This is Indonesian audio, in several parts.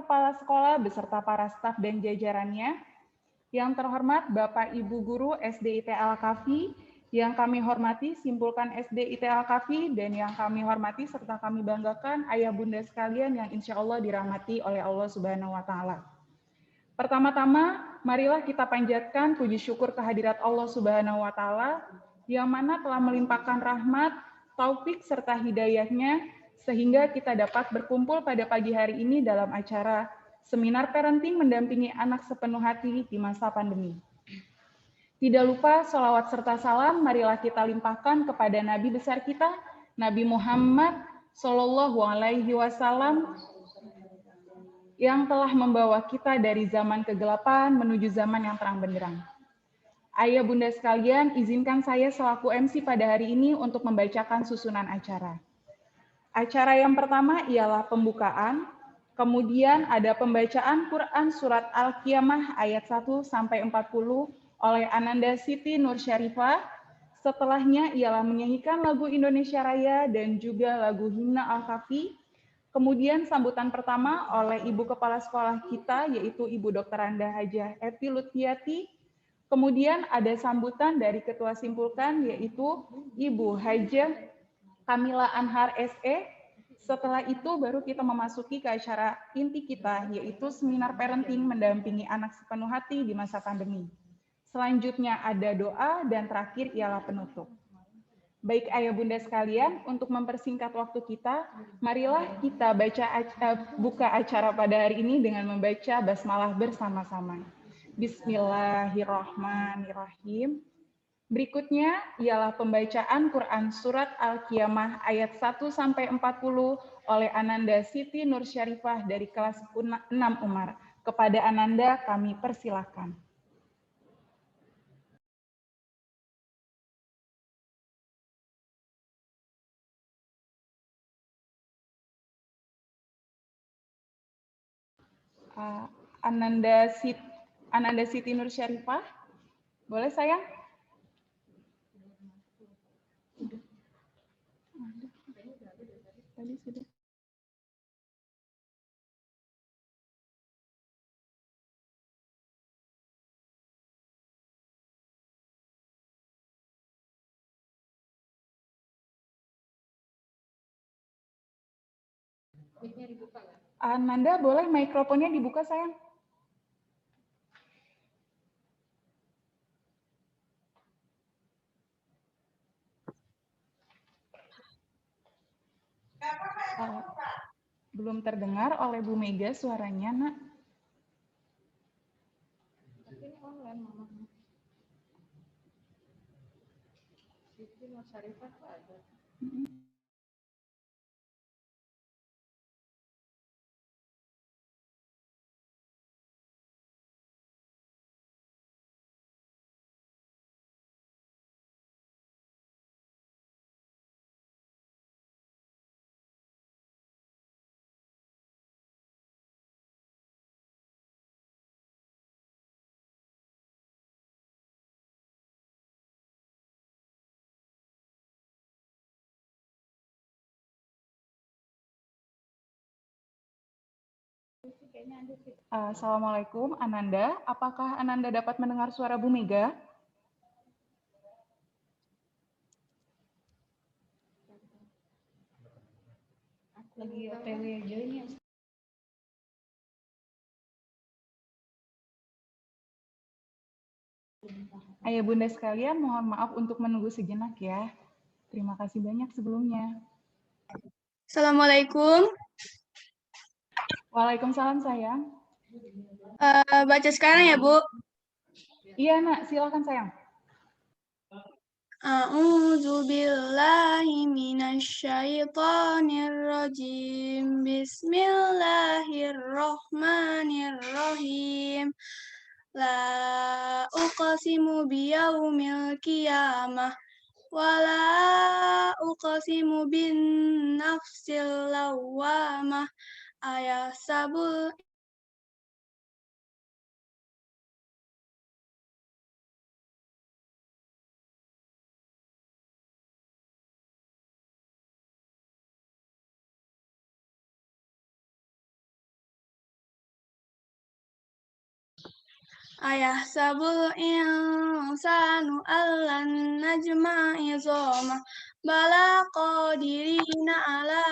Kepala Sekolah beserta para staf dan jajarannya, yang terhormat Bapak Ibu Guru SD IT Al-Kafi, yang kami hormati Simpulkan SD IT Al-Kafi, dan yang kami hormati serta kami banggakan ayah bunda sekalian yang insya Allah dirahmati oleh Allah Subhanahu wa Ta'ala. Pertama-tama, marilah kita panjatkan puji syukur kehadirat Allah Subhanahu wa Ta'ala, yang mana telah melimpahkan rahmat, taufik serta hidayahnya, sehingga kita dapat berkumpul pada pagi hari ini dalam acara Seminar Parenting Mendampingi Anak Sepenuh Hati di Masa Pandemi. Tidak lupa sholawat serta salam, marilah kita limpahkan kepada Nabi besar kita, Nabi Muhammad Sallallahu Alaihi Wasallam, yang telah membawa kita dari zaman kegelapan menuju zaman yang terang benderang. Ayah bunda sekalian, izinkan saya selaku MC pada hari ini untuk membacakan susunan acara. Acara yang pertama ialah pembukaan, kemudian ada pembacaan Quran Surat Al-Qiyamah ayat 1-40 oleh Ananda Siti Nur Syarifah. Setelahnya ialah menyanyikan lagu Indonesia Raya dan juga lagu Himna Al-Kafi. Kemudian sambutan pertama oleh Ibu Kepala Sekolah kita, yaitu Ibu Dr. Anda Hajah Evi Lutfiati. Kemudian ada sambutan dari Ketua Simpulkan, yaitu Ibu Hajah Kamila Anhar SE. Setelah itu baru kita memasuki ke acara inti kita, yaitu Seminar Parenting Mendampingi Anak Sepenuh Hati di Masa Pandemi. Selanjutnya ada doa, dan terakhir ialah penutup. Baik ayah bunda sekalian, untuk mempersingkat waktu kita, marilah kita buka acara pada hari ini dengan membaca basmalah bersama-sama. Bismillahirrahmanirrahim. Berikutnya ialah pembacaan Quran Surat Al-Qiyamah ayat 1-40 oleh Ananda Siti Nur Syarifah dari kelas 6 Umar. Kepada Ananda kami persilahkan. Ananda Siti Nur Syarifah, boleh sayang? Tadi sudah. Ananda, boleh mikrofonnya dibuka sayang? Belum terdengar oleh Bu Mega suaranya, Nak. Ini online, Mama. Siti Nur Syarifah ada. Assalamualaikum, Ananda. Apakah Ananda dapat mendengar suara Bu Mega? Lagi OTW aja ini. Ayah bunda sekalian, mohon maaf untuk menunggu sejenak ya. Terima kasih banyak sebelumnya. Assalamualaikum. Waalaikumsalam sayang. Baca sekarang ya, Bu? Iya, Nak. Silakan sayang. A'udzu billahi minasyaitonir rajim. Bismillahirrahmanirrahim. La uqsimu biyaumil qiyamah wa la uqsimu bin nafsil lawwamah ayasabul Ayahsabul insanu allan najma'a izamah bala qadirina ala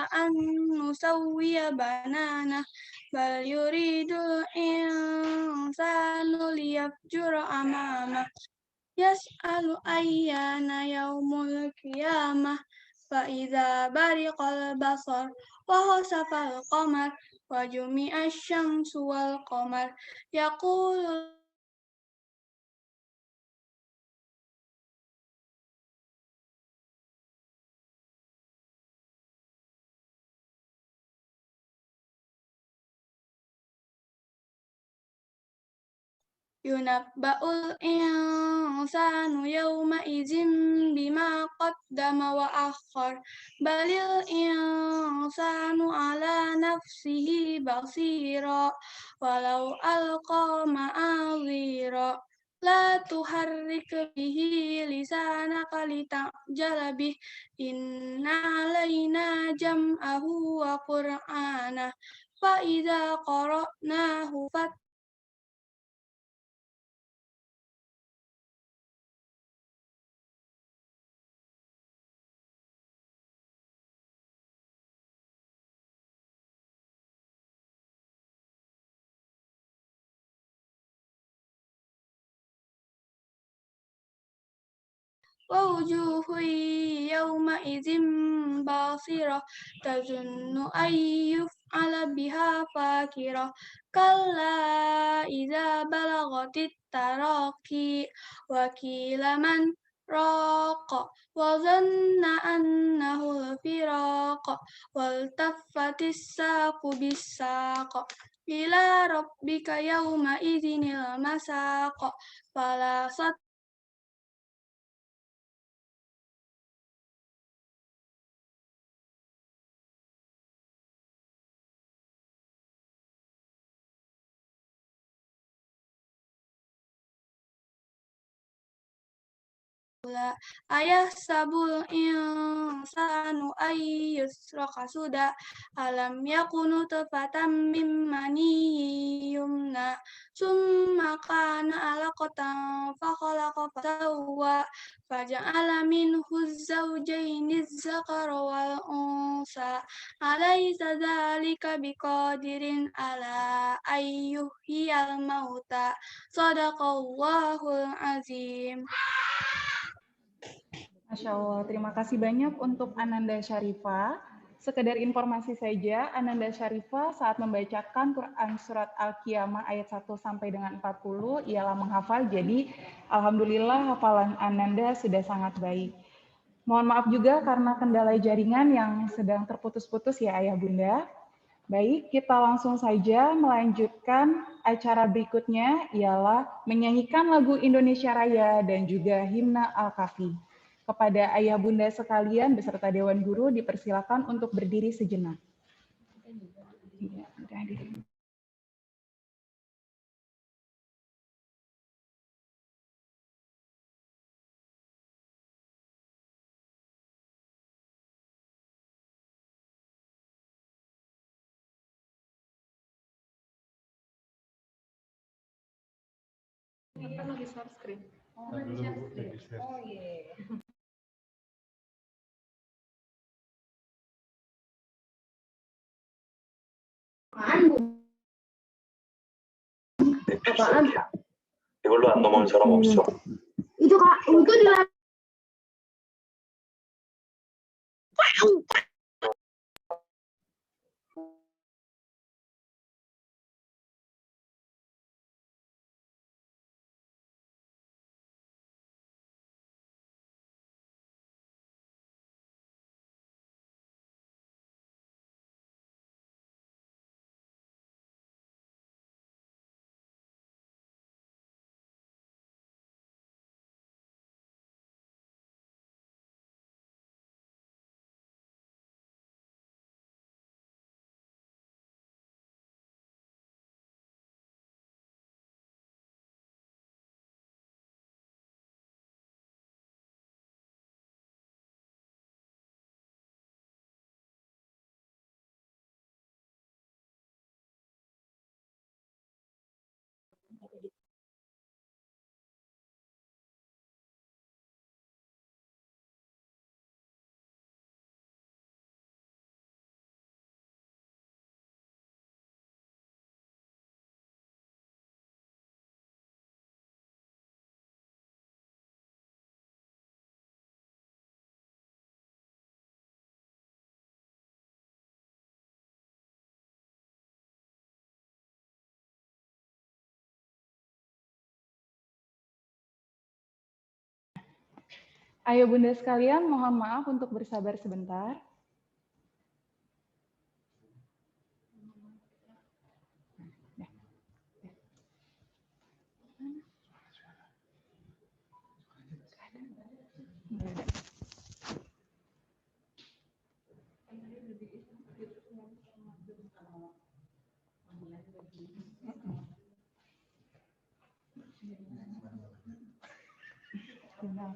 an nusawwiya banana bal yuridul insanu liyafjura amama yas'alu ayyana yaumul qiyamah fa idza bariqal basar wa khasafal qamar wa jumi'asy syamsu wal qamar yaqulu yunabba'ul insanu yawma idzin bima qaddama wa akhar balil insanu ala nafsihi basira walau alqa ma'azira la tuharrik bihi lisanaka lita'jala bih inna alaina jam'ahu wa qur'ana fa idza qara'nahu ووجوه يومئذ باصرة تظن أن يفعل بها فاكرة كلا إذا بلغت التراقي وقيل من راق وظن أنه الفراق والتفت الساق بالساق إلى ربك يومئذ المساق فلا ayahsabul insanu ay yusraka suda alam yakunu nutfatan min mani yumna summa kana alaqatan fa khalaqa fasawwa faja'ala minhu zawjayni az-zakara wal unsa alaysa dzalika biqadirin ala ay yuhyiyal mauta sadaqallahul azim. Masya Allah, terima kasih banyak untuk Ananda Syarifah. Sekedar informasi saja, Ananda Syarifah saat membacakan Quran Surat Al-Qiyamah ayat 1 sampai dengan 40, ialah menghafal, jadi Alhamdulillah hafalan Ananda sudah sangat baik. Mohon maaf juga karena kendala jaringan yang sedang terputus-putus ya Ayah Bunda. Baik, kita langsung saja melanjutkan acara berikutnya, ialah menyanyikan lagu Indonesia Raya dan juga Himna Al-Kafi. Kepada ayah bunda sekalian beserta Dewan Guru dipersilakan untuk berdiri sejenak. Lagi share screen. Oh, iya. Apaan? Ibu lu ngomong suara musuh. Itu Kak, itu di Ayo Bunda sekalian, mohon maaf untuk bersabar sebentar.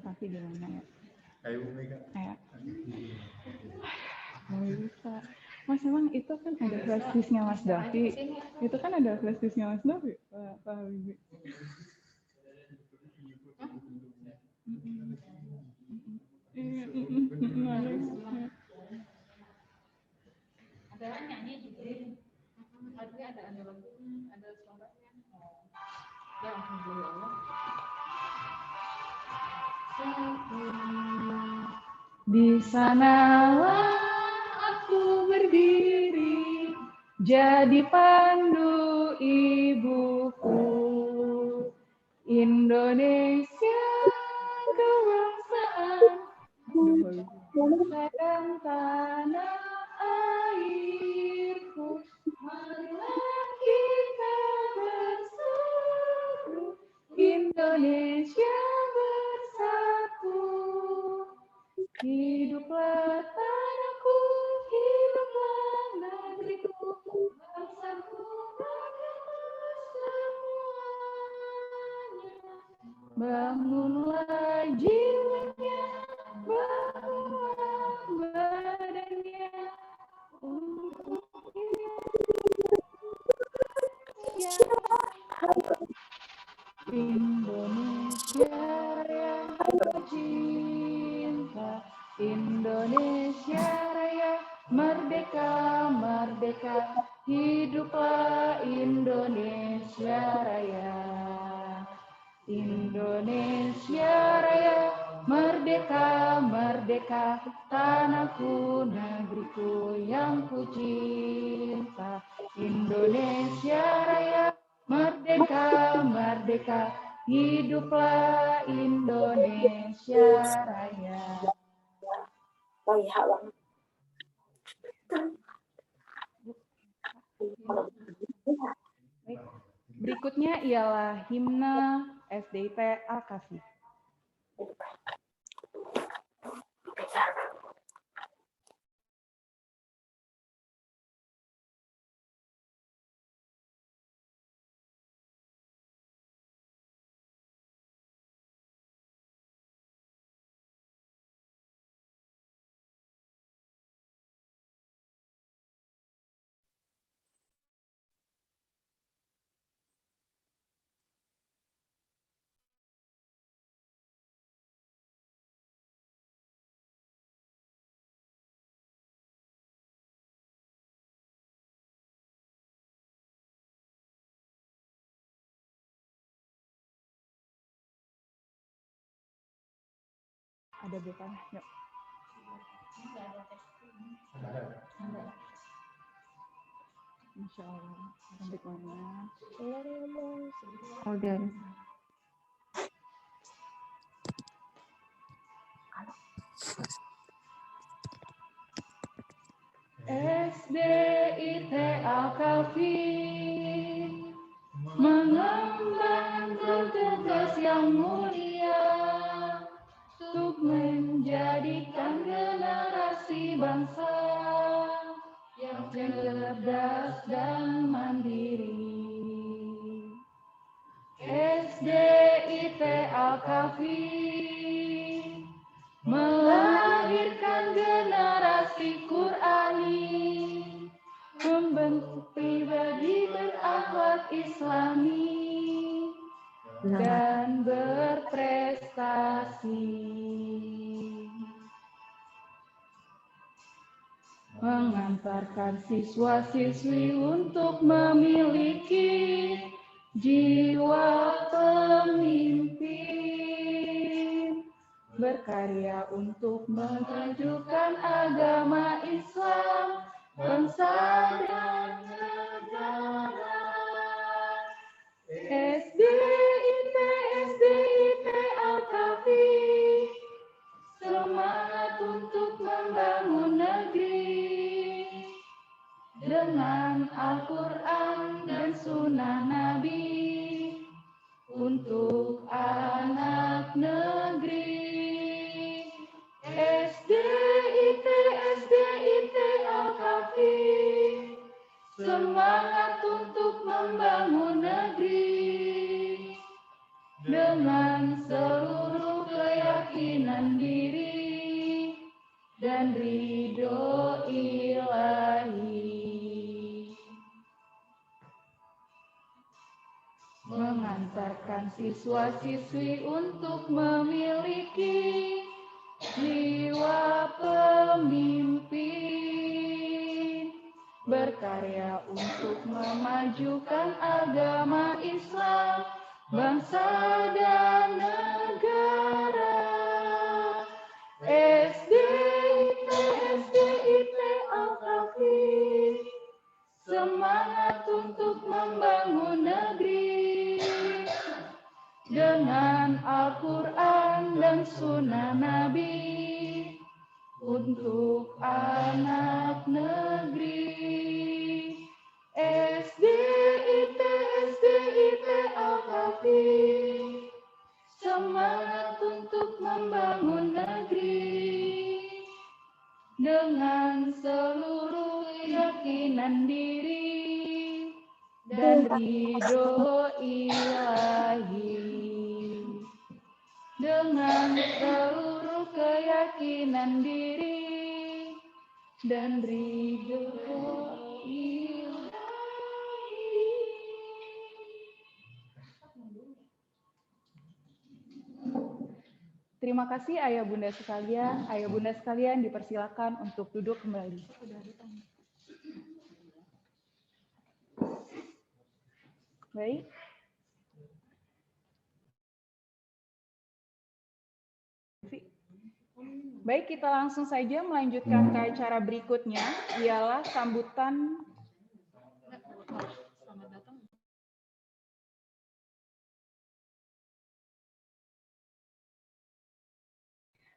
Kasih di mana ya? Ayo Bu Mega. Ayo. Bisa. Mas, memang itu kan ada flash disk-nya Mas Davi. Itu kan ada flash disk-nya Mas Davi, Pak Habibie. Ada nyanyi juga. Ada lagunya, ada suaranya. Ya, alhamdulillah. Di sanalah aku berdiri, jadi pandu ibuku. Indonesia kebangsaan dan tanah airku. Marilah kita bersatu, Indonesia bersatu. Hiduplah tanahku, hiduplah negeriku, bangsaku, rakyatku semuanya. Bangunlah jiwanya, bangunlah badannya, untuk Indonesia yang tercinta, Indonesia Raya, merdeka, merdeka, hiduplah Indonesia Raya. Indonesia Raya, merdeka, merdeka, tanahku, negeriku yang ku cinta. Indonesia Raya, merdeka, merdeka, hiduplah Indonesia Raya. Oh iya banget. Baik. Berikutnya ialah himne SDIT Al-Kafi. Ada bukan? Yuk. Insya Allah. Sampai mana? Oh, dia. SDIT Al-Kafi mengemban tugas yang mulia untuk menjadikan generasi bangsa yang cerdas dan mandiri. SDIT Al-Kafi melahirkan generasi Qurani, membentuk pribadi berakhlak Islami dan berprestasi, mengantarkan siswa-siswi untuk memiliki jiwa pemimpin, berkarya untuk memajukan agama Islam, bangsa dan negara. SDIT Al-Kafi dengan seluruh keyakinan diri dan ridho ilahi. Mengantarkan siswa-siswi untuk memiliki jiwa pemimpin, berkarya untuk memajukan agama Islam, bangsa dan negara. SDIT Al-Kafi, semangat untuk membangun negeri dengan Al-Quran dan Sunnah Nabi untuk anak negeri. SDIT Al-Kafi, semangat untuk membangun negeri dengan seluruh keyakinan diri dan ridho ilahi. Dengan seluruh keyakinan diri dan ridho ilahi. Terima kasih ayah bunda sekalian. Ayah bunda sekalian dipersilakan untuk duduk kembali. Baik. Baik, kita langsung saja melanjutkan ke acara berikutnya, ialah sambutan. Selamat datang.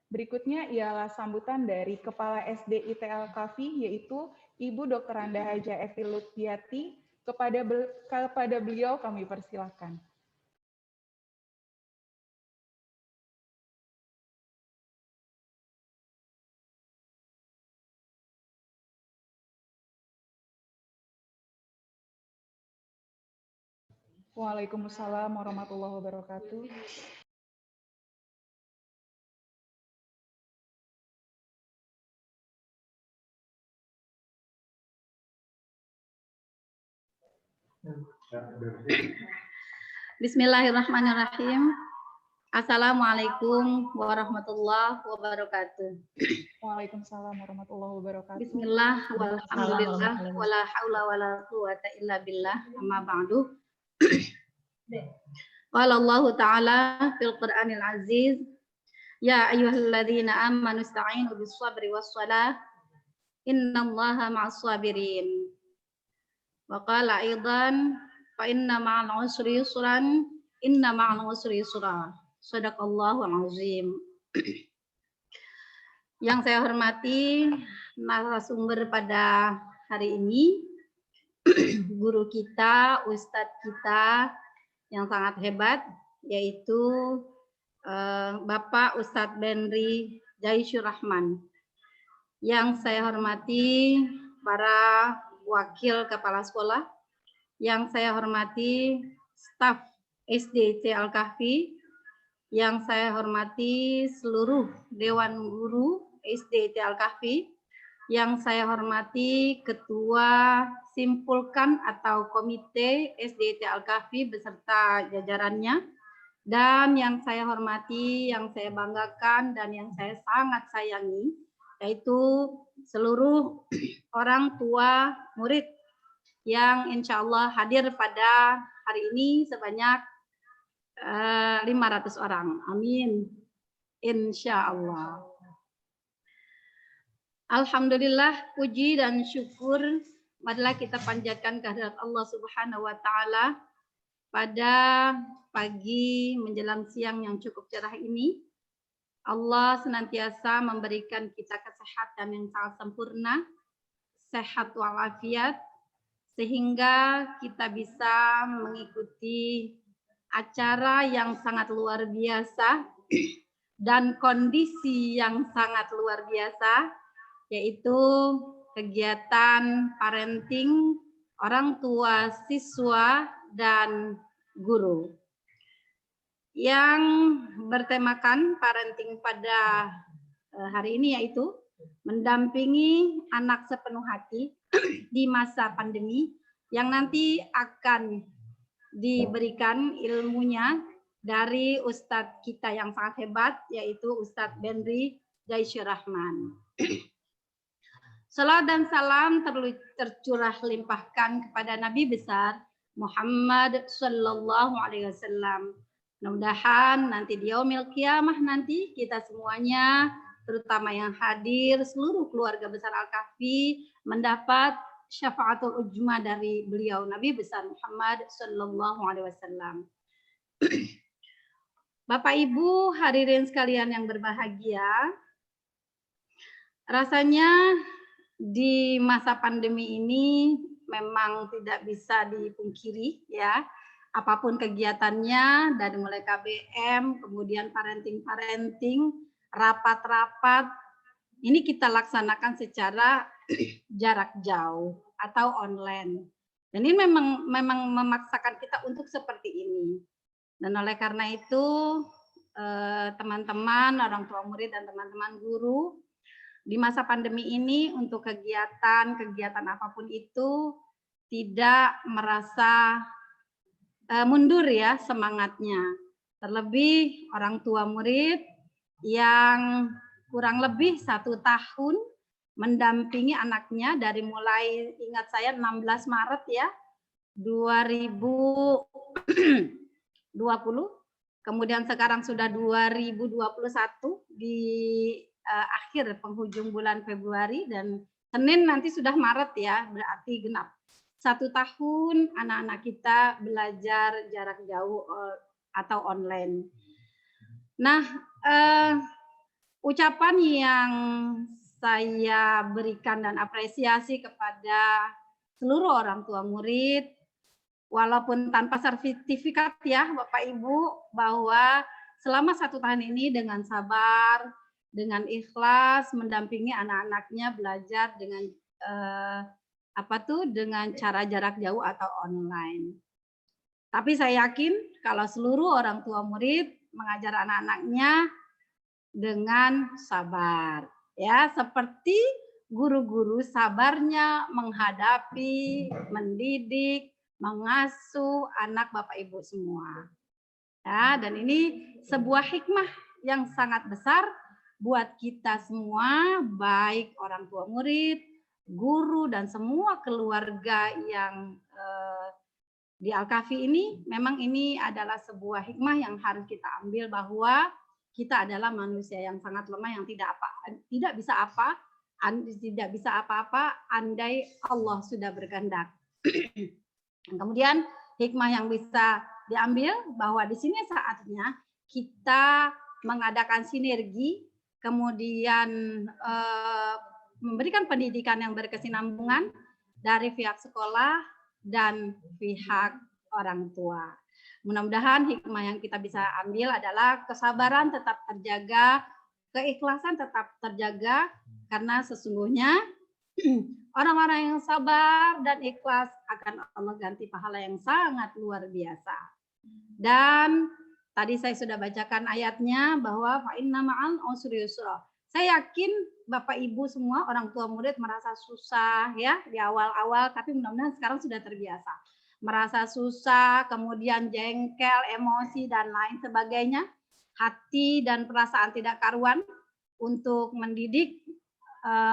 Berikutnya ialah sambutan dari Kepala SDIT Al-Kafi, yaitu Ibu Dr. Anda Haja Evi Lutfiati. Kepada beliau kami persilakan. Waalaikumsalam warahmatullahi wabarakatuh. Bismillahirrahmanirrahim. Assalamualaikum warahmatullahi wabarakatuh. Waalaikumsalam warahmatullahi wabarakatuh. Bismillah walhamdulillah wala haula wala quwata illa billah amma ba'du. Qala Allah Ta'ala fil Qur'anil Aziz, ya ayyuhalladzina amanu ista'inu bis sabri was salah innallaha ma'as sabirin. Wa qala aidan fa inna ma'al usri yusran inna ma'al usri yusra. Shadaqallahu azim. Yang saya hormati narasumber pada hari ini, guru kita, ustadz kita yang sangat hebat, yaitu Bapak Ustadz Benri Jaisyur Rahman. Yang saya hormati para wakil kepala sekolah, yang saya hormati staf SDIT Al-Kahfi, yang saya hormati seluruh Dewan Guru SDIT Al-Kahfi, yang saya hormati Ketua Simpulkan atau Komite SDIT Al-Kahfi beserta jajarannya, dan yang saya hormati, yang saya banggakan, dan yang saya sangat sayangi, yaitu seluruh orang tua murid yang insya Allah hadir pada hari ini sebanyak 500 orang. Amin. Insya Allah. Alhamdulillah, puji dan syukur marilah kita panjatkan kehadirat Allah Subhanahu wa Ta'ala pada pagi menjelang siang yang cukup cerah ini. Allah senantiasa memberikan kita kesehatan yang sangat sempurna, sehat walafiat, sehingga kita bisa mengikuti acara yang sangat luar biasa dan kondisi yang sangat luar biasa, yaitu kegiatan parenting orang tua, siswa, dan guru. yang bertemakan parenting pada hari ini, yaitu mendampingi anak sepenuh hati di masa pandemi, yang nanti akan diberikan ilmunya dari Ustadz kita yang sangat hebat, yaitu Ustadz Benri Jaisyur Rahman. Salawat dan salam tercurah limpahkan kepada Nabi besar Muhammad Sallallahu Alaihi Wasallam. Mudah-mudahan nanti di yaumil qiyamah nanti kita semuanya, terutama yang hadir, seluruh keluarga besar Al-Kahfi, mendapat syafaatul ujma dari beliau Nabi besar Muhammad Sallallahu Alaihi Wasallam. Bapak Ibu hadirin sekalian yang berbahagia, rasanya di masa pandemi ini memang tidak bisa dipungkiri ya, apapun kegiatannya dari mulai KBM, kemudian parenting, rapat-rapat, ini kita laksanakan secara jarak jauh atau online. Dan ini memang memaksakan kita untuk seperti ini. Dan oleh karena itu teman-teman, orang tua murid dan teman-teman guru, di masa pandemi ini untuk kegiatan apapun itu tidak merasa mundur ya semangatnya. Terlebih orang tua murid yang kurang lebih 1 tahun mendampingi anaknya dari mulai, ingat saya 16 Maret ya 2020, kemudian sekarang sudah 2021 di akhir penghujung bulan Februari, dan Senin nanti sudah Maret ya, berarti genap 1 tahun anak-anak kita belajar jarak jauh atau online. Nah, ucapan yang saya berikan dan apresiasi kepada seluruh orang tua murid, walaupun tanpa sertifikat ya Bapak Ibu, bahwa selama 1 tahun ini dengan sabar, dengan ikhlas mendampingi anak-anaknya belajar dengan dengan cara jarak jauh atau online. Tapi saya yakin kalau seluruh orang tua murid mengajar anak-anaknya dengan sabar, ya, seperti guru-guru sabarnya menghadapi, mendidik, mengasuh anak Bapak Ibu semua. Ya, dan ini sebuah hikmah yang sangat besar buat kita semua, baik orang tua murid, guru, dan semua keluarga yang di Al-Kahfi ini. Memang ini adalah sebuah hikmah yang harus kita ambil, bahwa kita adalah manusia yang sangat lemah, yang tidak bisa apa-apa andai Allah sudah berkehendak. Kemudian hikmah yang bisa diambil bahwa di sini saatnya kita mengadakan sinergi, kemudian memberikan pendidikan yang berkesinambungan dari pihak sekolah dan pihak orang tua. Mudah-mudahan hikmah yang kita bisa ambil adalah kesabaran tetap terjaga, keikhlasan tetap terjaga, karena sesungguhnya orang-orang yang sabar dan ikhlas akan Allah ganti pahala yang sangat luar biasa. Dan tadi saya sudah bacakan ayatnya bahwa fa inna ma'al usri yusra. Saya yakin Bapak Ibu semua orang tua murid merasa susah ya di awal-awal, tapi mudah-mudahan sekarang sudah terbiasa. Merasa susah, kemudian jengkel, emosi, dan lain sebagainya. Hati dan perasaan tidak karuan untuk mendidik,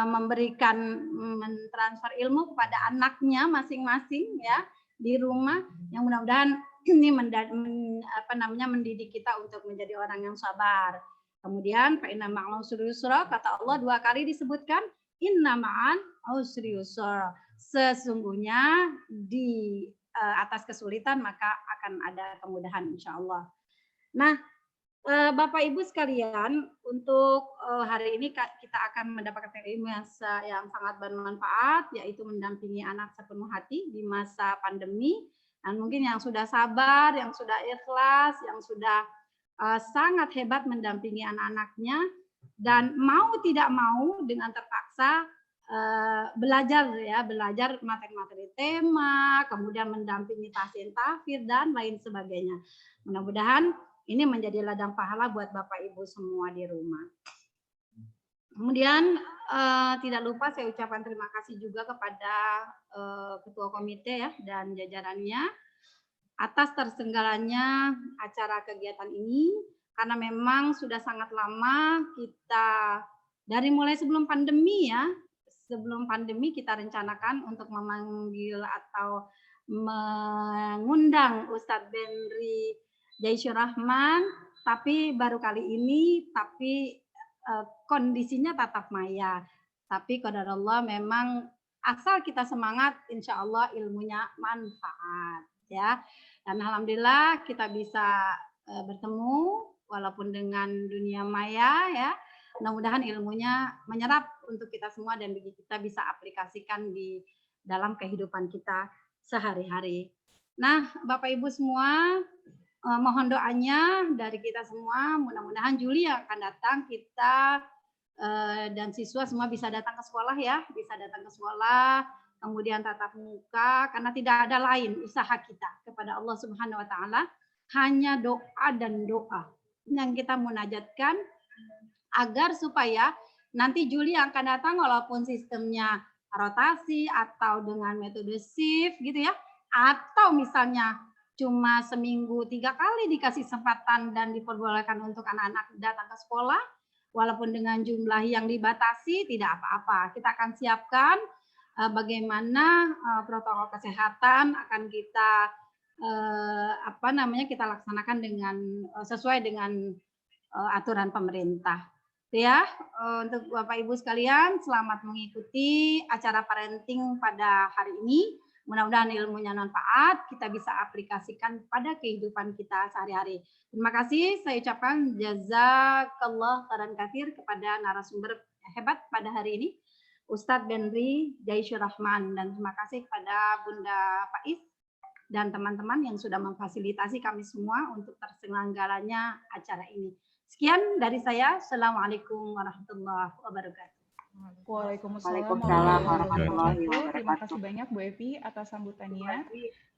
memberikan, mentransfer ilmu kepada anaknya masing-masing ya di rumah, yang mudah-mudahan ini mendidik kita untuk menjadi orang yang sabar. Kemudian fa inna ma'al usri yusra, kata Allah 2 kali disebutkan inna ma'al usri yusra. Sesungguhnya di atas kesulitan maka akan ada kemudahan insyaallah. Nah, Bapak Ibu sekalian, untuk hari ini kita akan mendapatkan ilmu yang sangat bermanfaat, yaitu mendampingi anak sepenuh hati di masa pandemi. Dan mungkin yang sudah sabar, yang sudah ikhlas, yang sudah sangat hebat mendampingi anak-anaknya, dan mau tidak mau dengan terpaksa belajar materi-materi tema, kemudian mendampingi tahsin tahfidz dan lain sebagainya. Mudah-mudahan ini menjadi ladang pahala buat Bapak Ibu semua di rumah. Kemudian tidak lupa saya ucapkan terima kasih juga kepada Ketua Komite ya dan jajarannya atas terselenggaranya acara kegiatan ini, karena memang sudah sangat lama kita dari mulai sebelum pandemi ya, sebelum pandemi kita rencanakan untuk memanggil atau mengundang Ustadz Benri Jaisyur Rahman, tapi baru kali ini kondisinya tatap maya. Tapi qadarullah memang asal kita semangat, insya Allah ilmunya manfaat ya. Dan alhamdulillah kita bisa bertemu walaupun dengan dunia maya ya. Mudah-mudahan ilmunya menyerap untuk kita semua dan kita bisa aplikasikan di dalam kehidupan kita sehari-hari. Nah, Bapak Ibu semua, mohon doanya dari kita semua, mudah-mudahan Juli yang akan datang kita dan siswa semua bisa datang ke sekolah ya, bisa datang ke sekolah, kemudian tatap muka, karena tidak ada lain usaha kita kepada Allah Subhanahu wa taala, hanya doa dan doa yang kita munajatkan agar supaya nanti Juli yang akan datang walaupun sistemnya rotasi atau dengan metode shift gitu ya, atau misalnya cuma seminggu 3 kali dikasih kesempatan dan diperbolehkan untuk anak-anak datang ke sekolah, walaupun dengan jumlah yang dibatasi tidak apa-apa. Kita akan siapkan bagaimana protokol kesehatan akan kita kita laksanakan dengan sesuai dengan aturan pemerintah. Ya, untuk Bapak Ibu sekalian, selamat mengikuti acara parenting pada hari ini. Mudah-mudahan ilmunya manfaat, kita bisa aplikasikan pada kehidupan kita sehari-hari. Terima kasih, saya ucapkan jazakallah khairan katsir kepada narasumber hebat pada hari ini, Ustadz Benri Jaisyur Rahman, dan terima kasih kepada Bunda Faiz dan teman-teman yang sudah memfasilitasi kami semua untuk terselenggaranya acara ini. Sekian dari saya. Assalamualaikum warahmatullahi wabarakatuh. Waalaikumsalam warahmatullahi wabarakatuh. Terima kasih banyak Bu Evi atas sambutannya.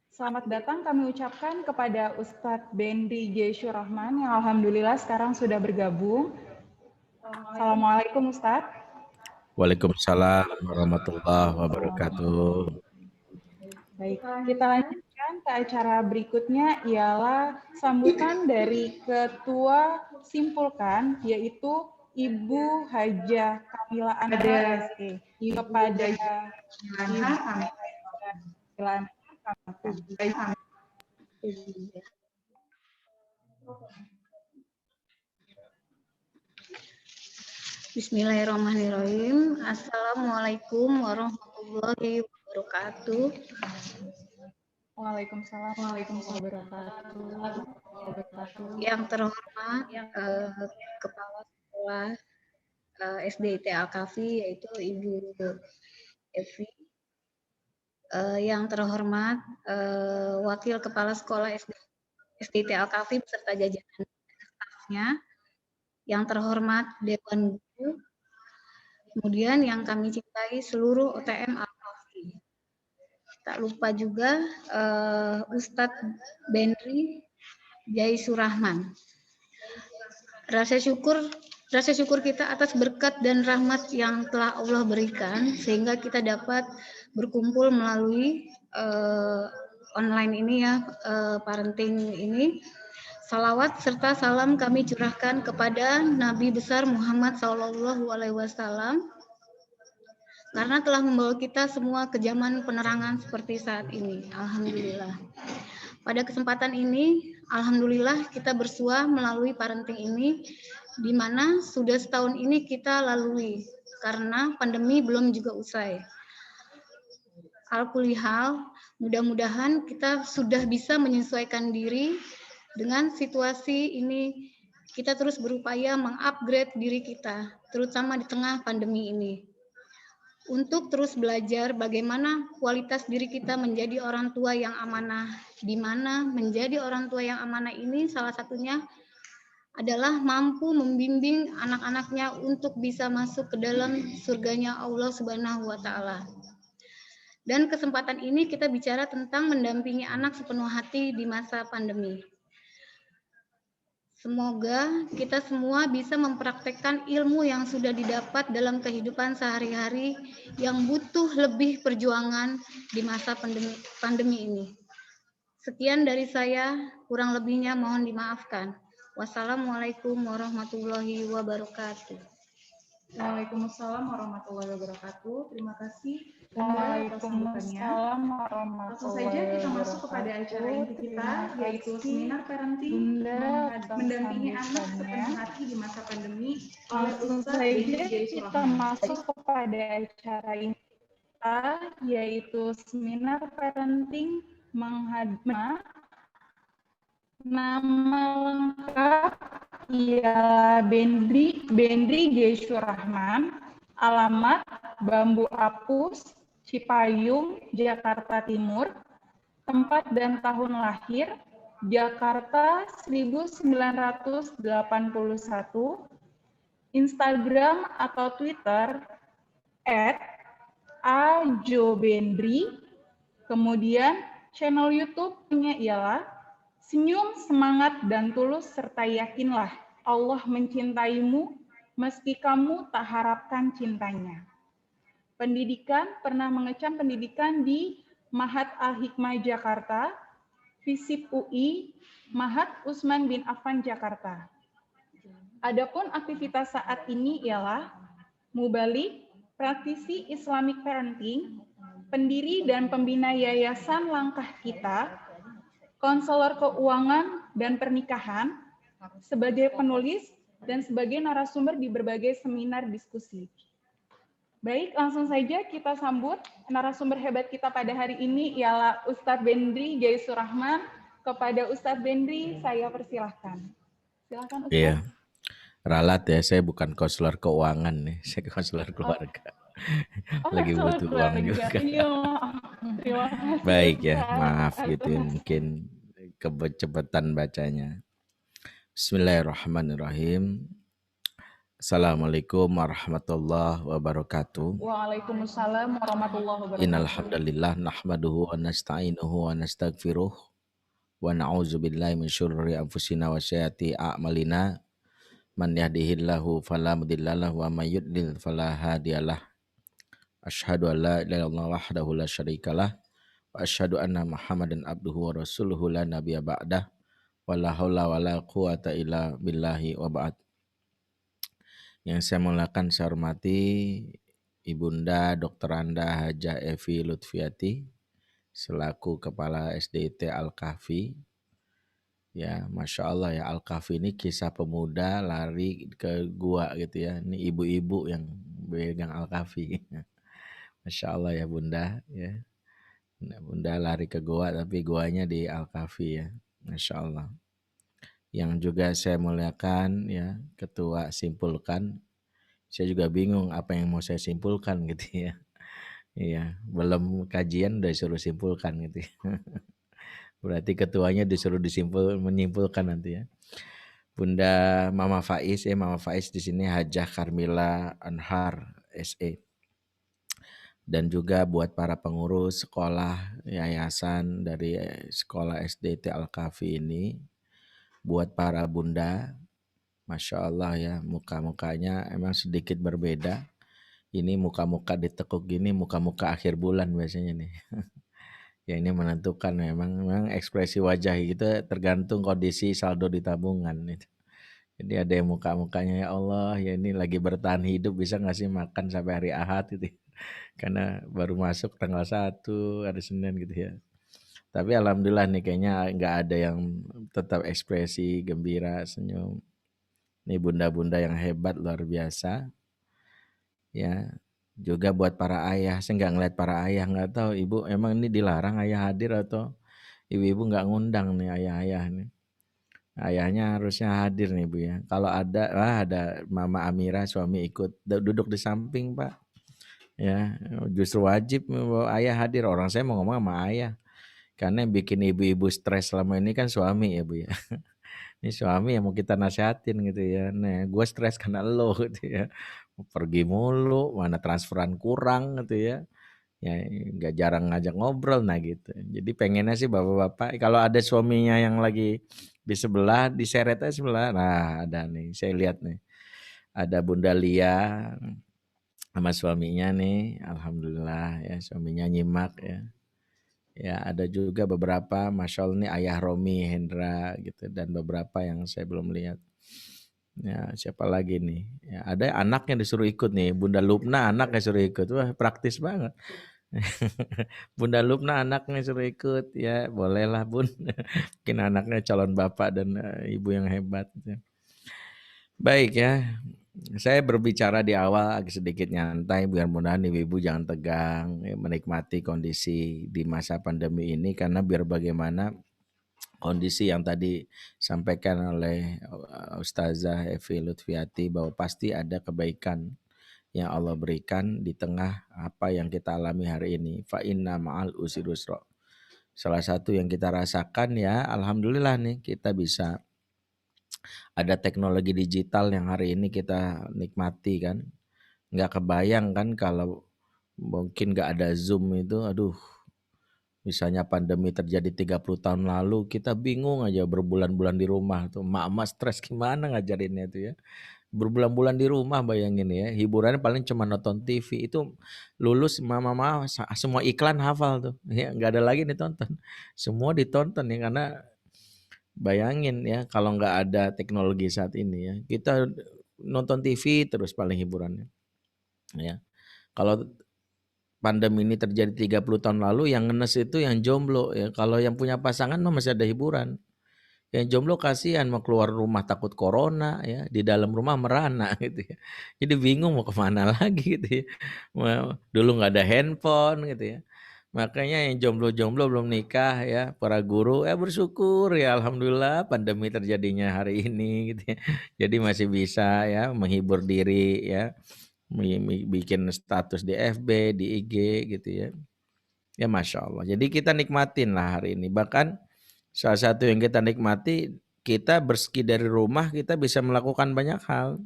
Selamat datang kami ucapkan kepada Ustadz Benri Jaisyur Rahman yang alhamdulillah sekarang sudah bergabung. Assalamualaikum Ustadz. Waalaikumsalam warahmatullahi wabarakatuh. Baik, kita lanjutkan ke acara berikutnya ialah sambutan dari Ketua Simpulkan, yaitu Ibu Hajah Kamila Anwar SE kepada Bismillahirrahmanirrahim. Assalamualaikum warahmatullahi wabarakatuh. Waalaikumsalam warahmatullahi wabarakatuh. Yang terhormat Kepala Sekolah SD ITE Al-Kafi yaitu Ibu Evi. Yang terhormat Wakil Kepala Sekolah SD ITE Al-Kafi beserta jajaran stafnya. Yang terhormat Dewan Guru. Kemudian yang kami cintai seluruh OTM Al-Kafi. Tak lupa juga Ustadz Benri Jaisyur Rahman. Rasa syukur kita atas berkat dan rahmat yang telah Allah berikan sehingga kita dapat berkumpul melalui online ini ya, parenting ini. Salawat serta salam kami curahkan kepada Nabi besar Muhammad SAW karena telah membawa kita semua ke zaman penerangan seperti saat ini. Alhamdulillah. Pada kesempatan ini, alhamdulillah kita bersua melalui parenting ini, di mana sudah setahun ini kita lalui, karena pandemi belum juga usai. Alkulihal, mudah-mudahan kita sudah bisa menyesuaikan diri dengan situasi ini. Kita terus berupaya mengupgrade diri kita, terutama di tengah pandemi ini. Untuk terus belajar bagaimana kualitas diri kita menjadi orang tua yang amanah, di mana menjadi orang tua yang amanah ini salah satunya adalah mampu membimbing anak-anaknya untuk bisa masuk ke dalam surganya Allah Subhanahu wa Ta'ala. Dan kesempatan ini kita bicara tentang mendampingi anak sepenuh hati di masa pandemi. Semoga kita semua bisa mempraktekkan ilmu yang sudah didapat dalam kehidupan sehari-hari yang butuh lebih perjuangan di masa pandemi ini. Sekian dari saya, kurang lebihnya mohon dimaafkan. Wassalamualaikum warahmatullahi wabarakatuh. Waalaikumsalam warahmatullahi wabarakatuh. Terima kasih Bunda atas sambutannya. Langsung saja kita masuk kepada acara inti kita, yaitu seminar parenting mendampingi anak sepenuh hati di masa pandemi oleh Ustaz saja kita masuk kepada acara inti kita, yaitu seminar parenting menghadap nama lengkap ialah Bendri G. Surahman, alamat Bambu Apus, Cipayung, Jakarta Timur, tempat dan tahun lahir Jakarta 1981, Instagram atau Twitter @ajobendri, kemudian channel YouTube-nya ialah Senyum, Semangat, dan Tulus, serta yakinlah Allah mencintaimu meski kamu tak harapkan cintanya. Pendidikan, pernah mengecam pendidikan di Mahat Al-Hikmah Jakarta, FISIP UI, Mahat Utsman bin Affan Jakarta. Adapun aktivitas saat ini ialah mubalik, praktisi Islamic Parenting, pendiri dan pembina Yayasan Langkah Kita, konselor keuangan dan pernikahan, sebagai penulis dan sebagai narasumber di berbagai seminar diskusi. Baik, langsung saja kita sambut narasumber hebat kita pada hari ini ialah Ustadz Bendri G. Surahman. Kepada Ustadz Bendri, saya persilahkan. Silakan Ustadz. Iya, ralat ya, saya bukan konselor keuangan nih, saya konselor keluarga. Lagi butuh uang juga. Terima kasih. Baik ya, maaf gitu ya, mungkin kecepatan bacanya. Bismillahirrahmanirrahim. Assalamualaikum warahmatullahi wabarakatuh. Waalaikumsalam warahmatullahi wabarakatuh. Innal hamdalillah nahmaduhu wa nasta'inuhu wa nastaghfiruh wa na'udzubillahi min syururi anfusina wa sayyiati a'malina. Man yahdihillahu fala mudhillalahu wa may yudlil fala hadiyalah. Asyhadu an la ilaha illallah wahdahu la syarikalah wa asyhadu anna Muhammadan abduhu wa rasuluhu la nabiyya ba'dah wa la haula wa la quwata illa billahi wa ba'd. Yang saya muliakan, saya hormati Ibunda Dr. Anda Hajah Evi Lutfiati selaku Kepala SDIT Al-Kahfi. Ya, Masya Allah ya, Al-Kahfi ini kisah pemuda lari ke gua gitu ya. Ini ibu-ibu yang pegang Al-Kahfi. Masya Allah ya Bunda ya. Nah, Bunda lari ke gua tapi guanya di Al-Kahfi ya. Masya Allah. Yang juga saya muliakan ya, Ketua Simpulkan. Saya juga bingung apa yang mau saya simpulkan gitu ya. Iya, belum kajian udah disuruh simpulkan gitu ya. Berarti ketuanya disuruh menyimpulkan nanti ya. Bunda Mama Faiz ya, Mama Faiz di sini Hajah Karmila Anhar SE. Dan juga buat para pengurus sekolah yayasan dari sekolah SDT Al-Kahfi ini, buat para bunda, Masya Allah ya, muka-mukanya emang sedikit berbeda. Ini muka-muka ditekuk gini, muka-muka akhir bulan biasanya nih. Ya ini menentukan memang ekspresi wajah itu tergantung kondisi saldo di tabungan. Jadi ada yang muka-mukanya ya Allah, ya ini lagi bertahan hidup, bisa nggak sih makan sampai hari Ahad gitu. Karena baru masuk tanggal 1 hari Senin gitu ya. Tapi alhamdulillah nih kayaknya nggak ada yang tetap ekspresi gembira, senyum. Ini bunda-bunda yang hebat luar biasa. Ya, juga buat para ayah. Saya nggak ngeliat para ayah, nggak tahu ibu emang ini dilarang ayah hadir atau ibu-ibu nggak ngundang nih ayah-ayah nih. Ayahnya harusnya hadir nih Bu ya. Kalau ada Mama Amira suami ikut duduk di samping Pak. Ya, justru wajib ayah hadir. Orang saya mau ngomong sama ayah. Karena yang bikin ibu-ibu stres selama ini kan suami ya Bu ya. Ini suami yang mau kita nasihatin gitu ya. Nah, gue stres karena lo gitu ya. Pergi mulu, mana transferan kurang gitu ya. Ya nggak jarang ngajak ngobrol nah gitu. Jadi pengennya sih bapak-bapak kalau ada suaminya yang lagi di sebelah diseret aja sebelah. Nah ada nih saya lihat nih ada Bunda Lia sama suaminya nih, alhamdulillah ya suaminya nyimak ya. Ya ada juga beberapa, Masya Allah nih Ayah Romi Hendra gitu dan beberapa yang saya belum lihat. Ya siapa lagi nih? Ya, ada anaknya disuruh ikut nih, Bunda Lupna anaknya suruh ikut, wah praktis banget. Bunda Lupna anaknya suruh ikut, ya bolehlah Bun. Mungkin anaknya calon bapak dan ibu yang hebat. Baik ya, saya berbicara di awal agak sedikit nyantai biar mudahan ibu-ibu jangan tegang ya, menikmati kondisi di masa pandemi ini karena biar bagaimana kondisi yang tadi sampaikan oleh Ustazah Evi Lutfiati bahwa pasti ada kebaikan yang Allah berikan di tengah apa yang kita alami hari ini. Fa inna ma'al usri yusra. Salah satu yang kita rasakan ya alhamdulillah nih kita bisa ada teknologi digital yang hari ini kita nikmati kan. Nggak kebayang kan kalau mungkin nggak ada Zoom itu, aduh. Misalnya pandemi terjadi 30 tahun lalu, kita bingung aja berbulan-bulan di rumah tuh. Mak-mak stres gimana ngajarinnya itu ya. Berbulan-bulan di rumah bayangin ya. Hiburannya paling cuma nonton TV. Itu lulus mama-mama semua iklan hafal tuh. Ya, nggak ada lagi ditonton. Semua ditonton ya karena bayangin ya kalau nggak ada teknologi saat ini ya. Kita nonton TV terus paling hiburannya. Ya. Kalau pandemi ini terjadi 30 tahun lalu yang ngenes itu yang jomblo ya. Kalau yang punya pasangan mah masih ada hiburan. Yang jomblo kasihan mau keluar rumah takut corona ya, di dalam rumah merana gitu ya. Jadi bingung mau kemana lagi gitu ya. Dulu nggak ada handphone gitu ya. Makanya yang jomblo-jomblo belum nikah ya, para guru bersyukur ya alhamdulillah pandemi terjadinya hari ini gitu ya. Jadi masih bisa ya menghibur diri ya. Bikin status di FB, di IG gitu ya. Ya Masya Allah. Jadi kita nikmatin lah hari ini. Bahkan salah satu yang kita nikmati, kita bersegi dari rumah, kita bisa melakukan banyak hal.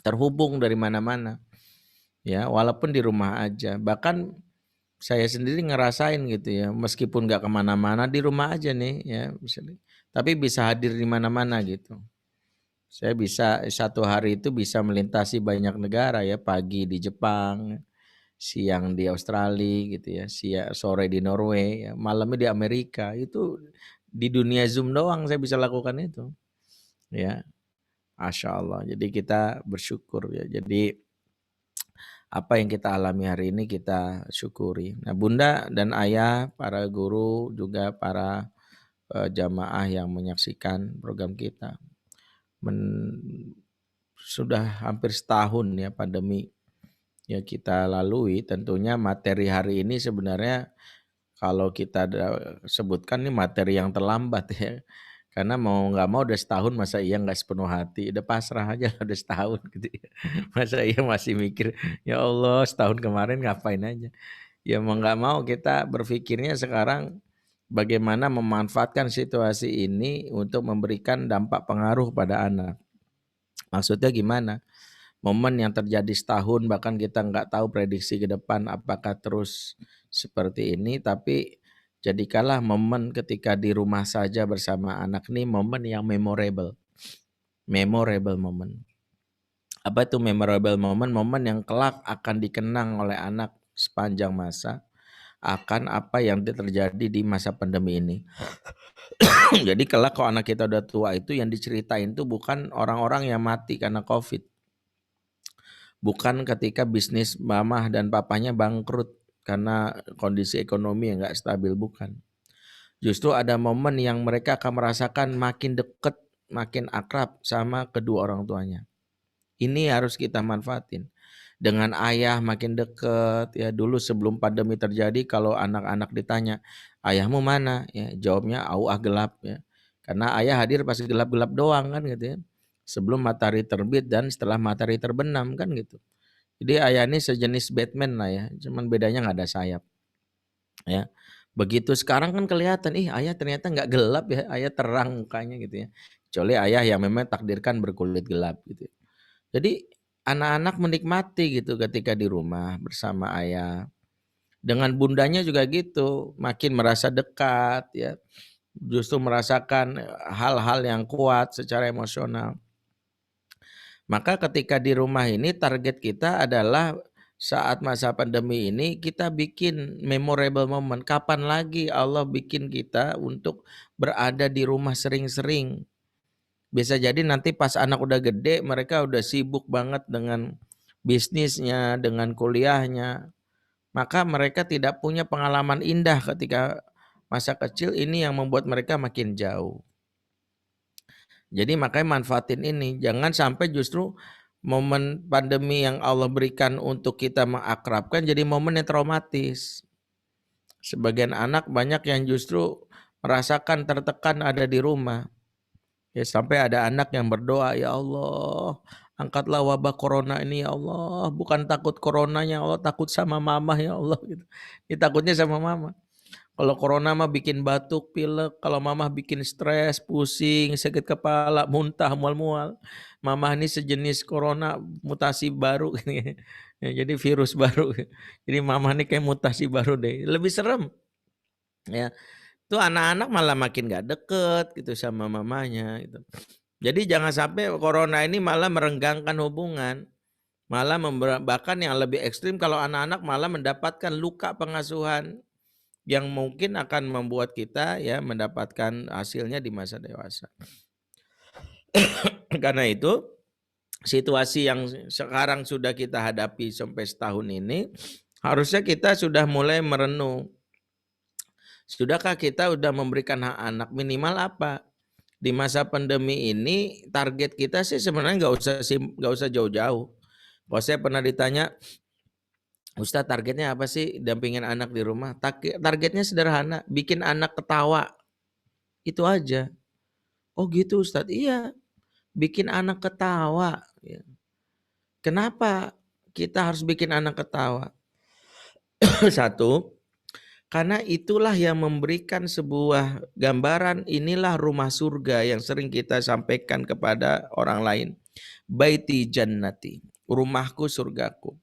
Terhubung dari mana-mana. Ya, walaupun di rumah aja. Bahkan saya sendiri ngerasain gitu ya. Meskipun nggak kemana-mana, di rumah aja nih ya. Tapi bisa hadir di mana-mana gitu. Saya bisa satu hari itu bisa melintasi banyak negara ya, pagi di Jepang, siang di Australia gitu ya, sore di Norway, ya, malamnya di Amerika. Itu di dunia Zoom doang saya bisa lakukan itu. Ya, Masya Allah. Jadi kita bersyukur ya. Jadi apa yang kita alami hari ini kita syukuri. Nah, Bunda dan Ayah, para guru juga para jamaah yang menyaksikan program kita. Sudah hampir setahun ya pandemi ya kita lalui, tentunya materi hari ini sebenarnya kalau kita sebutkan nih materi yang terlambat ya. Karena mau nggak mau udah setahun masa iya nggak sepenuh hati, udah pasrah aja udah setahun gitu ya. Masa iya masih mikir, ya Allah setahun kemarin ngapain aja. Ya mau nggak mau kita berpikirnya sekarang bagaimana memanfaatkan situasi ini untuk memberikan dampak pengaruh pada anak. Maksudnya gimana? Momen yang terjadi setahun bahkan kita nggak tahu prediksi ke depan apakah terus seperti ini, tapi jadikanlah momen ketika di rumah saja bersama anak ini momen yang memorable moment. Apa itu memorable moment? Momen yang kelak akan dikenang oleh anak sepanjang masa akan apa yang terjadi di masa pandemi ini. Jadi kelak kalau anak kita udah tua itu yang diceritain itu bukan orang-orang yang mati karena COVID. Bukan ketika bisnis mamah dan papanya bangkrut karena kondisi ekonomi yang nggak stabil, bukan. Justru ada momen yang mereka akan merasakan makin dekat, makin akrab sama kedua orang tuanya. Ini harus kita manfaatin. Dengan ayah makin dekat, ya dulu sebelum pandemi terjadi kalau anak-anak ditanya, ayahmu mana? Ya jawabnya gelap ya. Karena ayah hadir pas gelap-gelap doang kan gitu ya. Sebelum matahari terbit dan setelah matahari terbenam kan gitu. Jadi ayah ini sejenis Batman lah ya, cuman bedanya nggak ada sayap. Ya, begitu sekarang kan kelihatan, ayah ternyata nggak gelap ya, ayah terang mukanya gitu ya. Kecuali ayah yang memang takdirkan berkulit gelap gitu. Jadi anak-anak menikmati gitu ketika di rumah bersama ayah. Dengan bundanya juga gitu, makin merasa dekat ya. Justru merasakan hal-hal yang kuat secara emosional. Maka ketika di rumah ini target kita adalah saat masa pandemi ini kita bikin memorable moment. Kapan lagi Allah bikin kita untuk berada di rumah sering-sering. Bisa jadi nanti pas anak udah gede mereka udah sibuk banget dengan bisnisnya, dengan kuliahnya. Maka mereka tidak punya pengalaman indah ketika masa kecil, ini yang membuat mereka makin jauh. Jadi makanya manfaatin ini. Jangan sampai justru momen pandemi yang Allah berikan untuk kita mengakrabkan jadi momen yang traumatis. Sebagian anak banyak yang justru merasakan tertekan ada di rumah. Ya sampai ada anak yang berdoa, ya Allah, angkatlah wabah corona ini ya Allah. Bukan takut coronanya ya Allah, takut sama mama ya Allah. Gitu. Dia takutnya sama mama. Kalau corona mah bikin batuk, pilek. Kalau mama bikin stres, pusing, sakit kepala, muntah, mual-mual. Mama ini sejenis corona mutasi baru. Ya, jadi virus baru. Jadi mama ini kayak mutasi baru deh. Lebih serem. Ya, itu anak-anak malah makin gak deket gitu sama mamanya gitu. Jadi jangan sampai corona ini malah merenggangkan hubungan, malah bahkan yang lebih ekstrim kalau anak-anak malah mendapatkan luka pengasuhan yang mungkin akan membuat kita ya mendapatkan hasilnya di masa dewasa. Karena itu situasi yang sekarang sudah kita hadapi sampai setahun ini harusnya kita sudah mulai merenung. Sudahkah kita sudah memberikan hak anak minimal apa? Di masa pandemi ini target kita sih sebenarnya nggak usah jauh-jauh. Kalau saya pernah ditanya, Ustadz targetnya apa sih dampingin anak di rumah? Targetnya sederhana, bikin anak ketawa. Itu aja. Oh gitu Ustadz, iya. Bikin anak ketawa. Kenapa kita harus bikin anak ketawa? Satu, karena itulah yang memberikan sebuah gambaran, inilah rumah surga yang sering kita sampaikan kepada orang lain. Baiti jannati, rumahku surgaku.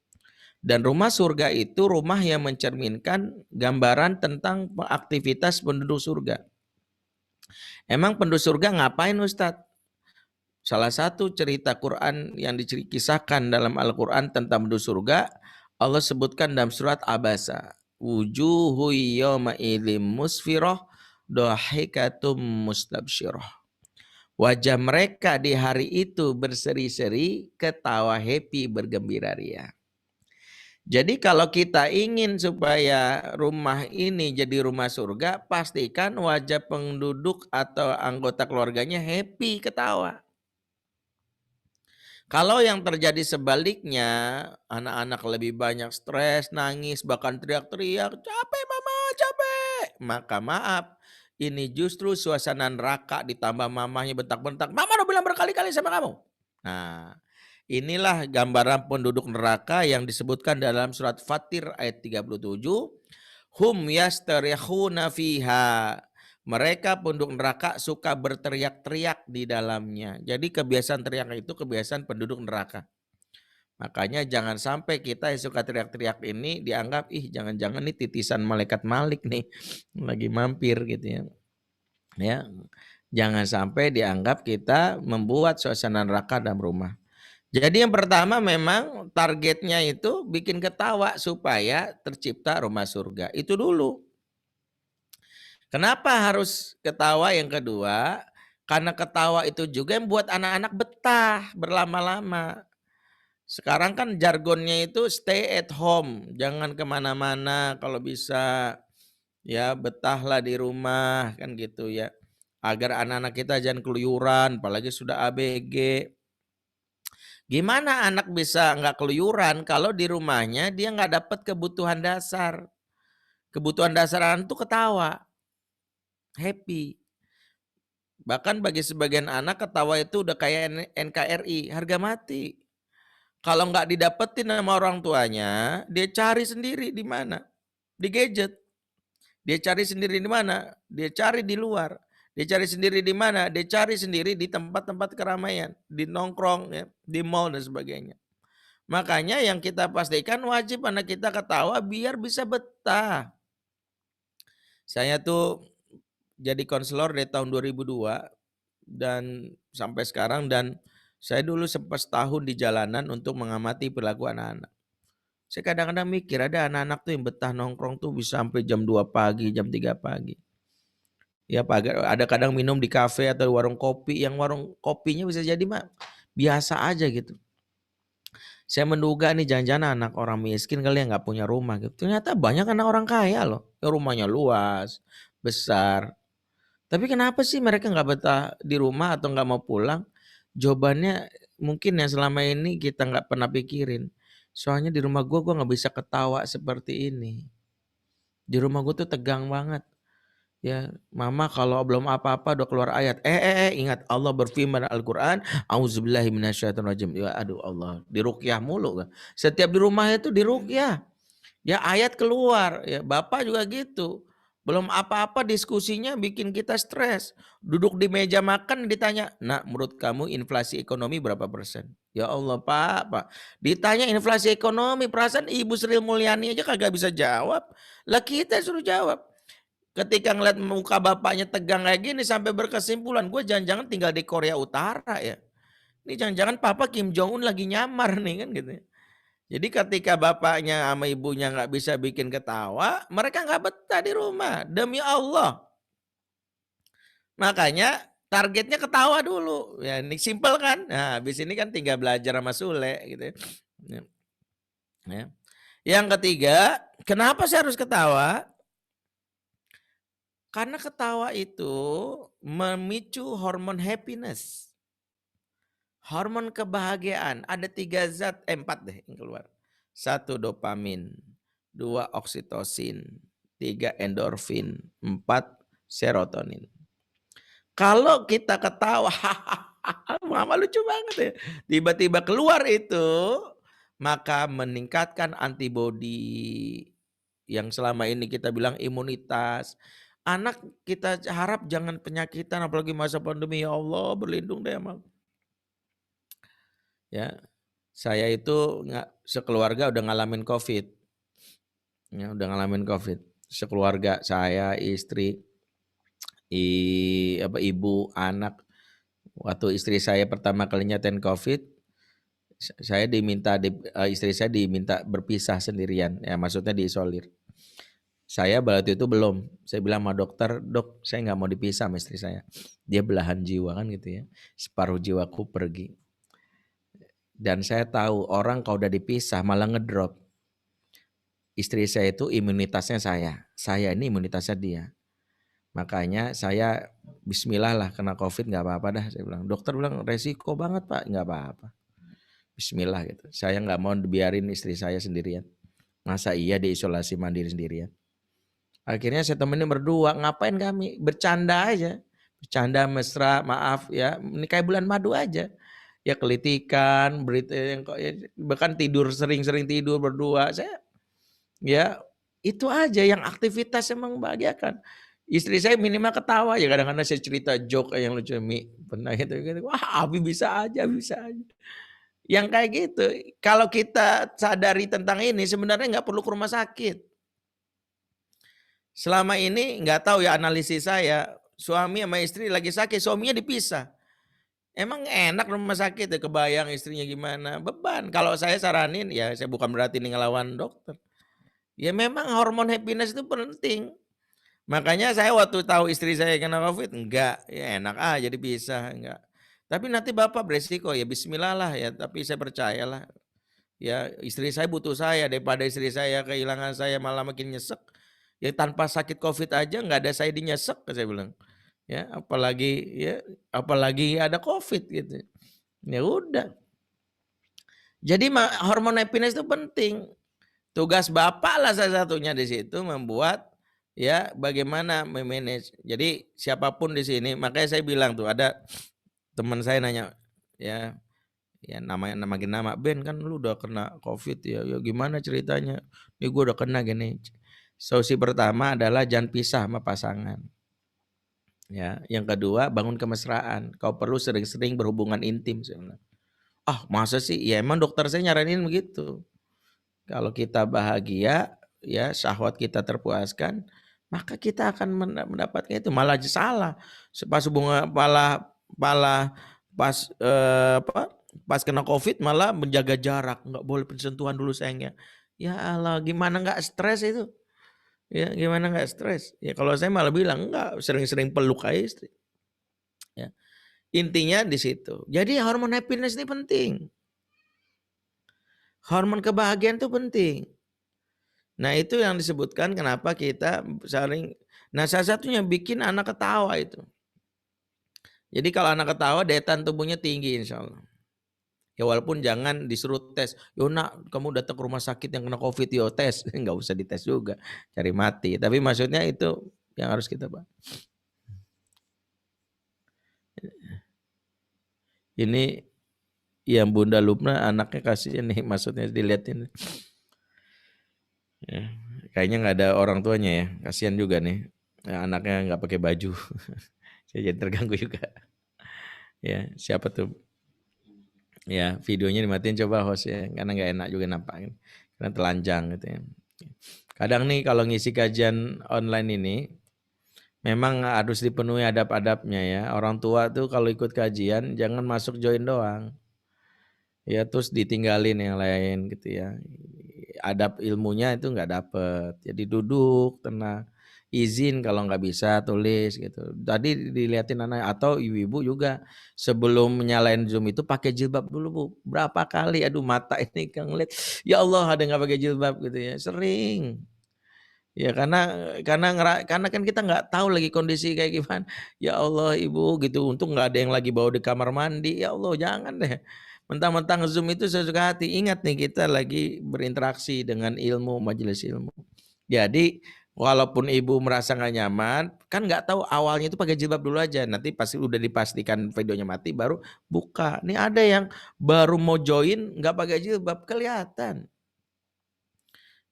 Dan rumah surga itu rumah yang mencerminkan gambaran tentang aktivitas penduduk surga. Emang penduduk surga ngapain Ustadz? Salah satu cerita Quran yang dikisahkan dalam Al-Quran tentang penduduk surga, Allah sebutkan dalam surat Abasa. Wujuhu yawma ilim musfirah dohikatum mustabsyirah. Wajah mereka di hari itu berseri-seri, ketawa happy, bergembira ria. Jadi kalau kita ingin supaya rumah ini jadi rumah surga, pastikan wajah penduduk atau anggota keluarganya happy, ketawa. Kalau yang terjadi sebaliknya, anak-anak lebih banyak stres, nangis, bahkan teriak-teriak, capek mama, capek. Maka maaf, ini justru suasana neraka ditambah mamanya bentak-bentak. Mama udah bilang berkali-kali sama kamu. Nah, inilah gambaran penduduk neraka yang disebutkan dalam surat Fatir ayat 37. Hum yastarihuna fiha. Mereka penduduk neraka suka berteriak-teriak di dalamnya. Jadi kebiasaan teriak itu kebiasaan penduduk neraka. Makanya jangan sampai kita yang suka teriak-teriak ini dianggap, jangan-jangan nih titisan malaikat Malik nih. Lagi mampir gitu ya. Ya, jangan sampai dianggap kita membuat suasana neraka dalam rumah. Jadi yang pertama memang targetnya itu bikin ketawa supaya tercipta rumah surga. Itu dulu. Kenapa harus ketawa? Yang kedua, karena ketawa itu juga yang buat anak-anak betah berlama-lama. Sekarang kan jargonnya itu stay at home, jangan kemana-mana kalau bisa, ya betahlah di rumah kan gitu ya. Agar anak-anak kita jangan keluyuran, apalagi sudah ABG. Gimana anak bisa nggak keluyuran kalau di rumahnya dia nggak dapat kebutuhan dasar? Kebutuhan dasar anak itu ketawa. Happy. Bahkan bagi sebagian anak ketawa itu udah kayak NKRI, harga mati. Kalau nggak didapetin sama orang tuanya, dia cari sendiri di mana? Di gadget. Dia cari sendiri di mana? Dia cari di luar. Dia cari sendiri di mana? Dia cari sendiri di tempat-tempat keramaian, di nongkrong, ya, di mall dan sebagainya. Makanya yang kita pastikan wajib anak kita ketawa biar bisa betah. Saya tuh jadi konselor dari tahun 2002 dan sampai sekarang, dan saya dulu sempat setahun di jalanan untuk mengamati perilaku anak-anak. Saya kadang-kadang mikir ada anak-anak tuh yang betah nongkrong tuh bisa sampai jam 2 pagi, jam 3 pagi. Ya ada kadang minum di kafe atau warung kopi, yang warung kopinya bisa jadi biasa aja gitu. Saya menduga nih jangan-jangan anak orang miskin kali yang nggak punya rumah gitu. Ternyata banyak anak orang kaya loh, yang rumahnya luas, besar. Tapi kenapa sih mereka nggak betah di rumah atau nggak mau pulang? Jawabannya mungkin yang selama ini kita nggak pernah pikirin. Soalnya di rumah gue nggak bisa ketawa seperti ini. Di rumah gue tuh tegang banget. Ya, mama kalau belum apa-apa udah keluar ayat. Ingat Allah berfirman Al-Qur'an, auzubillahi minasyaitonirrajim. Ya aduh Allah, diruqyah mulu kan. Setiap di rumah itu diruqyah. Ya ayat keluar, ya Bapak juga gitu. Belum apa-apa diskusinya bikin kita stres. Duduk di meja makan ditanya, "Nak, menurut kamu inflasi ekonomi berapa persen?" Ya Allah, Pak. Ditanya inflasi ekonomi, perasaan Ibu Sri Mulyani aja kagak bisa jawab. Lah kita suruh jawab. Ketika ngeliat muka bapaknya tegang kayak gini sampai berkesimpulan, gue jangan-jangan tinggal di Korea Utara ya. Ini jangan-jangan Papa Kim Jong Un lagi nyamar nih kan gitu. Jadi ketika bapaknya sama ibunya nggak bisa bikin ketawa, mereka nggak betah di rumah. Demi Allah. Makanya targetnya ketawa dulu. Ya ini simple kan. Nah habis ini kan tinggal belajar sama Sule gitu. Ya. Yang ketiga, kenapa saya harus ketawa? Karena ketawa itu memicu hormon happiness. Hormon kebahagiaan. Ada 4 deh yang keluar. 1 dopamin, 2 oksitosin, 3 endorfin, 4 serotonin. Kalau kita ketawa, mama lucu banget ya. Tiba-tiba keluar itu, maka meningkatkan antibodi yang selama ini kita bilang imunitas. Anak kita harap jangan penyakitan apalagi masa pandemi, ya Allah berlindung deh emang. Ya, saya itu sekeluarga udah ngalamin COVID. Ya, udah ngalamin COVID. Sekeluarga saya, istri, ibu, anak. Waktu istri saya pertama kali nyatain COVID, istri saya diminta berpisah sendirian. Ya, maksudnya diisolir. Saya waktu itu belum. Saya bilang sama dokter, "Dok, saya nggak mau dipisah sama istri saya. Dia belahan jiwa kan gitu ya. Separuh jiwaku pergi." Dan saya tahu orang kalau udah dipisah malah ngedrop. Istri saya itu imunitasnya saya ini imunitasnya dia. Makanya saya bismillah lah kena COVID nggak apa-apa dah. Saya bilang, dokter bilang resiko banget Pak, nggak apa-apa. Bismillah gitu. Saya nggak mau biarin istri saya sendirian. Masa iya diisolasi mandiri sendirian. Akhirnya saya temenin berdua, ngapain kami? Bercanda aja. Bercanda mesra, maaf ya. Ini kayak bulan madu aja. Ya kelitikan, berita yang bahkan tidur sering-sering tidur berdua. Saya ya itu aja yang aktivitas yang membahagiakan. Istri saya minimal ketawa ya, kadang-kadang saya cerita joke yang lucu, Mi pernah gitu. Wah, Abi bisa aja. Yang kayak gitu. Kalau kita sadari tentang ini sebenarnya nggak perlu ke rumah sakit. Selama ini nggak tahu ya analisis saya, suami sama istri lagi sakit, suaminya dipisah. Emang enak rumah sakit ya, kebayang istrinya gimana, beban. Kalau saya saranin ya, saya bukan berarti ini ngelawan dokter. Ya memang hormon happiness itu penting. Makanya saya waktu tahu istri saya kena COVID, enggak, ya enak aja dipisah, enggak. Tapi nanti Bapak beresiko, ya bismillah lah ya, tapi saya percayalah. Ya istri saya butuh saya, daripada istri saya kehilangan saya malah makin nyesek. Ya tanpa sakit COVID aja nggak ada saya dinyesek, saya bilang. Ya apalagi ada COVID gitu. Ya udah. Jadi hormon happiness itu penting. Tugas Bapak lah salah satunya di situ membuat ya bagaimana memanage. Jadi siapapun di sini, makanya saya bilang tuh ada teman saya nanya ya makin nama Ben kan lu udah kena COVID ya gimana ceritanya? Ini gue udah kena gini. Solusi pertama adalah jangan pisah sama pasangan. Ya, yang kedua bangun kemesraan. Kau perlu sering-sering berhubungan intim sebenarnya. Ah, masa sih? Ya emang dokter saya nyaranin begitu. Kalau kita bahagia, ya syahwat kita terpuaskan, maka kita akan mendapatkan itu. Malah salah. Pas bunga malah pas pas kena COVID malah menjaga jarak, nggak boleh bersentuhan dulu sayangnya. Ya Allah, gimana nggak stres itu? Ya gimana nggak stres? Ya kalau saya malah bilang enggak, sering-sering peluk aja istri. Ya. Intinya di situ. Jadi hormon happiness ini penting. Hormon kebahagiaan itu penting. Nah itu yang disebutkan kenapa kita saling. Nah salah satunya bikin anak ketawa itu. Jadi kalau anak ketawa daya tahan tubuhnya tinggi insya Allah. Ya walaupun jangan disuruh tes. Yo nak kamu datang ke rumah sakit yang kena COVID yo tes. Nggak usah dites juga. Cari mati. Tapi maksudnya itu yang harus kita bahas. Ini yang Bunda Lubna anaknya kasih ini maksudnya dilihatin. Ya, kayaknya nggak ada orang tuanya ya. Kasihan juga nih. Ya, anaknya nggak pakai baju. Saya jadi terganggu juga. Ya, siapa tuh? Ya, videonya dimatiin coba host ya. Karena nggak enak juga nampakin. Karena telanjang gitu ya. Kadang nih kalau ngisi kajian online ini, memang harus dipenuhi adab-adabnya ya. Orang tua tuh kalau ikut kajian jangan masuk join doang. Ya terus ditinggalin yang lain gitu ya. Adab ilmunya itu nggak dapet. Jadi duduk tenang. Izin kalau nggak bisa tulis gitu. Tadi dilihatin anak atau ibu-ibu juga sebelum nyalain Zoom itu pakai jilbab dulu Bu. Berapa kali aduh mata ini kan ngeliat. Ya Allah ada nggak pakai jilbab gitu ya. Sering. Ya karena kan kita nggak tahu lagi kondisi kayak gimana. Ya Allah ibu gitu, untung nggak ada yang lagi bawa di kamar mandi. Ya Allah jangan deh. Mentang-mentang Zoom itu sesuka hati. Ingat nih kita lagi berinteraksi dengan ilmu, majelis ilmu. Jadi walaupun ibu merasa nggak nyaman, kan nggak tahu awalnya itu pakai jilbab dulu aja. Nanti pasti udah dipastikan videonya mati baru buka. Nih ada yang baru mau join nggak pakai jilbab kelihatan.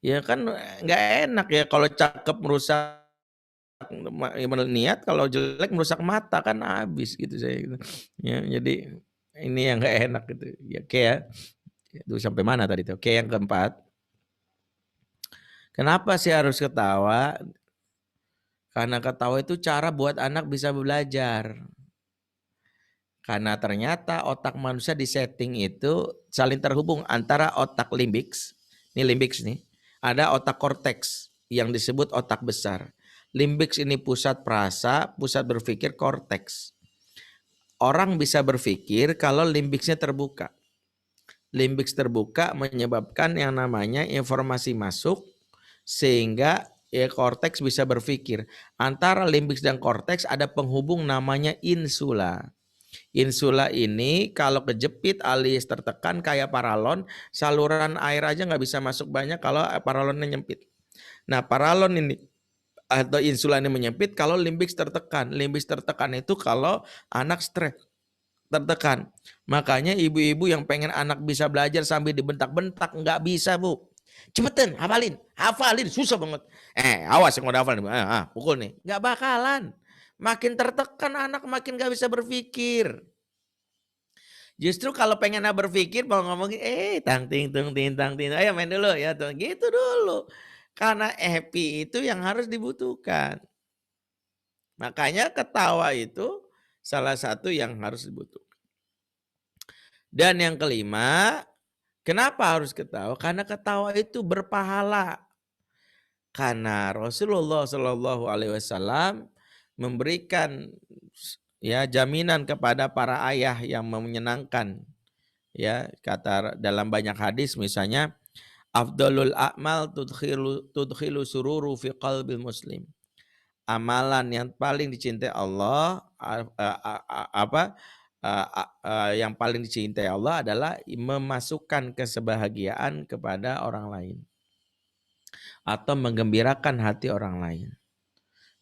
Ya kan nggak enak ya kalau cakep merusak niat, kalau jelek merusak mata kan habis gitu saya gitu. Ya, jadi ini yang nggak enak gitu. Ya kayak itu sampai mana tadi tuh? Kayak yang keempat. Kenapa sih harus ketawa? Karena ketawa itu cara buat anak bisa belajar. Karena ternyata otak manusia di setting itu saling terhubung antara otak limbix, ini limbix nih, ada otak korteks yang disebut otak besar. Limbix ini pusat perasa, pusat berpikir korteks. Orang bisa berpikir kalau limbixnya terbuka. Limbix terbuka menyebabkan yang namanya informasi masuk sehingga ya korteks bisa berpikir. Antara limbix dan korteks ada penghubung namanya insula. Insula ini kalau kejepit alias tertekan kayak paralon, saluran air aja nggak bisa masuk banyak kalau paralonnya nyempit. Nah paralon ini atau insula ini menyempit kalau limbix tertekan. Limbix tertekan itu kalau anak stres tertekan. Makanya ibu-ibu yang pengen anak bisa belajar sambil dibentak-bentak nggak bisa Bu. Cepetan hafalin susah banget. Awas yang udah hafalin, pukul nih. Nggak bakalan. Makin tertekan anak makin nggak bisa berpikir. Justru kalau pengen berpikir mau ngomongin tang ting tung ting tang ting, ayo main dulu ya tuh gitu dulu. Karena happy itu yang harus dibutuhkan. Makanya ketawa itu salah satu yang harus dibutuhkan. Dan yang kelima, kenapa harus ketawa? Karena ketawa itu berpahala. Karena Rasulullah Shallallahu Alaihi Wasallam memberikan ya jaminan kepada para ayah yang menyenangkan. Ya, kata dalam banyak hadis misalnya afdalul a'mal tudkhilu sururu fi qalbil muslim. Amalan yang paling dicintai Allah yang paling dicintai Allah adalah memasukkan kebahagiaan kepada orang lain atau menggembirakan hati orang lain.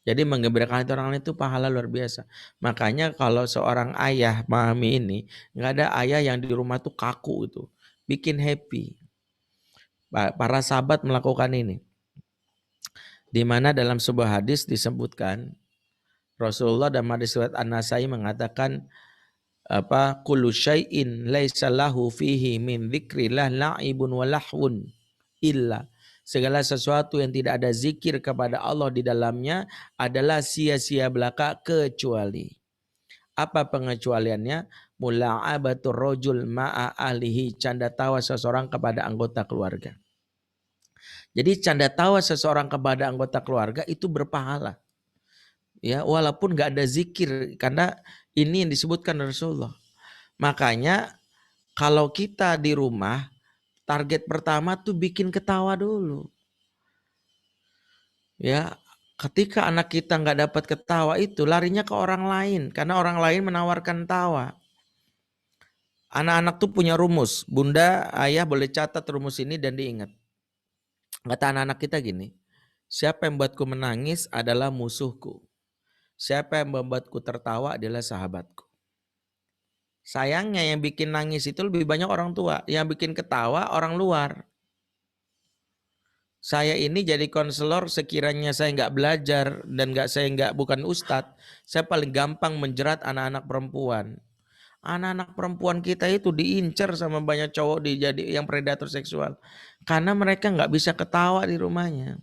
Jadi menggembirakan hati orang lain itu pahala luar biasa. Makanya kalau seorang ayah memahami ini, nggak ada ayah yang di rumah tuh kaku itu, bikin happy. Para sahabat melakukan ini. Di mana dalam sebuah hadis disebutkan Rasulullah dan hadis riwayat An-Nasai mengatakan kullu syai'in laisa lahu fihi min dzikrillah la'ibun wa lahwun illa, segala sesuatu yang tidak ada zikir kepada Allah di dalamnya adalah sia-sia belaka kecuali. Apa pengecualiannya? Mula'abatur rajul ma'a ahlihi, canda tawa seseorang kepada anggota keluarga. Jadi canda tawa seseorang kepada anggota keluarga itu berpahala. Ya, walaupun nggak ada zikir, karena ini yang disebutkan Rasulullah. Makanya kalau kita di rumah, target pertama tuh bikin ketawa dulu. Ya, ketika anak kita nggak dapat ketawa itu larinya ke orang lain, karena orang lain menawarkan tawa. Anak-anak tuh punya rumus. Bunda, ayah boleh catat rumus ini dan diingat. Kata anak-anak kita gini, siapa yang membuatku menangis adalah musuhku. Siapa yang membuatku tertawa adalah sahabatku. Sayangnya yang bikin nangis itu lebih banyak orang tua. Yang bikin ketawa orang luar. Saya ini jadi konselor, sekiranya saya nggak belajar dan bukan ustadz, saya paling gampang menjerat anak-anak perempuan. Anak-anak perempuan kita itu diincar sama banyak cowok yang predator seksual. Karena mereka nggak bisa ketawa di rumahnya.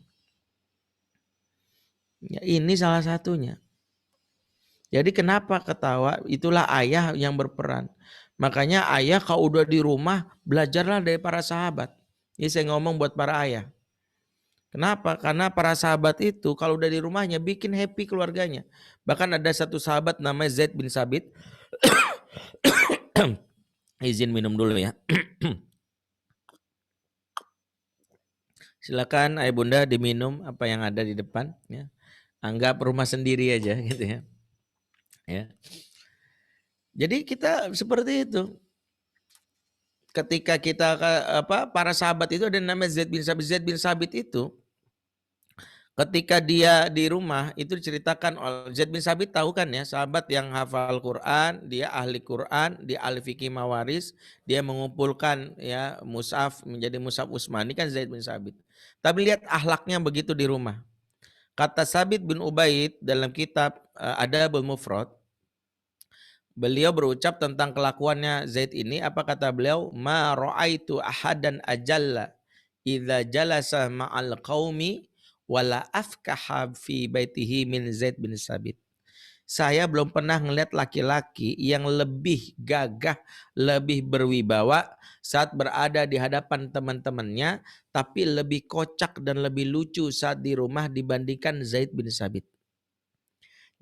Ya, ini salah satunya. Jadi kenapa ketawa? Itulah ayah yang berperan. Makanya ayah kalau udah di rumah, belajarlah dari para sahabat. Ini saya ngomong buat para ayah. Kenapa? Karena para sahabat itu kalau udah di rumahnya bikin happy keluarganya. Bahkan ada satu sahabat namanya Zaid bin Sabit. Izin minum dulu ya. Silakan ayah bunda diminum apa yang ada di depan. Ya. Anggap rumah sendiri aja gitu ya. Ya. Jadi kita seperti itu. Ketika kita para sahabat itu ada namanya Zaid bin Sabit. Zaid bin Sabit itu ketika dia di rumah itu diceritakan oleh Zaid bin Sabit, tahu kan ya, sahabat yang hafal Quran, dia ahli Quran, dia ahli fikih mawaris, dia mengumpulkan ya mushaf menjadi mushaf Utsmani kan Zaid bin Sabit. Tapi lihat akhlaknya begitu di rumah. Kata Sabit bin Ubaid dalam kitab Adabul Mufrad, beliau berucap tentang kelakuannya Zaid ini, apa kata beliau? Ma ra'aitu ahadan ajalla idza jalasa ma'al qaumi wala afkaha fi baitihi min Zaid bin Sabit. Saya belum pernah melihat laki-laki yang lebih gagah, lebih berwibawa saat berada di hadapan teman-temannya, tapi lebih kocak dan lebih lucu saat di rumah dibandingkan Zaid bin Sabit.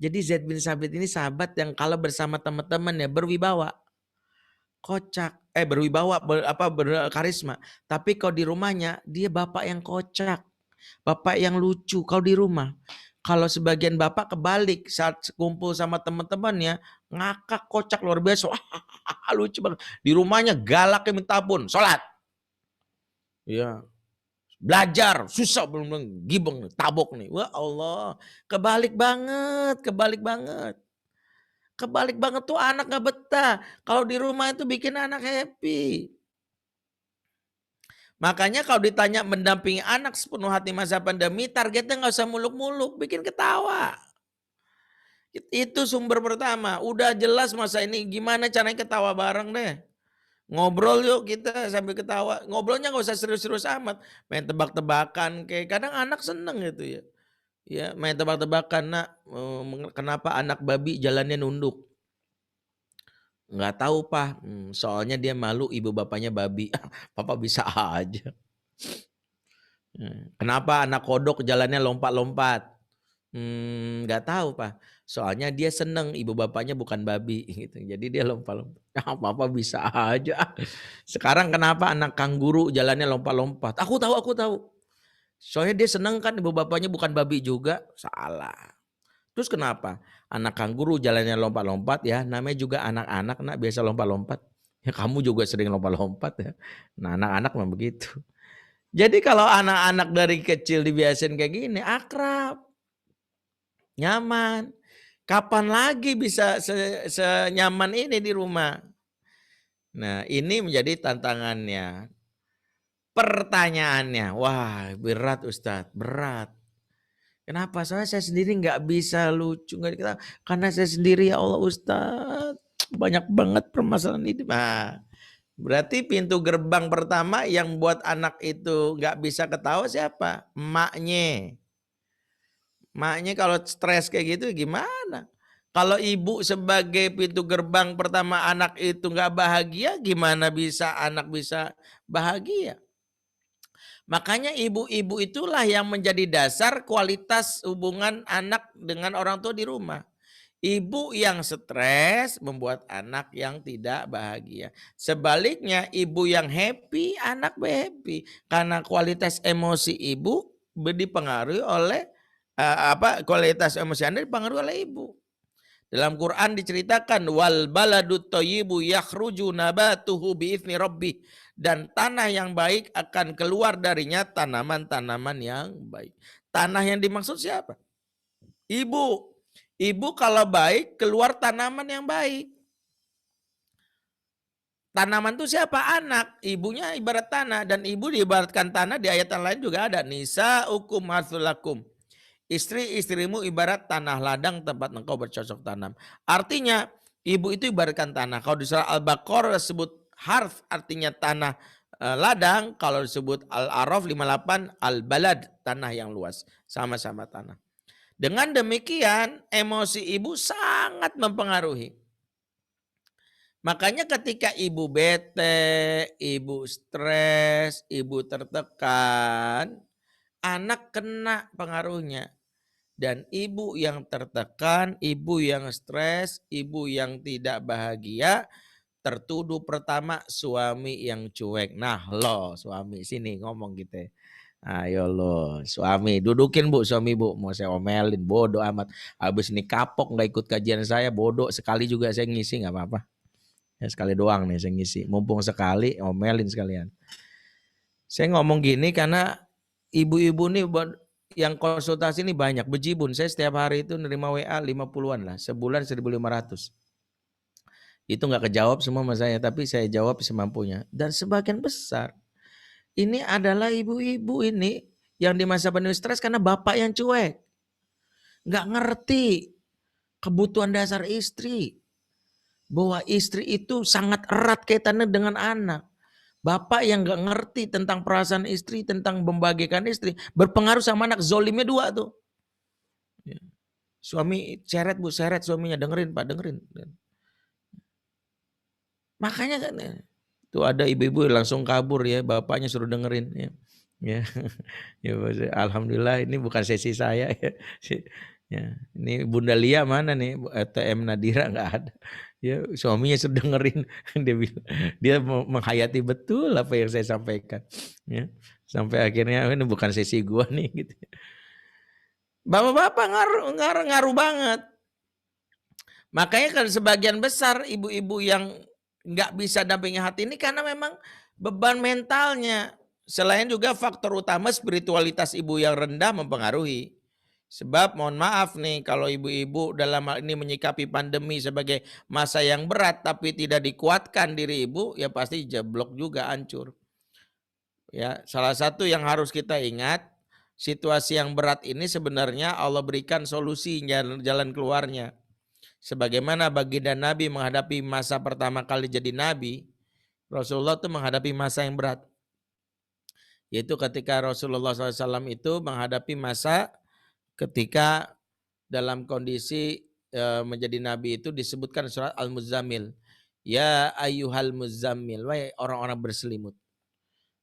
Jadi Zaid bin Sabit ini sahabat yang kalau bersama teman-temannya berwibawa, kocak, berwibawa, berkarisma. Tapi kalau di rumahnya dia bapak yang kocak, bapak yang lucu. Kalau di rumah, kalau sebagian bapak kebalik saat kumpul sama teman-temannya ngakak, kocak luar biasa, lucu banget. Di rumahnya galak yang minta ampun, sholat, ya. Belajar susah belum gibeng tabok nih. Wah Allah, kebalik banget. Kebalik banget tuh anak gak betah. Kalau di rumah itu bikin anak happy. Makanya kalau ditanya mendampingi anak sepenuh hati masa pandemi, targetnya gak usah muluk-muluk, bikin ketawa. Itu sumber pertama. Udah jelas masa ini gimana caranya ketawa bareng deh. Ngobrol yuk kita sambil ketawa. Ngobrolnya gak usah serius-serius amat. Main tebak-tebakan kayak kadang anak seneng gitu ya. Ya main tebak-tebakan, nak kenapa anak babi jalannya nunduk? Nggak tahu Pak, soalnya dia malu ibu bapaknya babi. Papa bisa aja. Kenapa anak kodok jalannya lompat-lompat? Nggak tahu Pak, soalnya dia seneng ibu bapaknya bukan babi gitu. Jadi dia lompat-lompat. Papa bisa aja. Sekarang kenapa anak kanguru jalannya lompat-lompat? Aku tahu. Soalnya dia seneng kan ibu bapaknya bukan babi juga. Salah. Terus kenapa? Anak kanguru jalannya lompat-lompat ya. Namanya juga anak-anak, nak biasa lompat-lompat. Ya kamu juga sering lompat-lompat ya. Nah anak-anak memang begitu. Jadi kalau anak-anak dari kecil dibiasain kayak gini, akrab. Nyaman. Kapan lagi bisa senyaman ini di rumah? Nah ini menjadi tantangannya. Pertanyaannya, wah berat Ustadz, berat. Kenapa? Soalnya saya sendiri nggak bisa lucu, nggak diketahui. Karena saya sendiri ya Allah Ustadz. banyak banget permasalahan ini. Nah, berarti pintu gerbang pertama yang buat anak itu nggak bisa ketawa siapa? Emaknya. Emaknya kalau stres kayak gitu gimana? Kalau ibu sebagai pintu gerbang pertama anak itu nggak bahagia, gimana bisa anak bisa bahagia? Makanya ibu-ibu itulah yang menjadi dasar kualitas hubungan anak dengan orang tua di rumah. Ibu yang stres membuat anak yang tidak bahagia. Sebaliknya ibu yang happy, anak happy. Karena kualitas emosi ibu dipengaruhi oleh kualitas emosi Anda dipengaruhi oleh ibu. Dalam Quran diceritakan wal baladut thayyibu yakhruju nabatuhu biizni rabbih, dan tanah yang baik akan keluar darinya tanaman-tanaman yang baik. Tanah yang dimaksud siapa? Ibu. Ibu kalau baik keluar tanaman yang baik. Tanaman itu siapa? Anak. Ibunya ibarat tanah, dan ibu diibaratkan tanah di ayat yang lain juga ada. Nisa'ukum harthulakum. Istri-istrimu ibarat tanah ladang tempat engkau bercocok tanam. Artinya ibu itu ibaratkan tanah. Kalau di surah Al-Baqarah disebut harf artinya tanah ladang. Kalau disebut Al-A'raf 58 al-balad, tanah yang luas. Sama-sama tanah. Dengan demikian emosi ibu sangat mempengaruhi. Makanya ketika ibu bete, ibu stres, ibu tertekan, anak kena pengaruhnya. Dan ibu yang tertekan, ibu yang stres, ibu yang tidak bahagia, tertuduh pertama suami yang cuek. Nah lo suami sini ngomong gitu ya. Ayo lo suami, dudukin bu suami bu, mau saya omelin, bodoh amat. Habis ini kapok nggak ikut kajian saya, bodoh sekali juga saya ngisi nggak apa-apa. Ya sekali doang nih saya ngisi, mumpung sekali omelin sekalian. Saya ngomong gini karena ibu-ibu nih yang konsultasi ini banyak, bejibun. Saya setiap hari itu nerima WA 50-an lah, sebulan 1.500. Itu nggak kejawab semua sama saya, tapi saya jawab semampunya. Dan sebagian besar ini adalah ibu-ibu ini yang di masa pandemi stres karena bapak yang cuek. Nggak ngerti kebutuhan dasar istri. Bahwa istri itu sangat erat kaitannya dengan anak. Bapak yang nggak ngerti tentang perasaan istri, tentang membagikan istri, berpengaruh sama anak. Zolimnya dua tuh. Suami seret bu, seret suaminya, dengerin pak, dengerin. Makanya kan tuh ada ibu-ibu langsung kabur ya, bapaknya suruh dengerin ya. Ya, ya alhamdulillah ini bukan sesi saya ya. Ya, ini Bunda Lia mana nih? TM Nadira nggak ada. Ya, suaminya sudah dengerin, dia menghayati betul apa yang saya sampaikan. Ya, sampai akhirnya ini bukan sesi gua nih gitu. Bapak-bapak ngaruh banget. Makanya kan sebagian besar ibu-ibu yang nggak bisa dampingi hati ini karena memang beban mentalnya. Selain juga faktor utama spiritualitas ibu yang rendah mempengaruhi. Sebab mohon maaf nih kalau ibu-ibu dalam hal ini menyikapi pandemi sebagai masa yang berat tapi tidak dikuatkan diri ibu, ya pasti jeblok juga, hancur. Ya, salah satu yang harus kita ingat, situasi yang berat ini sebenarnya Allah berikan solusi jalan keluarnya. Sebagaimana baginda Nabi menghadapi masa pertama kali jadi Nabi, Rasulullah itu menghadapi masa yang berat. Yaitu ketika Rasulullah SAW itu menghadapi masa ketika dalam kondisi menjadi Nabi itu disebutkan surat Al-Muzammil. Ya ayyuhal muzammil, wahai orang-orang berselimut.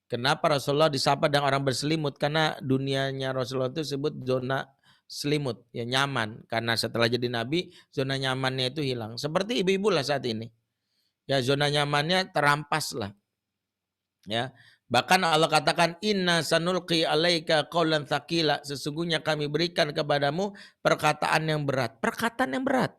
Kenapa Rasulullah disapa dengan orang berselimut? Karena dunianya Rasulullah itu disebut zona selimut, ya nyaman. Karena setelah jadi Nabi, zona nyamannya itu hilang. Seperti ibu-ibu lah saat ini. Ya zona nyamannya terampas lah. Ya, bahkan Allah katakan inna sanulqi alaika qaulan tsaqila, sesungguhnya kami berikan kepadamu perkataan yang berat. Perkataan yang berat.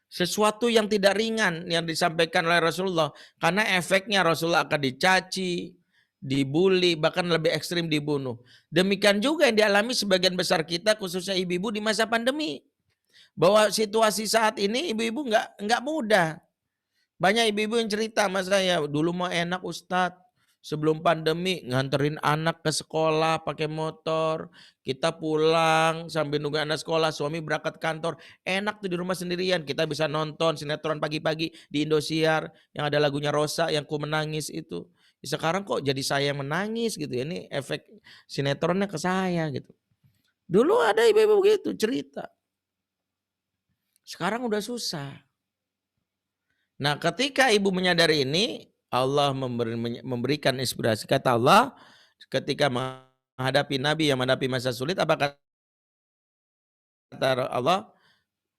Sesuatu yang tidak ringan yang disampaikan oleh Rasulullah, karena efeknya Rasulullah akan dicaci, dibully, bahkan lebih ekstrim dibunuh. Demikian juga yang dialami sebagian besar kita, khususnya ibu-ibu di masa pandemi. Bahwa situasi saat ini ibu-ibu nggak mudah. Banyak ibu-ibu yang cerita sama saya, dulu mah enak Ustadz, Sebelum pandemi nganterin anak ke sekolah pakai motor, kita pulang sambil nunggu anak sekolah, suami berangkat kantor, enak tuh di rumah sendirian, kita bisa nonton sinetron pagi-pagi di Indosiar yang ada lagunya Rosa yang Ku Menangis itu. Sekarang kok jadi saya yang menangis gitu ya, ini efek sinetronnya ke saya gitu. Dulu ada ibu-ibu begitu cerita. Sekarang udah susah. Nah, ketika ibu menyadari ini, Allah memberikan inspirasi. Kata Allah, ketika menghadapi Nabi yang menghadapi masa sulit, apa kata Allah?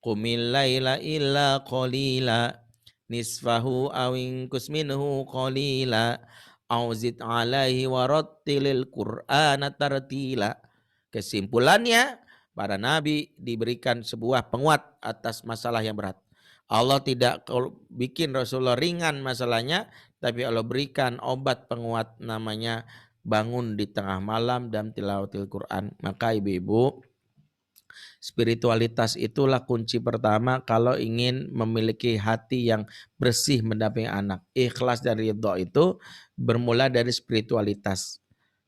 Qumil laila illa qalila nisfahu awinkus minhu qalila auzid alaihi warattilil qur'ana tartila. Kesimpulannya, para nabi diberikan sebuah penguat atas masalah yang berat. Allah tidak bikin Rasulullah ringan masalahnya, tapi Allah berikan obat penguat namanya bangun di tengah malam dan tilawatil Quran. Maka ibu-ibu, spiritualitas itulah kunci pertama kalau ingin memiliki hati yang bersih mendampingi anak. Ikhlas dan ridho itu bermula dari spiritualitas.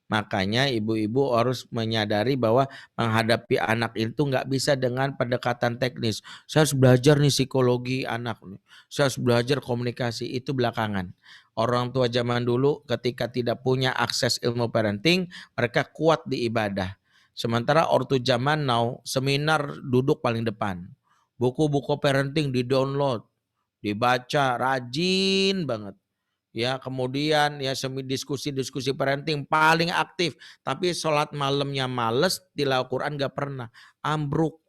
Makanya ibu-ibu harus menyadari bahwa menghadapi anak itu nggak bisa dengan pendekatan teknis. Saya harus belajar nih psikologi anak. Saya harus belajar komunikasi, itu belakangan. Orang tua zaman dulu ketika tidak punya akses ilmu parenting, mereka kuat di ibadah. Sementara ortu zaman now, seminar duduk paling depan. Buku-buku parenting di-download, dibaca, rajin banget. Ya, kemudian ya diskusi-diskusi parenting paling aktif, tapi sholat malamnya males, tilawah Quran gak pernah, ambruk.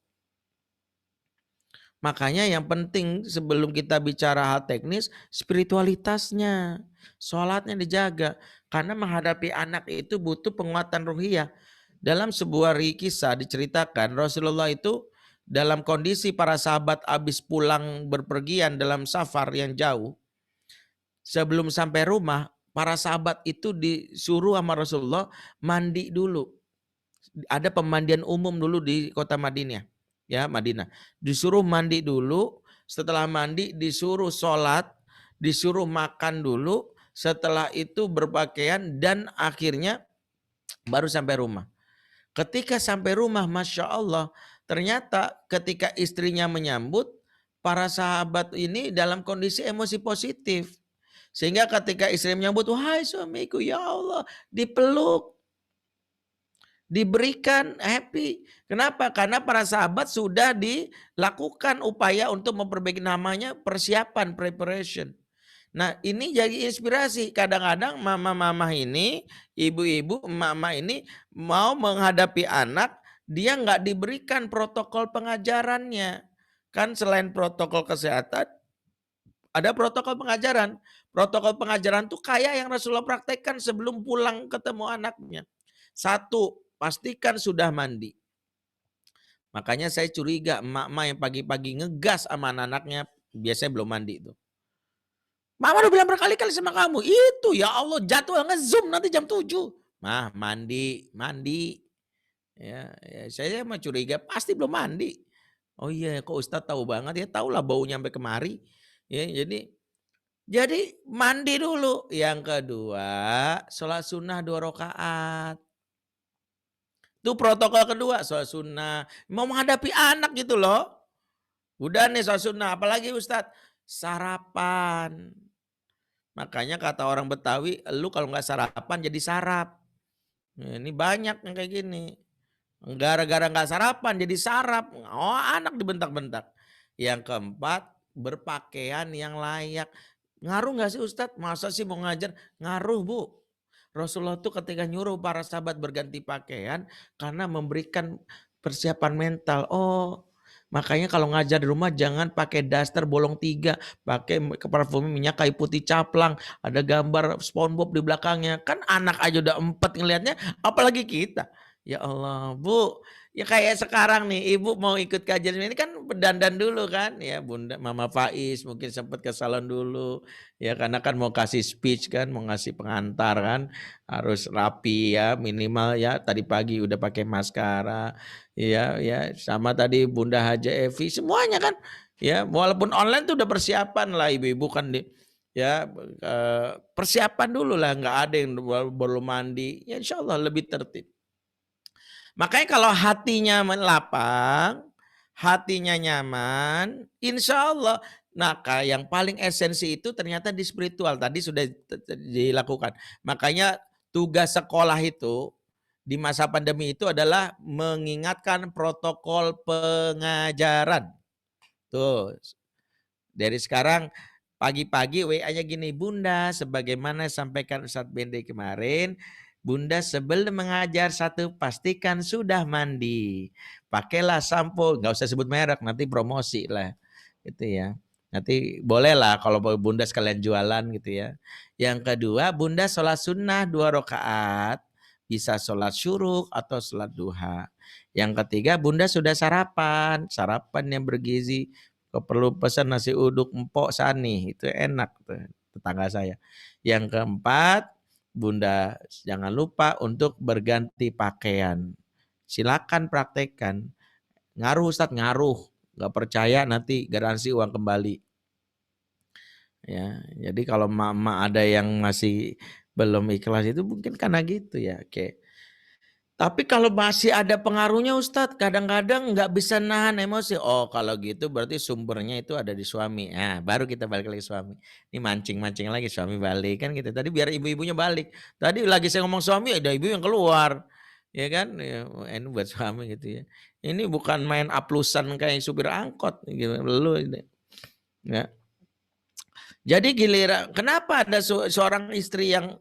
Makanya yang penting sebelum kita bicara hal teknis, spiritualitasnya, sholatnya dijaga. Karena menghadapi anak itu butuh penguatan ruhiyah. Dalam sebuah kisah diceritakan Rasulullah itu dalam kondisi para sahabat habis pulang berpergian dalam safar yang jauh. Sebelum sampai rumah, para sahabat itu disuruh sama Rasulullah mandi dulu. Ada pemandian umum dulu di kota Madinah. Ya, Madinah. Disuruh mandi dulu, setelah mandi disuruh sholat, disuruh makan dulu, setelah itu berpakaian dan akhirnya baru sampai rumah. Ketika sampai rumah, Masya Allah, ternyata ketika istrinya menyambut, para sahabat ini dalam kondisi emosi positif. Sehingga ketika istri menyambut, wahai suamiku, ya Allah, dipeluk, diberikan happy. Kenapa? Karena para sahabat sudah dilakukan upaya untuk memperbaiki namanya persiapan, preparation. Nah, ini jadi inspirasi. Kadang-kadang mama-mama ini, ibu-ibu, mama ini mau menghadapi anak, dia nggak diberikan protokol pengajarannya. Kan selain protokol kesehatan, ada protokol pengajaran. Protokol pengajaran tuh kayak yang Rasulullah praktekkan sebelum pulang ketemu anaknya. 1, pastikan sudah mandi. Makanya saya curiga emak-emak yang pagi-pagi ngegas sama anak-anaknya biasanya belum mandi itu. Mama udah bilang berkali-kali sama kamu, itu ya Allah jadwal nge-zoom nanti jam 7. Mah mandi. Ya, saya mah curiga pasti belum mandi. Oh iya, kok Ustadz tahu banget ya, tahulah baunya sampai kemari. Ya, jadi mandi dulu. Yang kedua, sholat sunnah 2 rakaat. Itu protokol kedua, sholat sunnah. Mau menghadapi anak gitu loh. Udah nih sholat sunnah, apalagi Ustadz? Sarapan. Makanya kata orang Betawi, lu kalau nggak sarapan jadi sarap. Ini banyak yang kayak gini. Gara-gara nggak sarapan jadi sarap. Oh, anak dibentak-bentak. Yang keempat, berpakaian yang layak. Ngaruh nggak sih Ustadz? Masa sih mau ngajar? Ngaruh Bu. Rasulullah tuh ketika nyuruh para sahabat berganti pakaian karena memberikan persiapan mental. Oh, makanya kalau ngajar di rumah jangan pakai daster bolong 3, pakai parfum minyak kayu putih caplang, ada gambar SpongeBob di belakangnya. Kan anak aja udah 4 ngelihatnya, apalagi kita. Ya Allah, Bu. Ya kayak sekarang nih, Ibu mau ikut kajian ini kan berdandan dulu kan, ya Bunda Mama Faiz mungkin sempat ke salon dulu, ya karena kan mau kasih speech kan, mau ngasih pengantar kan, harus rapi ya minimal ya. Tadi pagi udah pakai maskara, ya sama tadi Bunda Haja Evi semuanya kan, ya walaupun online tuh udah persiapan lah ibu-ibu kan Ya, persiapan dulu lah, nggak ada yang belum mandi, ya insya Allah lebih tertib. Makanya kalau hatinya lapang, hatinya nyaman, insya Allah. Nah, yang paling esensi itu ternyata di spiritual, tadi sudah dilakukan. Makanya tugas sekolah itu di masa pandemi itu adalah mengingatkan protokol pengajaran. Tuh, dari sekarang pagi-pagi WA-nya gini, Bunda, sebagaimana sampaikan Ustadz Bende kemarin, Bunda sebelum mengajar pastikan sudah mandi. Pakailah sampo, nggak usah sebut merek, nanti promosi lah. Gitu ya. Nanti boleh lah kalau Bunda sekalian jualan gitu ya. Yang kedua, Bunda sholat sunnah 2 rakaat. Bisa sholat syuruk atau sholat duha. Yang ketiga, Bunda sudah sarapan yang bergizi. Kalau perlu pesan nasi uduk empok Sani, itu enak tuh, tetangga saya. Yang keempat, Bunda jangan lupa untuk berganti pakaian. Silakan praktekkan. Ngaruh Ustadz, ngaruh. Nggak percaya nanti garansi uang kembali. Ya, jadi kalau mama ada yang masih belum ikhlas itu mungkin karena gitu ya. Oke. Tapi kalau masih ada pengaruhnya Ustadz, kadang-kadang nggak bisa nahan emosi. Oh kalau gitu berarti sumbernya itu ada di suami. Nah baru kita balik lagi suami. Ini mancing-mancing lagi suami balik kan gitu. Tadi biar ibu-ibunya balik. Tadi lagi saya ngomong suami ada ibu yang keluar. Ya kan, ya, ini buat suami gitu ya. Ini bukan main aplusan kayak supir angkot. Gitu. Lu ini. Ya. Jadi giliran, kenapa ada seorang istri yang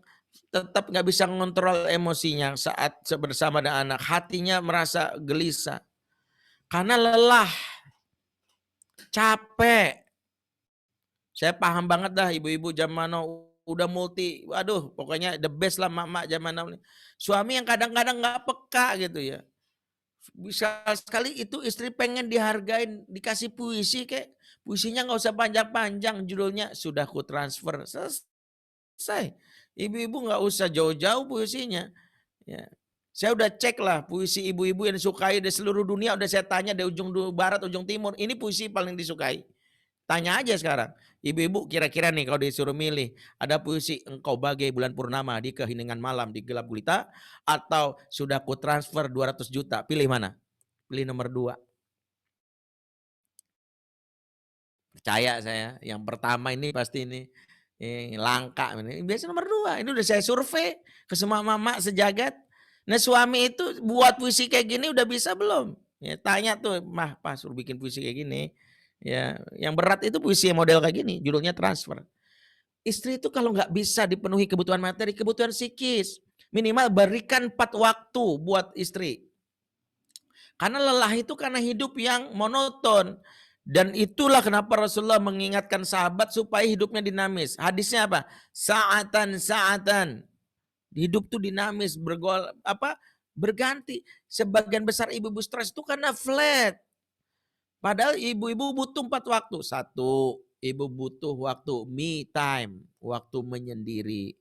tetap nggak bisa mengontrol emosinya saat bersama dengan anak, hatinya merasa gelisah karena lelah, capek. Saya paham banget dah ibu-ibu zaman now udah multi, waduh pokoknya the best lah mak-mak zaman now. Suami yang kadang-kadang nggak peka gitu ya. Bisa sekali itu istri pengen dihargain, dikasih puisi kayak puisinya nggak usah panjang-panjang, judulnya sudah ku transfer, selesai. Ibu-ibu nggak usah jauh-jauh puisinya. Ya. Saya udah cek lah puisi ibu-ibu yang disukai di seluruh dunia, udah saya tanya dari ujung barat, ujung timur, ini puisi paling disukai. Tanya aja sekarang, ibu-ibu kira-kira nih kalau disuruh milih, ada puisi engkau bagai bulan purnama di keheningan malam di gelap gulita, atau sudah ku transfer 200 juta, pilih mana? Pilih nomor 2. Percaya saya, yang pertama ini pasti ini langka. Biasa nomor 2. Ini udah saya survei ke semua mama sejagat. Nah suami itu buat puisi kayak gini udah bisa belum? Ya, tanya tuh, mah pas suruh bikin puisi kayak gini. Ya, yang berat itu puisi model kayak gini, judulnya transfer. Istri itu kalau nggak bisa dipenuhi kebutuhan materi, kebutuhan psikis, minimal berikan 4 waktu buat istri. Karena lelah itu karena hidup yang monoton. Dan itulah kenapa Rasulullah mengingatkan sahabat supaya hidupnya dinamis. Hadisnya apa? Sa'atan. Hidup tuh dinamis, berganti. Sebagian besar ibu-ibu stres itu karena flat. Padahal ibu-ibu butuh 4 waktu. 1, ibu butuh waktu me time, waktu menyendiri.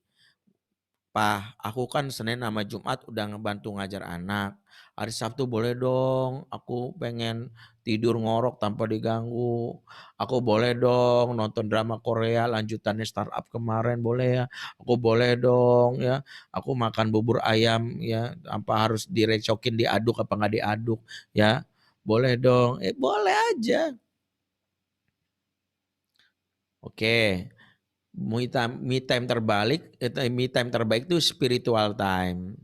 Pak, aku kan Senin sama Jumat udah ngebantu ngajar anak. Hari Sabtu boleh dong, aku pengen tidur ngorok tanpa diganggu. Aku boleh dong nonton drama Korea lanjutannya startup kemarin, boleh ya. Aku boleh dong ya. Aku makan bubur ayam ya, apa harus direcokin diaduk apa nggak diaduk ya. Boleh dong, boleh aja. Oke. Me time terbaik itu spiritual time.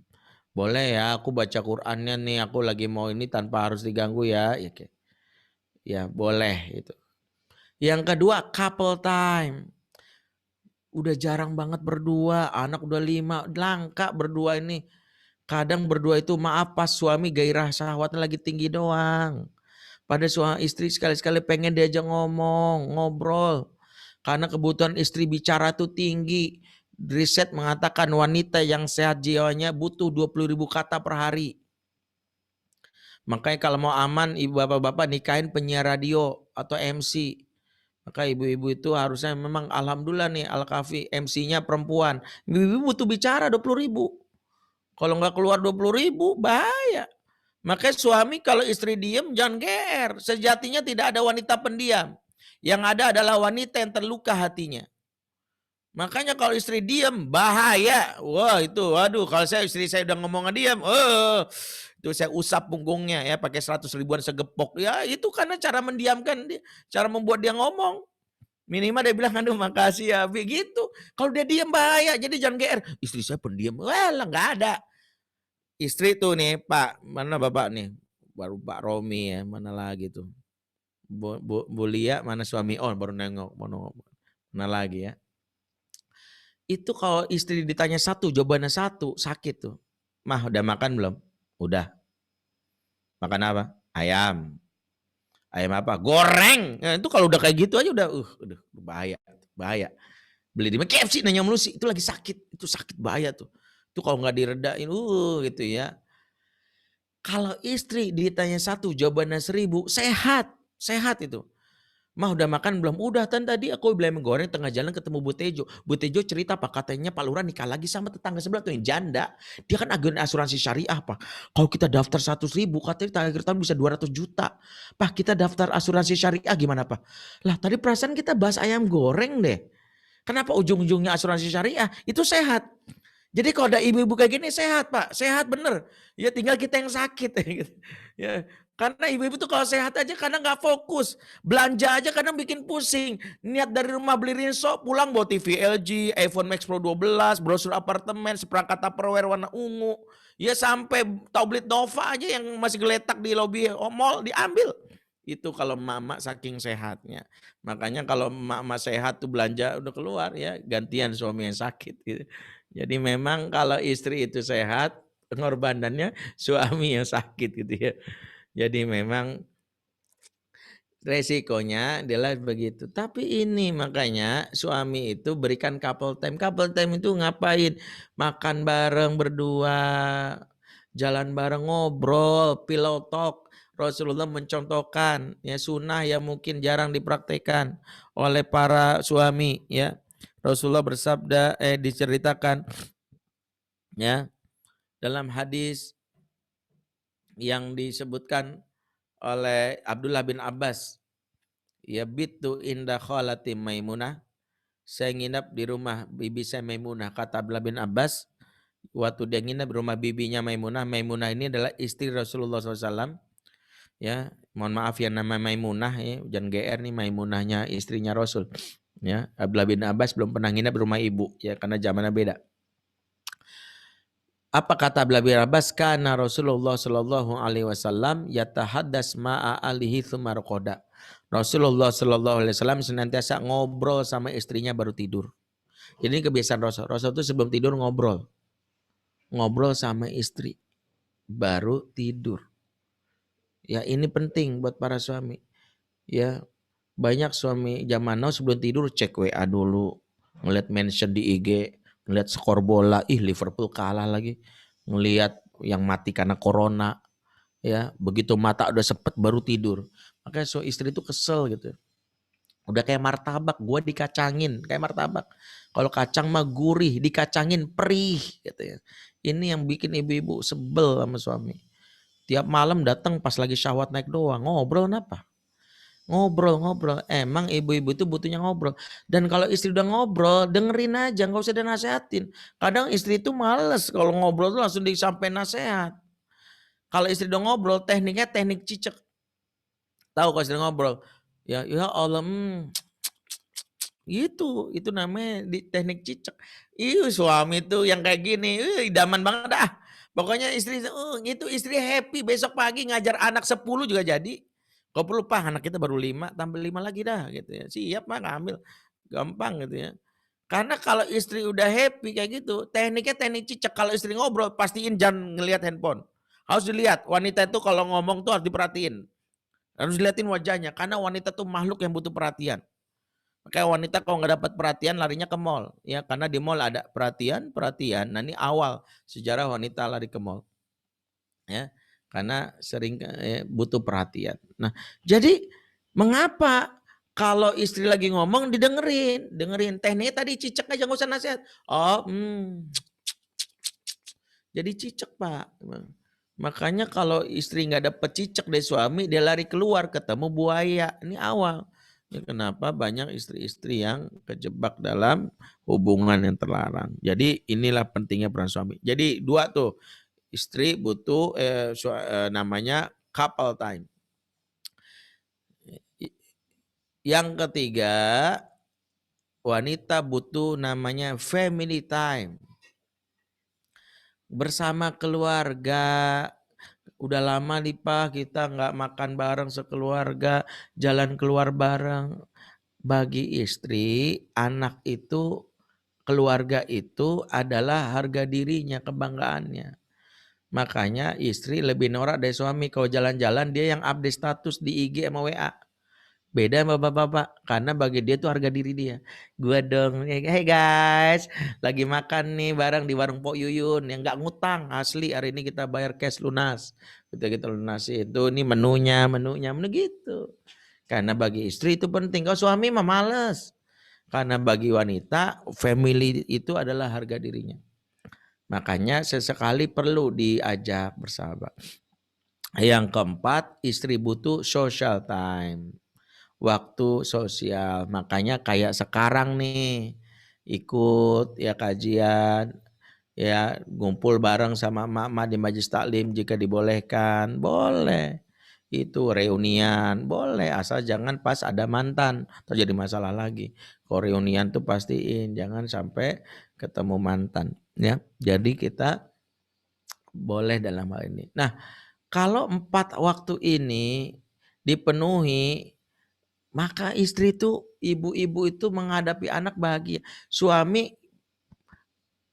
Boleh ya, aku baca Qur'annya nih, aku lagi mau ini tanpa harus diganggu ya. Ya boleh itu. Yang kedua, couple time. Udah jarang banget berdua, anak udah 5, langka berdua ini. Kadang berdua itu maaf pas suami gairah syahwatnya lagi tinggi doang. Pada suami istri sekali-sekali pengen diajak ngomong, ngobrol. Karena kebutuhan istri bicara itu tinggi. Riset mengatakan wanita yang sehat jiwanya butuh 20.000 kata per hari. Makanya kalau mau aman, ibu bapak-bapak nikahin penyiar radio atau MC. Maka ibu-ibu itu harusnya memang alhamdulillah nih Al-Kafi MC-nya perempuan. Ibu-ibu butuh bicara 20.000. Kalau nggak keluar 20.000 bahaya. Makanya suami kalau istri diem jangan GR. Sejatinya tidak ada wanita pendiam. Yang ada adalah wanita yang terluka hatinya. Makanya kalau istri diam bahaya. Wah itu, waduh kalau istri saya udah ngomong diam, itu saya usap punggungnya ya pakai 100 ribuan segepok. Ya itu karena cara mendiamkan dia, cara membuat dia ngomong. Minimal dia bilang, aduh makasih ya, begitu. Kalau dia diam bahaya, jadi jangan GR. Istri saya pendiam, wah nggak ada. Istri tuh nih, Pak, mana Bapak nih? Baru Pak Romi ya, mana lagi tuh? Bu Lia, mana suami? Oh baru nengok, mana lagi ya? Itu kalau istri ditanya satu, jawabannya satu, sakit tuh. Mah udah makan belum? Udah. Makan apa? Ayam. Ayam apa? Goreng. Nah, itu kalau udah kayak gitu aja udah bahaya. Bahaya. Beli di KFC nanya mulu sih, itu lagi sakit. Itu sakit bahaya tuh. Itu kalau nggak diredain, gitu ya. Kalau istri ditanya satu, jawabannya 1000, sehat. Sehat itu. Mah udah makan belum? Udah tadi aku beli ayam goreng tengah jalan ketemu Bu Tejo. Bu Tejo cerita Pak katanya Pak Lurah nikah lagi sama tetangga sebelah tuh yang janda. Dia kan agen asuransi syariah Pak. Kalau kita daftar 100 ribu katanya akhir tahun bisa 200 juta. Pak kita daftar asuransi syariah gimana Pak? Lah tadi perasaan kita bahas ayam goreng deh. Kenapa ujung-ujungnya asuransi syariah? Itu sehat. Jadi kalau ada ibu-ibu kayak gini sehat Pak, sehat bener. Ya tinggal kita yang sakit. Ya, karena ibu-ibu tuh kalau sehat aja karena nggak fokus. Belanja aja kadang bikin pusing. Niat dari rumah beli rinso, pulang bawa TV LG, iPhone Max Pro 12, brosur apartemen, seperangkat Tupperware warna ungu. Ya sampai tablet Nova aja yang masih geletak di lobi mall diambil. Itu kalau mama saking sehatnya. Makanya kalau mama sehat tuh belanja udah keluar ya gantian suami yang sakit gitu. Jadi memang kalau istri itu sehat, pengorbanannya suami yang sakit gitu ya. Jadi memang resikonya adalah begitu. Tapi ini makanya suami itu berikan couple time. Couple time itu ngapain? Makan bareng berdua, jalan bareng ngobrol, pillow talk. Rasulullah mencontohkan ya sunnah yang mungkin jarang dipraktekkan oleh para suami ya. Rasulullah bersabda diceritakan ya dalam hadis yang disebutkan oleh Abdullah bin Abbas ya bitu inda khalati Maimunah, saya nginap di rumah bibi saya Maimunah. Kata Abdullah bin Abbas waktu dia nginap di rumah bibinya Maimunah. Maimunah ini adalah istri Rasulullah SAW ya, mohon maaf ya nama Maimunah ya, jangan GR nih, Maimunahnya istrinya Rasul ya. Abdullah bin Abbas belum pernah nginap di rumah ibu ya karena zamannya beda. Apa kata Abdullah bin Abbas? Kana Rasulullah sallallahu alaihi wasallam yatahaddas ma'a alihi tsumma raqada. Rasulullah sallallahu alaihi wasallam senantiasa ngobrol sama istrinya baru tidur. Jadi ini kebiasaan Rasul. Rasul itu sebelum tidur ngobrol. Ngobrol sama istri baru tidur. Ya ini penting buat para suami. Ya banyak suami zaman now sebelum tidur cek WA dulu, ngeliat mention di IG, ngeliat skor bola, Liverpool kalah lagi, ngeliat yang mati karena corona, ya begitu mata udah sepet baru tidur. Makanya istri itu kesel gitu. Udah kayak martabak, gue dikacangin kayak martabak. Kalau kacang mah gurih, dikacangin perih gitu ya. Ini yang bikin ibu-ibu sebel sama suami. Tiap malam datang pas lagi syahwat naik doang, ngobrol kenapa? Ngobrol. Emang ibu-ibu itu butuhnya ngobrol. Dan kalau istri udah ngobrol, dengerin aja, nggak usah dinasehatin. Kadang istri itu males kalau ngobrol tuh langsung disampaikan nasihat. Kalau istri udah ngobrol, tekniknya teknik cicek. Tahu kalau istri ngobrol, ya Allah, gitu, itu namanya di teknik cicek. Suami tuh yang kayak gini, idaman banget dah. Pokoknya istri, itu istri happy besok pagi ngajar anak 10 juga jadi. Kau perlu Pak, anak kita baru 5, tambah 5 lagi dah gitu ya. Siap Pak ngambil. Gampang gitu ya. Karena kalau istri udah happy kayak gitu, tekniknya teknik cicak. Kalau istri ngobrol, pastiin jangan ngelihat handphone. Harus dilihat, wanita itu kalau ngomong tuh harus diperhatiin. Harus dilihatin wajahnya, karena wanita tuh makhluk yang butuh perhatian. Makanya wanita kalau nggak dapat perhatian larinya ke mall. Ya, karena di mall ada perhatian. Nah ini awal sejarah wanita lari ke mall. Ya. Karena sering butuh perhatian. Nah, jadi mengapa kalau istri lagi ngomong dengerin tekniknya tadi cicek aja nggak usah nasihat. Jadi cicek Pak. Makanya kalau istri nggak dapet cicek dari suami dia lari keluar ketemu buaya. Ini awal. Ya, kenapa banyak istri-istri yang kejebak dalam hubungan yang terlarang. Jadi inilah pentingnya peran suami. Jadi dua tuh, istri butuh namanya couple time. Yang ketiga, wanita butuh namanya family time. Bersama keluarga. Udah lama nih Pak kita nggak makan bareng sekeluarga, jalan keluar bareng. Bagi istri, anak itu, keluarga itu adalah harga dirinya, kebanggaannya. Makanya istri lebih norak dari suami. Kalau jalan-jalan dia yang update status di IG sama WA. Beda sama bapak-bapak. Karena bagi dia tuh harga diri dia. Gua dong, hey guys, lagi makan nih bareng di warung Pok Yuyun. Yang gak ngutang, asli hari ini kita bayar cash lunas. Kita lunasin. Itu ini menu gitu. Karena bagi istri itu penting. Kalau suami mah males. Karena bagi wanita, family itu adalah harga dirinya. Makanya sesekali perlu diajak bersahabat. Yang keempat, istri butuh social time. Waktu sosial. Makanya kayak sekarang nih, ikut ya kajian, ya ngumpul bareng sama emak-emak di majelis taklim jika dibolehkan, boleh. Itu reunian, boleh asal jangan pas ada mantan, terjadi masalah lagi. Kalau reunian tuh pastiin jangan sampai ketemu mantan, ya. Jadi kita boleh dalam hal ini. Nah, kalau 4 waktu ini dipenuhi, maka istri itu, ibu-ibu itu menghadapi anak bahagia. Suami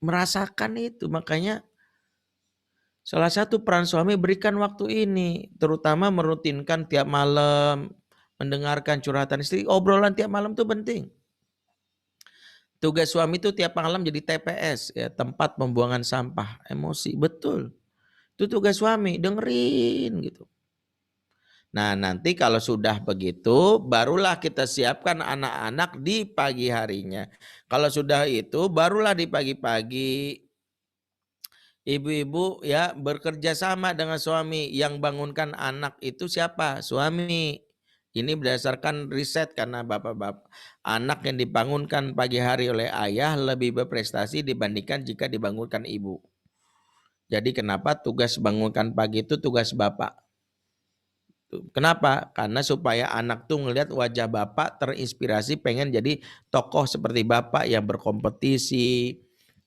merasakan itu, makanya salah satu peran suami berikan waktu ini, terutama merutinkan tiap malam, mendengarkan curhatan istri, obrolan tiap malam itu penting. Tugas suami itu tiap malam jadi TPS, ya, tempat pembuangan sampah emosi, betul. Itu tugas suami, dengerin gitu. Nah, nanti kalau sudah begitu, barulah kita siapkan anak-anak di pagi harinya. Kalau sudah itu, barulah di pagi-pagi ibu-ibu ya bekerja sama dengan suami. Yang bangunkan anak itu siapa? Suami. Ini berdasarkan riset karena bapak-bapak. Anak yang dibangunkan pagi hari oleh ayah lebih berprestasi dibandingkan jika dibangunkan ibu. Jadi kenapa tugas bangunkan pagi itu tugas bapak? Kenapa? Karena supaya anak tuh ngelihat wajah bapak terinspirasi pengen jadi tokoh seperti bapak yang berkompetisi,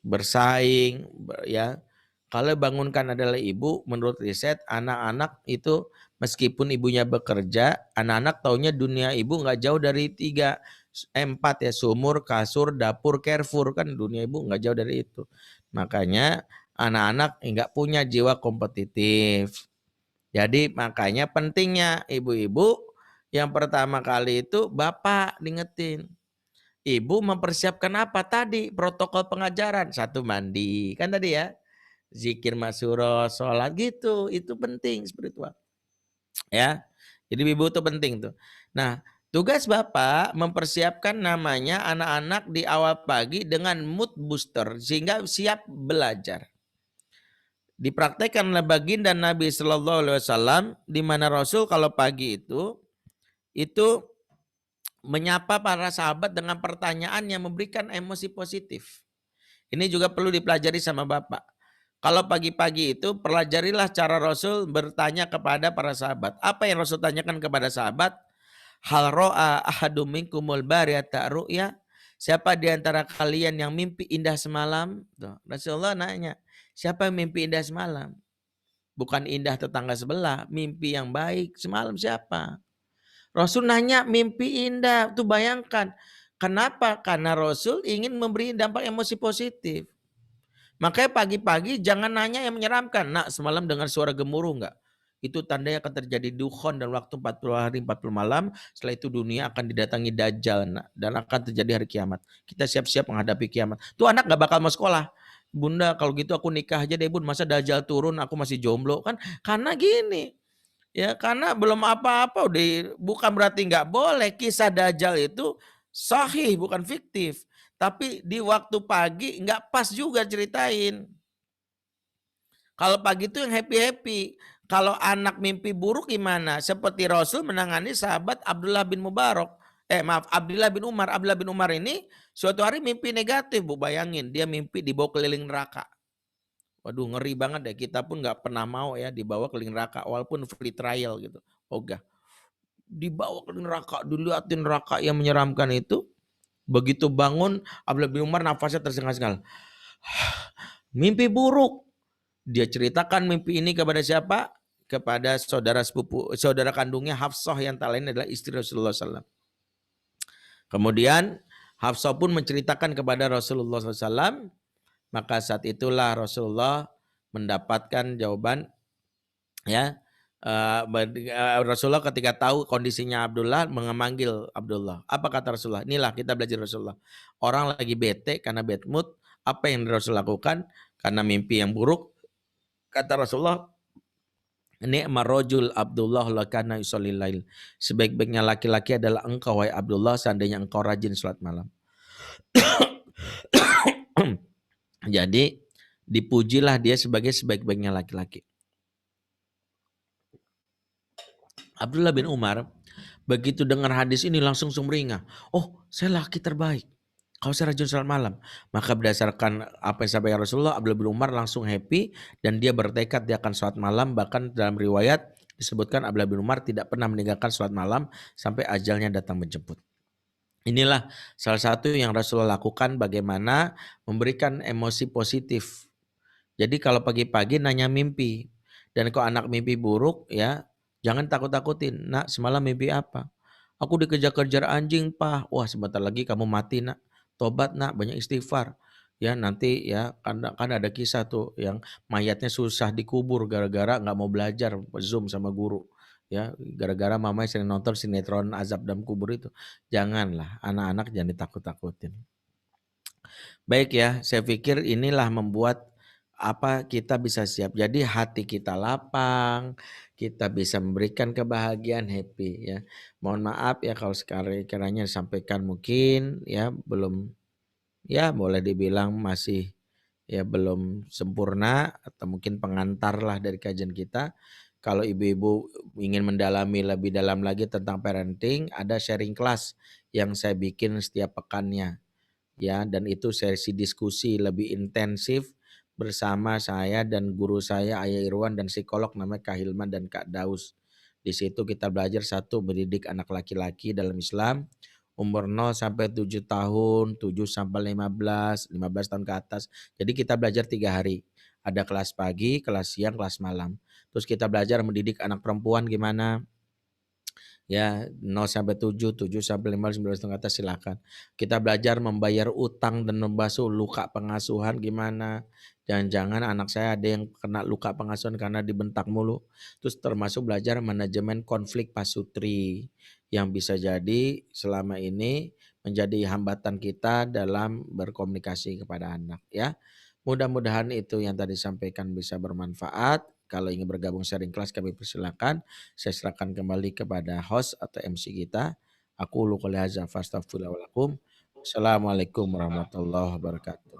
bersaing, ya. Kalau bangunkan adalah ibu, menurut riset anak-anak itu meskipun ibunya bekerja, anak-anak taunya dunia ibu nggak jauh dari 4 ya, sumur, kasur, dapur, Carrefour, kan dunia ibu nggak jauh dari itu. Makanya anak-anak nggak punya jiwa kompetitif. Jadi makanya pentingnya ibu-ibu yang pertama kali itu bapak diingetin. Ibu mempersiapkan apa tadi? Protokol pengajaran. 1 mandi. Kan tadi ya. Zikir masyuro, sholat gitu. Itu penting spiritual. Ya. Jadi ibu itu penting tuh. Nah, tugas bapak mempersiapkan namanya anak-anak di awal pagi dengan mood booster. Sehingga siap belajar. Dipraktekkan oleh baginda Nabi Sallallahu Alaihi Wasallam, di mana Rasul kalau pagi itu menyapa para sahabat dengan pertanyaan yang memberikan emosi positif. Ini juga perlu dipelajari sama bapak. Kalau pagi-pagi itu pelajarilah cara Rasul bertanya kepada para sahabat. Apa yang Rasul tanyakan kepada sahabat? Hal ro'a ahadum minkumul bariyata ru'ya? Siapa di antara kalian yang mimpi indah semalam? Tuh, Rasulullah nanya. Siapa yang mimpi indah semalam? Bukan indah tetangga sebelah, mimpi yang baik semalam siapa? Rasul nanya mimpi indah, tuh bayangkan. Kenapa? Karena Rasul ingin memberi dampak emosi positif. Makanya pagi-pagi jangan nanya yang menyeramkan. Nak, semalam dengar suara gemuruh enggak? Itu tandanya akan terjadi dukhon dalam waktu 40 hari 40 malam. Setelah itu dunia akan didatangi Dajjal, nak, dan akan terjadi hari kiamat. Kita siap-siap menghadapi kiamat. Tuh anak gak bakal mau sekolah. Bunda, kalau gitu aku nikah aja deh bun. Masa Dajjal turun aku masih jomblo kan? Karena gini. Ya karena belum apa-apa. Bukan berarti nggak boleh. Kisah Dajjal itu sahih bukan fiktif. Tapi di waktu pagi nggak pas juga ceritain. Kalau pagi itu yang happy-happy. Kalau anak mimpi buruk gimana? Seperti Rasul menangani sahabat Abdullah bin Mubarak. Abdullah bin Umar. Abdullah bin Umar ini suatu hari mimpi negatif, Bu. Bayangin, dia mimpi dibawa keliling neraka. Waduh, ngeri banget deh. Kita pun nggak pernah mau ya dibawa keliling neraka, walaupun free trial gitu. Ogah. Dibawa keliling neraka, dilihatin neraka yang menyeramkan itu. Begitu bangun, Abdullah bin Umar nafasnya tersengal-sengal. Mimpi buruk. Dia ceritakan mimpi ini kepada siapa? Kepada saudara kandungnya Hafsah, yang tak lain adalah istri Rasulullah SAW. Kemudian Hafsah pun menceritakan kepada Rasulullah SAW. Maka saat itulah Rasulullah mendapatkan jawaban, ya. Rasulullah ketika tahu kondisinya Abdullah, memanggil Abdullah. Apa kata Rasulullah? Inilah kita belajar Rasulullah. Orang lagi bete karena bad mood, apa yang Rasul lakukan? Karena mimpi yang buruk, kata Rasulullah, ni'mar rajul Abdullah lakana yusallil lail. Sebaik-baiknya laki-laki adalah engkau, wahai Abdullah, seandainya engkau rajin salat malam. Jadi dipujilah dia sebagai sebaik-baiknya laki-laki. Abdullah bin Umar begitu dengar hadis ini langsung sumringah. Oh, saya laki terbaik kalau saya rajin salat malam. Maka berdasarkan apa yang disampaikan Rasulullah, Abdullah bin Umar langsung happy dan dia bertekad dia akan salat malam. Bahkan dalam riwayat disebutkan Abdullah bin Umar tidak pernah meninggalkan salat malam sampai ajalnya datang menjemput. Inilah salah satu yang Rasulullah lakukan, bagaimana memberikan emosi positif. Jadi kalau pagi-pagi nanya mimpi, dan kalau anak mimpi buruk, ya jangan takut-takutin. Nak, semalam mimpi apa? Aku dikejar-kejar anjing, Pak. Wah, sebentar lagi kamu mati, Nak. Tobat, Nak, banyak istighfar. Ya nanti ya kan ada kisah tuh yang mayatnya susah dikubur gara-gara nggak mau belajar Zoom sama guru. Ya, gara-gara mamanya sering nonton sinetron azab dalam kubur itu. Janganlah, anak-anak jangan ditakut-takutin. Baik ya, saya pikir inilah membuat apa kita bisa siap. Jadi hati kita lapang, kita bisa memberikan kebahagiaan, happy ya. Mohon maaf ya kalau sekiranya disampaikan mungkin ya belum, ya boleh dibilang masih ya belum sempurna atau mungkin pengantar lah dari kajian kita. Kalau ibu-ibu ingin mendalami lebih dalam lagi tentang parenting, ada sharing class yang saya bikin setiap pekannya. Ya, dan itu sesi diskusi lebih intensif bersama saya dan guru saya Ayah Irwan dan psikolog namanya Kak Hilman dan Kak Daus. Di situ kita belajar satu, mendidik anak laki-laki dalam Islam umur 0 sampai 7 tahun, 7 sampai 15 tahun ke atas. Jadi kita belajar 3 hari. Ada kelas pagi, kelas siang, kelas malam. Terus kita belajar mendidik anak perempuan gimana? Ya, 0 sampai 7, 7 sampai 15, 19 tahun ke atas silakan. Kita belajar membayar utang dan membasuh luka pengasuhan gimana. Jangan-jangan anak saya ada yang kena luka pengasuhan karena dibentak mulu. Terus termasuk belajar manajemen konflik pasutri yang bisa jadi selama ini menjadi hambatan kita dalam berkomunikasi kepada anak ya. Mudah-mudahan itu yang tadi sampaikan bisa bermanfaat. Kalau ingin bergabung sharing kelas kami persilakan. Saya serahkan kembali kepada host atau MC kita. Aku qouli hadza fastaghfirullah wa lakum. Assalamualaikum warahmatullahi wabarakatuh.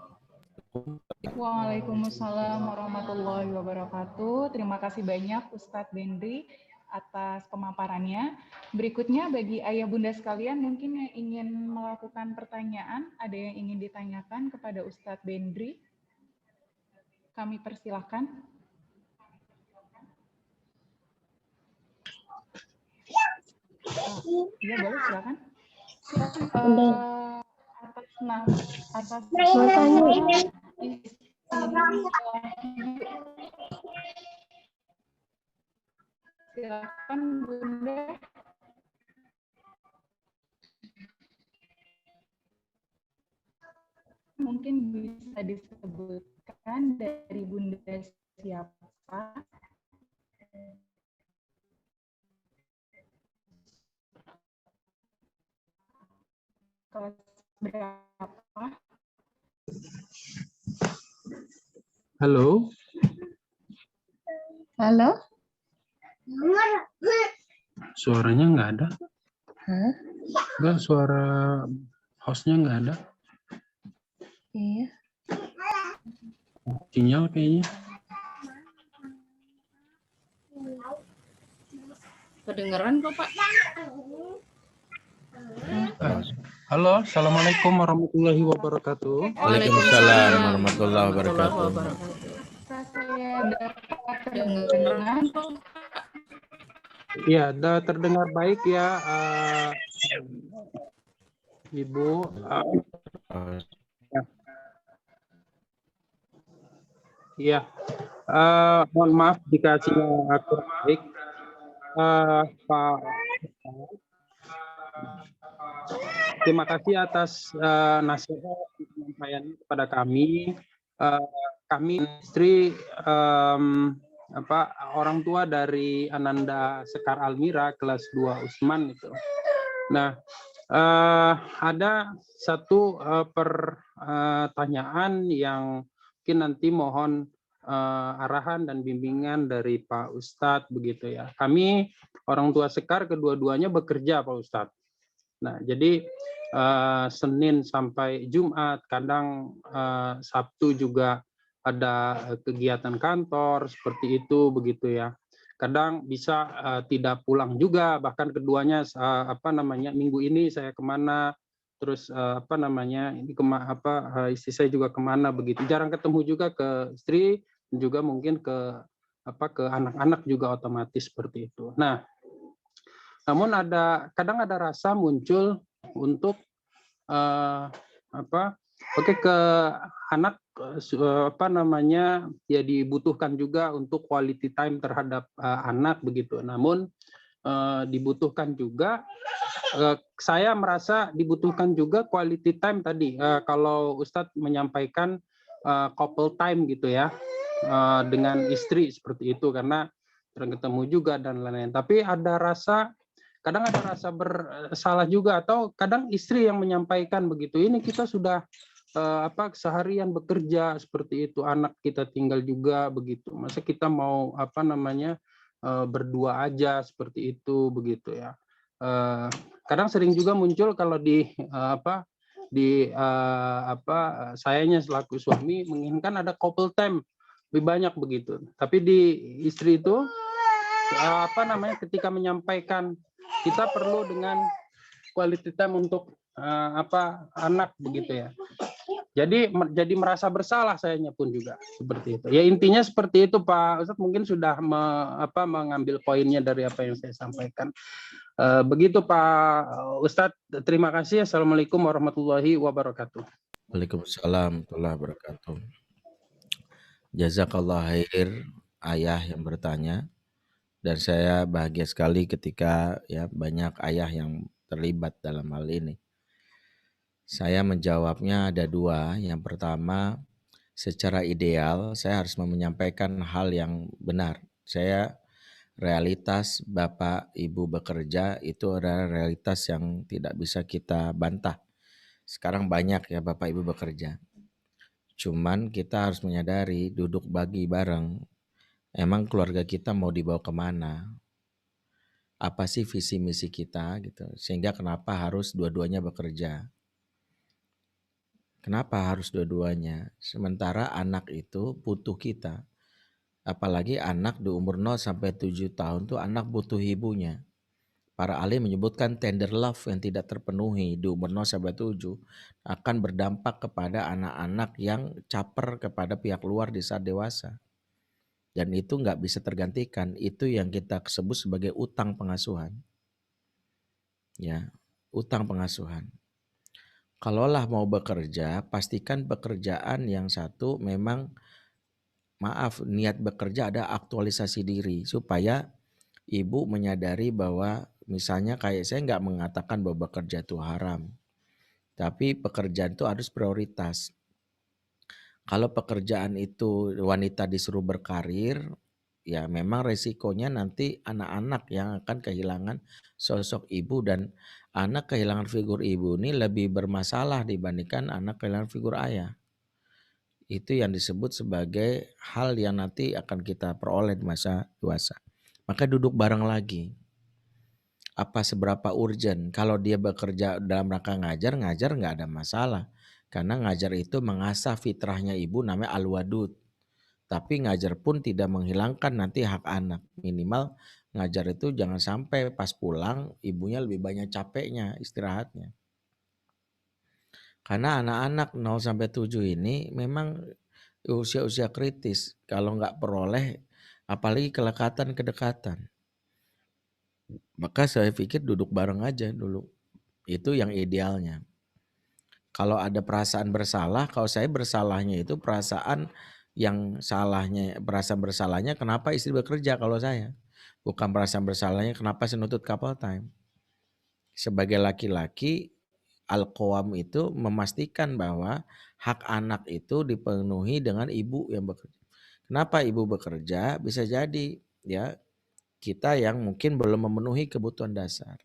Waalaikumsalam warahmatullahi wabarakatuh. Terima kasih banyak Ustadz Bendri atas pemaparannya. Berikutnya bagi ayah bunda sekalian mungkin yang ingin melakukan pertanyaan, ada yang ingin ditanyakan kepada Ustadz Bendri. Kami persilahkan. Iya boleh silakan. Atas silakan Bunda. Mungkin bisa disebutkan dari Bunda siapa? Kelas berapa? Halo. Halo? Suaranya nggak ada. Hah? Nggak, suara hostnya nggak ada. Iya. Sinyal kayaknya. Kedengeran kok Pak? Halo, Assalamualaikum warahmatullahi wabarakatuh. Waalaikumsalam warahmatullahi wabarakatuh. Saya dapat terdengar. Ya, terdengar baik ya, Ibu. Ya, mohon maaf jika sinyal kurang baik, Pak. Terima kasih atas nasihat penyampaian kepada kami. Kami istri orang tua dari Ananda Sekar Almira kelas 2 Usman itu. Nah, ada satu pertanyaan yang mungkin nanti mohon arahan dan bimbingan dari Pak Ustadz begitu ya. Kami orang tua Sekar kedua-duanya bekerja Pak Ustadz. Nah, jadi Senin sampai Jumat, kadang Sabtu juga ada kegiatan kantor seperti itu begitu ya. Kadang bisa tidak pulang juga, bahkan keduanya minggu ini saya kemana, terus istri saya juga kemana begitu. Jarang ketemu juga ke istri, juga mungkin ke anak-anak juga otomatis seperti itu. Nah, namun kadang ada rasa muncul untuk ke anak ya dibutuhkan juga untuk quality time terhadap anak begitu. Namun dibutuhkan juga saya merasa dibutuhkan juga quality time tadi kalau Ustadz menyampaikan couple time gitu ya dengan istri seperti itu karena sering ketemu juga dan lain-lain. Tapi kadang ada rasa bersalah juga atau kadang istri yang menyampaikan begitu. Ini kita sudah seharian bekerja seperti itu, anak kita tinggal juga begitu. Masa kita mau berdua aja seperti itu begitu ya. Kadang sering juga muncul kalau sayanya selaku suami menginginkan ada couple time lebih banyak begitu. Tapi di istri itu ketika menyampaikan kita perlu dengan quality time untuk anak begitu ya. Jadi merasa bersalah sayanya pun juga seperti itu. Ya intinya seperti itu Pak Ustadz, mungkin sudah mengambil poinnya dari apa yang saya sampaikan. Begitu Pak Ustadz, terima kasih. Assalamualaikum warahmatullahi wabarakatuh. Waalaikumsalam warahmatullahi wabarakatuh. Jazakallah khair ayah yang bertanya. Dan saya bahagia sekali ketika ya banyak ayah yang terlibat dalam hal ini. Saya menjawabnya ada dua. Yang pertama, secara ideal saya harus menyampaikan hal yang benar. Realitas Bapak Ibu bekerja itu adalah realitas yang tidak bisa kita bantah. Sekarang banyak ya Bapak Ibu bekerja. Cuman kita harus menyadari duduk bagi bareng. Emang keluarga kita mau dibawa kemana? Apa sih visi misi kita gitu. Sehingga kenapa harus dua-duanya bekerja. Kenapa harus dua-duanya? Sementara anak itu butuh kita. Apalagi anak di umur 0 sampai 7 tahun tuh anak butuh ibunya. Para ahli menyebutkan tender love yang tidak terpenuhi di umur 0 sampai 7 akan berdampak kepada anak-anak yang caper kepada pihak luar di saat dewasa. Dan itu nggak bisa tergantikan. Itu yang kita sebut sebagai utang pengasuhan. Ya, utang pengasuhan. Kalaulah mau bekerja, pastikan pekerjaan yang satu memang niat bekerja ada aktualisasi diri supaya ibu menyadari bahwa misalnya kayak saya nggak mengatakan bahwa bekerja itu haram, tapi pekerjaan itu harus prioritas. Kalau pekerjaan itu wanita disuruh berkarir, ya memang resikonya nanti anak-anak yang akan kehilangan sosok ibu dan anak kehilangan figur ibu ini lebih bermasalah dibandingkan anak kehilangan figur ayah. Itu yang disebut sebagai hal yang nanti akan kita peroleh di masa dewasa. Maka duduk bareng lagi. Apa seberapa urgent? Kalau dia bekerja dalam rangka ngajar nggak ada masalah. Karena ngajar itu mengasah fitrahnya ibu namanya al-wadud. Tapi ngajar pun tidak menghilangkan nanti hak anak. Minimal ngajar itu jangan sampai pas pulang ibunya lebih banyak capeknya, istirahatnya. Karena anak-anak 0 sampai 7 ini memang usia-usia kritis. Kalau nggak peroleh, apalagi kedekatan. Maka saya pikir duduk bareng aja dulu. Itu yang idealnya. Kalau ada perasaan bersalah, kalau saya bersalahnya itu perasaan bersalahnya kenapa istri bekerja kalau saya. Bukan perasaan bersalahnya kenapa saya nutut couple time. Sebagai laki-laki, Al-Qawam itu memastikan bahwa hak anak itu dipenuhi dengan ibu yang bekerja. Kenapa ibu bekerja? Bisa jadi ya kita yang mungkin belum memenuhi kebutuhan dasar.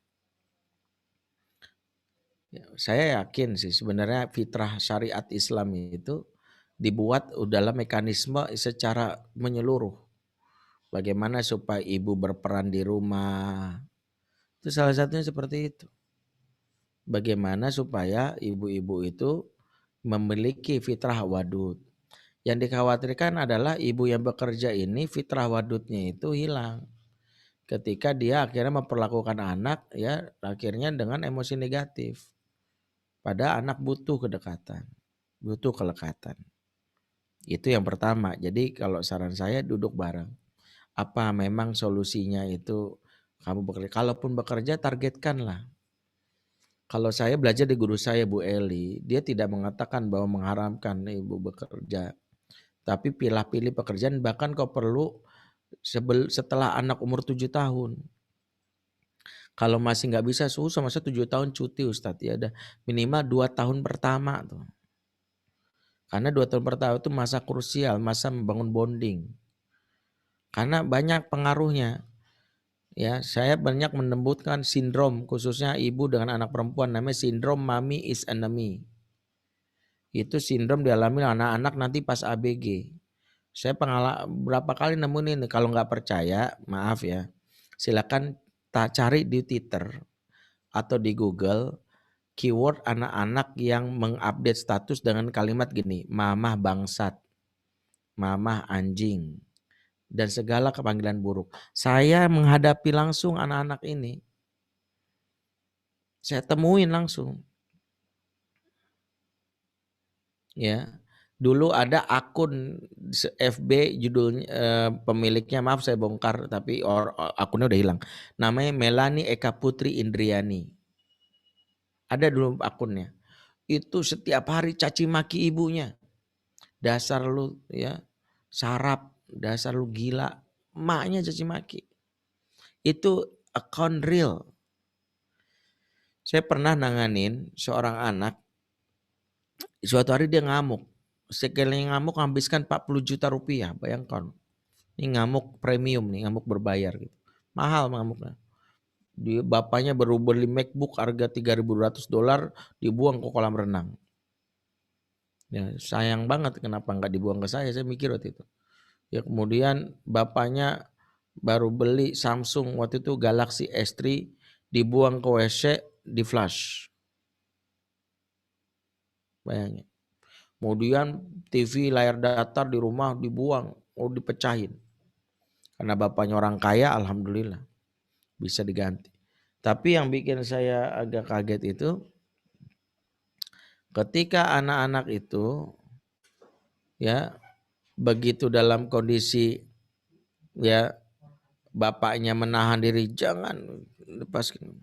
Ya, saya yakin sih sebenarnya fitrah syariat Islam itu dibuat dalam mekanisme secara menyeluruh. Bagaimana supaya ibu berperan di rumah. Itu salah satunya seperti itu. Bagaimana supaya ibu-ibu itu memiliki fitrah wadud. Yang dikhawatirkan adalah ibu yang bekerja ini fitrah wadudnya itu hilang. Ketika dia akhirnya memperlakukan anak ya akhirnya dengan emosi negatif. Pada anak butuh kedekatan, butuh kelekatan. Itu yang pertama. Jadi kalau saran saya duduk bareng. Apa memang solusinya itu kamu bekerja? Kalaupun bekerja targetkanlah. Kalau saya belajar di guru saya Bu Eli, dia tidak mengatakan bahwa mengharamkan ibu bekerja. Tapi pilih-pilih pekerjaan bahkan kau perlu setelah anak umur 7 tahun. Kalau masih nggak bisa susah masa 7 tahun cuti Ustadz ya ada minimal 2 tahun pertama tuh. Karena 2 tahun pertama itu masa krusial, masa membangun bonding. Karena banyak pengaruhnya. Ya, saya banyak menemukan sindrom khususnya ibu dengan anak perempuan namanya sindrom mommy is enemy. Itu sindrom dialami anak-anak nanti pas ABG. Saya berapa kali nemuin ini kalau nggak percaya, maaf ya. Silakan cari di Twitter atau di Google keyword anak-anak yang mengupdate status dengan kalimat gini, mamah bangsat, mamah anjing, dan segala kepanggilan buruk. Saya menghadapi langsung anak-anak ini. Saya temuin langsung. Ya. Dulu ada akun FB judulnya pemiliknya maaf saya bongkar tapi akunnya udah hilang. Namanya Melani Eka Putri Indriani. Ada dulu akunnya. Itu setiap hari caci maki ibunya. Dasar lu ya sarap, dasar lu gila. Emaknya caci maki. Itu akun real. Saya pernah nanganin seorang anak. Suatu hari dia ngamuk. Sekali ngamuk habiskan 40 juta rupiah, bayangkan. Ini ngamuk premium nih, ngamuk berbayar gitu. Mahal ngamuknya. Dia bapaknya baru beli MacBook harga $3.200 dibuang ke kolam renang. Ya, sayang banget kenapa nggak dibuang ke saya mikir waktu itu. Ya kemudian bapaknya baru beli Samsung waktu itu Galaxy S3 dibuang ke WC di flash. Bayangin. Kemudian TV layar datar di rumah dibuang, dipecahin. Karena bapaknya orang kaya, alhamdulillah bisa diganti. Tapi yang bikin saya agak kaget itu ketika anak-anak itu ya begitu dalam kondisi ya bapaknya menahan diri jangan lepaskan.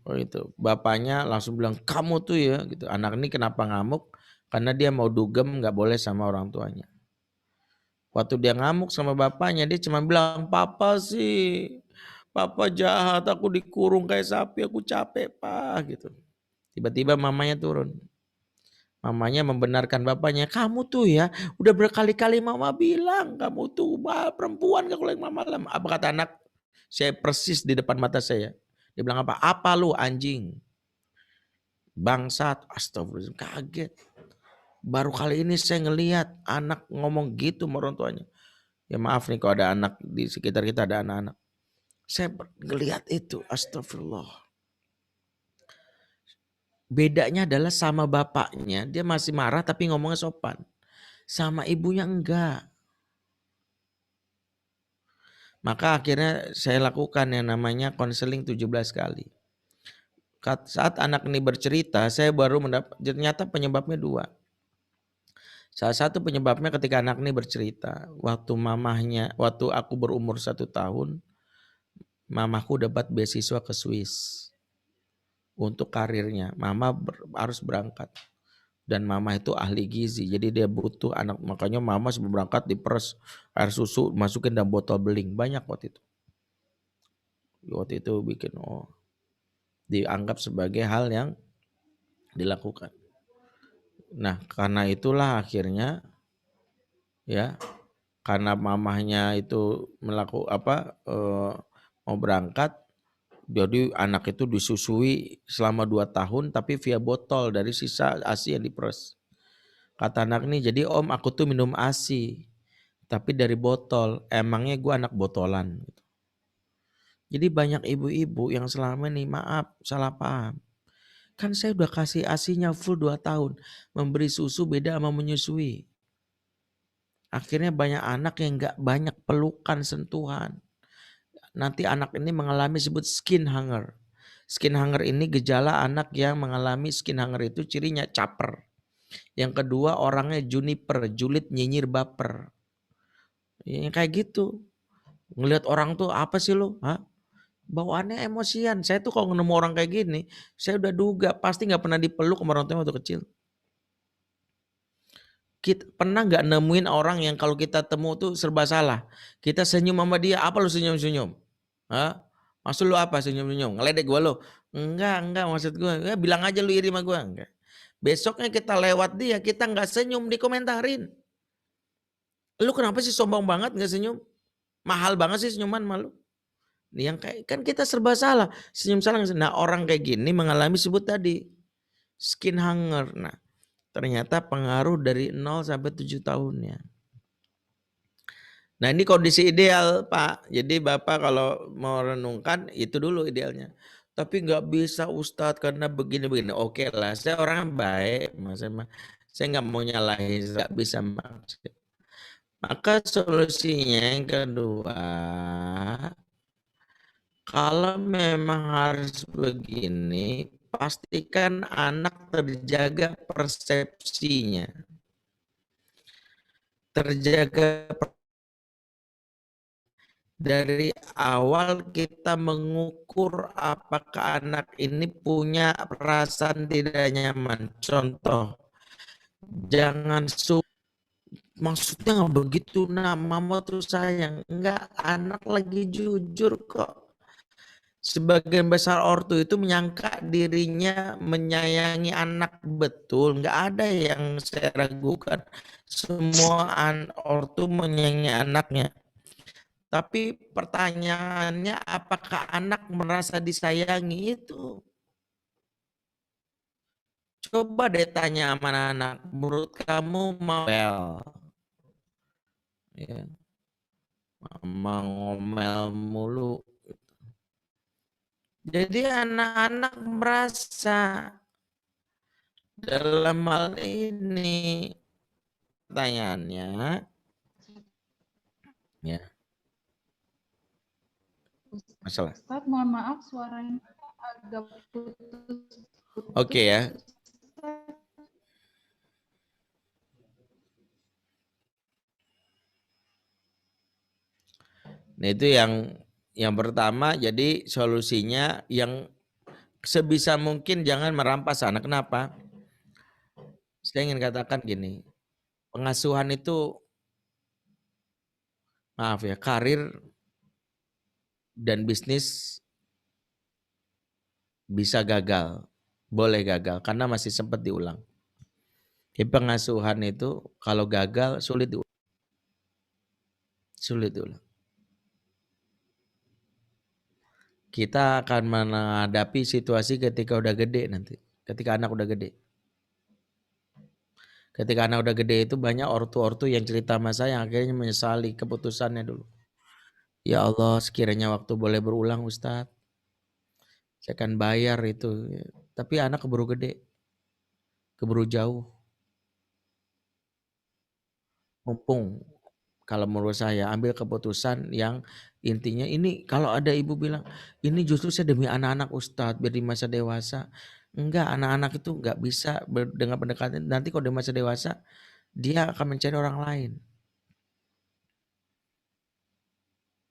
Oh itu bapaknya langsung bilang kamu tuh ya gitu. Anak ini kenapa ngamuk? Karena dia mau dugem nggak boleh sama orang tuanya. Waktu dia ngamuk sama bapaknya dia cuma bilang papa sih, papa jahat, aku dikurung kayak sapi, aku capek pak gitu. Tiba-tiba mamanya turun. Mamanya membenarkan bapaknya, kamu tuh ya udah berkali-kali mama bilang kamu tuh perempuan gak boleh mama lama. Apa kata anak? Saya persis di depan mata saya. Dia bilang apa? Apa lu anjing? Bangsat, astagfirullah, kaget. Baru kali ini saya ngelihat anak ngomong gitu sama orang tuanya. Ya maaf nih kalau ada anak di sekitar kita ada anak-anak. Saya ngelihat itu, astagfirullah. Bedanya adalah sama bapaknya dia masih marah tapi ngomongnya sopan. Sama ibunya enggak. Maka akhirnya saya lakukan yang namanya konseling 17 kali. Saat anak ini bercerita, saya baru mendapat ternyata penyebabnya 2. Salah satu penyebabnya ketika anak ini bercerita, waktu aku berumur 1 tahun, mamaku dapat beasiswa ke Swiss untuk karirnya. Mama harus berangkat. Dan mama itu ahli gizi, jadi dia butuh anak. Makanya mama sebelum berangkat diperes air susu, masukin dalam botol beling. Banyak waktu itu. Waktu itu bikin dianggap sebagai hal yang dilakukan. Nah, karena itulah akhirnya ya, karena mamahnya itu mau berangkat, jadi anak itu disusui selama 2 tahun tapi via botol dari sisa ASI yang diperes. Kata anak ini, jadi om aku tuh minum ASI tapi dari botol, emangnya gue anak botolan. Jadi banyak ibu-ibu yang selama ini maaf salah paham. Kan saya udah kasih ASINya full 2 tahun. Memberi susu beda sama menyusui. Akhirnya banyak anak yang gak banyak pelukan, sentuhan. Nanti anak ini mengalami disebut skin hunger. Skin hunger ini gejala anak yang mengalami skin hunger itu cirinya caper. Yang kedua orangnya juniper, julid, nyinyir, baper. Yang kayak gitu. Ngelihat orang tuh apa sih lo? Bawaannya emosian. Saya tuh kalau nemu orang kayak gini, saya udah duga pasti gak pernah dipeluk sama orang tuanya waktu kecil. Kita pernah nggak nemuin orang yang kalau kita temu tuh serba salah? Kita senyum sama dia, apa lu senyum-senyum? Maksud lu apa senyum-senyum? Ngeledek gua lo? Enggak maksud gua. Ya, bilang aja lu iri sama gua. Enggak. Besoknya kita lewat dia, kita nggak senyum dikomentarin. Lu kenapa sih sombong banget nggak senyum? Mahal banget sih senyuman malu. Yang kayak kan kita serba salah, senyum salah. Nah orang kayak gini mengalami sebut tadi skin hunger. Nah ternyata pengaruh dari 0 sampai 7 tahunnya. Nah ini kondisi ideal Pak. Jadi Bapak kalau mau renungkan itu dulu idealnya. Tapi nggak bisa Ustadz karena begini-begini. Oke lah, saya orang baik. Saya nggak mau nyalahin, nggak bisa maksud. Maka solusinya yang kedua, kalau memang harus begini, pastikan anak terjaga persepsinya. Terjaga dari awal kita mengukur apakah anak ini punya perasaan tidak nyaman. Contoh, jangan maksudnya nggak begitu, nah mama tuh sayang. Enggak, anak lagi jujur kok. Sebagian besar ortu itu menyangka dirinya menyayangi anak betul. Nggak ada yang saya ragukan. Semua ortu menyayangi anaknya. Tapi pertanyaannya apakah anak merasa disayangi itu? Coba deh tanya sama anak, menurut kamu mau ya, mama ngomel mulu. Jadi anak-anak merasa dalam hal ini pertanyaannya ya. Masalah. Ustaz, mohon maaf suaranya agak putus. Oke ya. Nah itu yang pertama, jadi solusinya yang sebisa mungkin jangan merampas anak. Kenapa? Saya ingin katakan gini, pengasuhan itu maaf ya, karir dan bisnis bisa gagal, boleh gagal karena masih sempat diulang. Jadi pengasuhan itu kalau gagal sulit diulang. Kita akan menghadapi situasi ketika udah gede nanti, ketika anak udah gede. Ketika anak udah gede itu banyak ortu-ortu yang cerita sama saya yang akhirnya menyesali keputusannya dulu. Ya Allah, sekiranya waktu boleh berulang Ustadz, saya akan bayar itu. Tapi anak keburu gede, keburu jauh. Mumpung Kalau menurut saya ambil keputusan yang intinya ini, kalau ada ibu bilang, ini justru saya demi anak-anak Ustadz biar di masa dewasa. Enggak, anak-anak itu enggak bisa dengan pendekatan, nanti kalau di masa dewasa dia akan mencari orang lain.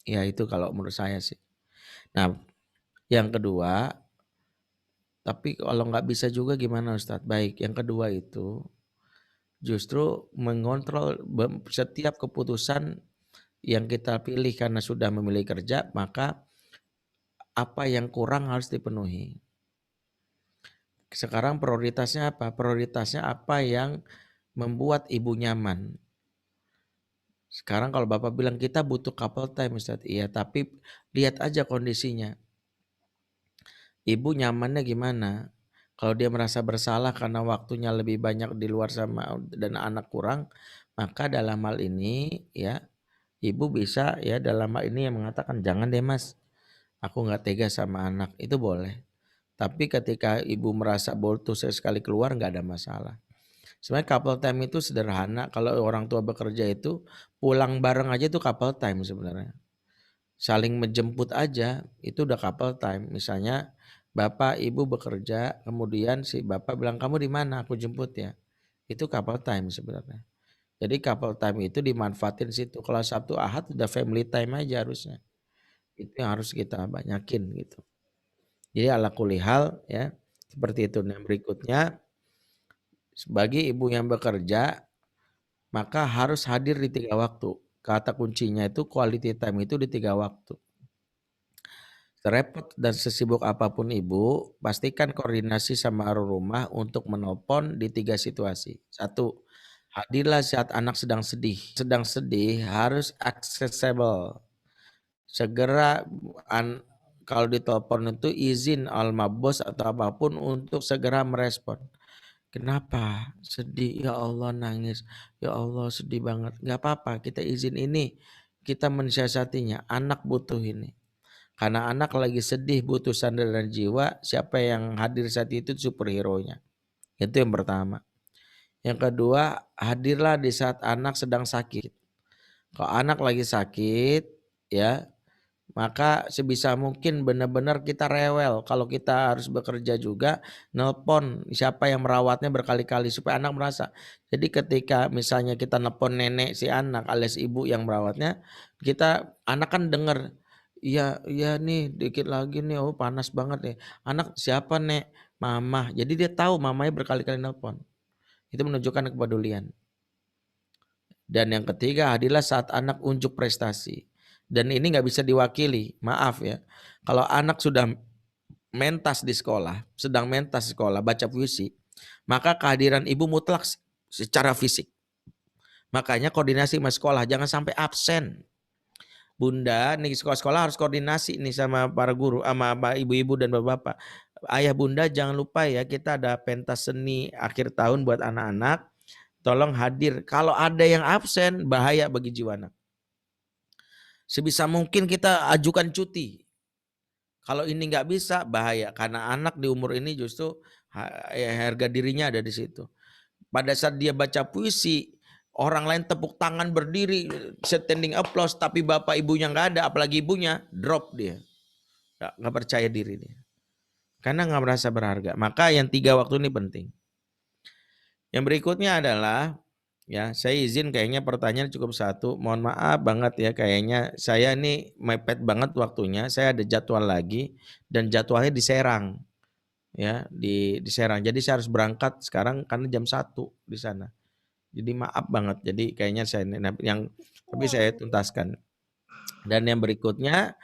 Ya itu kalau menurut saya sih. Nah, yang kedua, tapi kalau nggak bisa juga gimana Ustadz? Baik, yang kedua itu justru mengontrol setiap keputusan yang kita pilih karena sudah memilih kerja, maka apa yang kurang harus dipenuhi. Sekarang prioritasnya apa? Prioritasnya apa yang membuat ibu nyaman. Sekarang kalau Bapak bilang kita butuh couple time Ustadz, iya, tapi lihat aja kondisinya. Ibu nyamannya gimana? Kalau dia merasa bersalah karena waktunya lebih banyak di luar sama dan anak kurang, maka dalam hal ini ya ibu bisa ya dalam hal ini yang mengatakan jangan deh Mas, aku nggak tega sama anak, itu boleh. Tapi ketika ibu merasa bodoh sekali keluar nggak ada masalah. Sebenarnya couple time itu sederhana, kalau orang tua bekerja itu pulang bareng aja itu couple time sebenarnya. Saling menjemput aja itu udah couple time. Misalnya bapak ibu bekerja, kemudian si bapak bilang kamu di mana, aku jemput ya. Itu couple time sebenarnya. Jadi couple time itu dimanfaatin situ. Kalau Sabtu Ahad udah family time aja harusnya. Itu yang harus kita banyakin gitu. Jadi ala kulihal ya seperti itu. Yang berikutnya, sebagai ibu yang bekerja maka harus hadir di 3 waktu. Kata kuncinya itu quality time itu di 3 waktu. Serepot dan sesibuk apapun ibu, pastikan koordinasi sama rumah untuk menelpon di 3 situasi. 1, hadirlah saat anak sedang sedih. Sedang sedih harus accessible. Segera kalau ditelepon itu izin alma bos atau apapun untuk segera merespon. Kenapa? Sedih, ya Allah nangis, ya Allah sedih banget. Gak apa-apa, kita izin ini, kita mensiasatinya. Anak butuh ini. Karena anak lagi sedih, butuh sandaran jiwa, siapa yang hadir saat itu superhero-nya. Itu yang pertama. Yang kedua, hadirlah di saat anak sedang sakit. Kalau anak lagi sakit, ya, maka sebisa mungkin benar-benar kita rewel. Kalau kita harus bekerja juga, nelpon siapa yang merawatnya berkali-kali supaya anak merasa. Jadi ketika misalnya kita nelpon nenek si anak alias ibu yang merawatnya, anak kan dengar, iya nih dikit lagi nih, oh panas banget nih. Anak siapa nek? Mama. Jadi dia tahu mamanya berkali-kali nelpon. Itu menunjukkan kepedulian. Dan yang ketiga, hadirlah saat anak unjuk prestasi. Dan ini nggak bisa diwakili, maaf ya. Kalau anak sudah mentas di sekolah, sedang mentas di sekolah, baca puisi, maka kehadiran ibu mutlak secara fisik. Makanya koordinasi sama sekolah, jangan sampai absen. Bunda, nih sekolah-sekolah harus koordinasi nih sama para guru, sama ibu-ibu dan bapak-bapak. Ayah bunda jangan lupa ya, kita ada pentas seni akhir tahun buat anak-anak. Tolong hadir. Kalau ada yang absen, bahaya bagi jiwa anak. Sebisa mungkin kita ajukan cuti. Kalau ini nggak bisa, bahaya. Karena anak di umur ini justru harga dirinya ada di situ. Pada saat dia baca puisi, orang lain tepuk tangan berdiri, standing applause, tapi bapak ibunya nggak ada, apalagi ibunya, drop dia. Nggak percaya diri dia. Karena nggak merasa berharga. Maka yang 3 waktu ini penting. Yang berikutnya adalah, ya saya izin kayaknya pertanyaan cukup 1. Mohon maaf banget ya, kayaknya saya ini mepet banget waktunya. Saya ada jadwal lagi dan jadwalnya di Serang. Ya, di Serang. Jadi saya harus berangkat sekarang karena jam 1 di sana. Jadi maaf banget. Jadi kayaknya tapi saya tuntaskan. Dan yang berikutnya,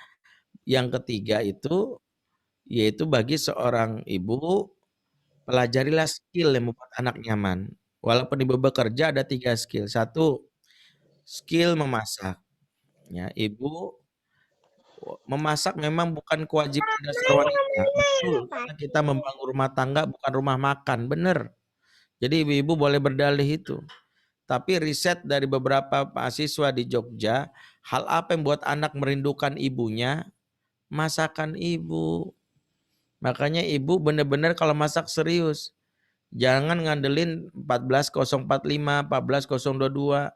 yang ketiga itu yaitu bagi seorang ibu, pelajarilah skill yang membuat anak nyaman. Walaupun ibu bekerja ada 3 skill. 1, skill memasak. Ya, ibu memasak memang bukan kewajiban dasar wanita. Betul, karena kita membangun rumah tangga bukan rumah makan, benar. Jadi ibu-ibu boleh berdalih itu. Tapi riset dari beberapa mahasiswa di Jogja, hal apa yang membuat anak merindukan ibunya? Masakan ibu. Makanya ibu benar-benar kalau masak serius. Jangan ngandelin 14.045, 14.022.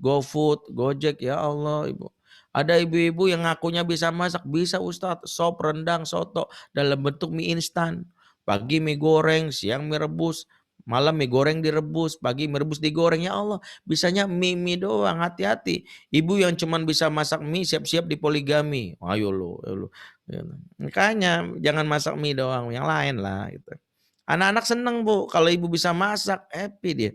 GoFood, Gojek, ya Allah Ibu. Ada ibu-ibu yang ngakunya bisa masak, bisa Ustadz, sop, rendang, soto dalam bentuk mie instan. Pagi mie goreng, siang mie rebus, malam mie goreng direbus, pagi mie rebus digoreng. Ya Allah, bisanya mie doang, hati-hati. Ibu yang cuman bisa masak mie siap-siap dipoligami. Ayo lo. Makanya jangan masak mie doang, yang lain lah gitu. Anak-anak seneng Bu, kalau ibu bisa masak, happy dia.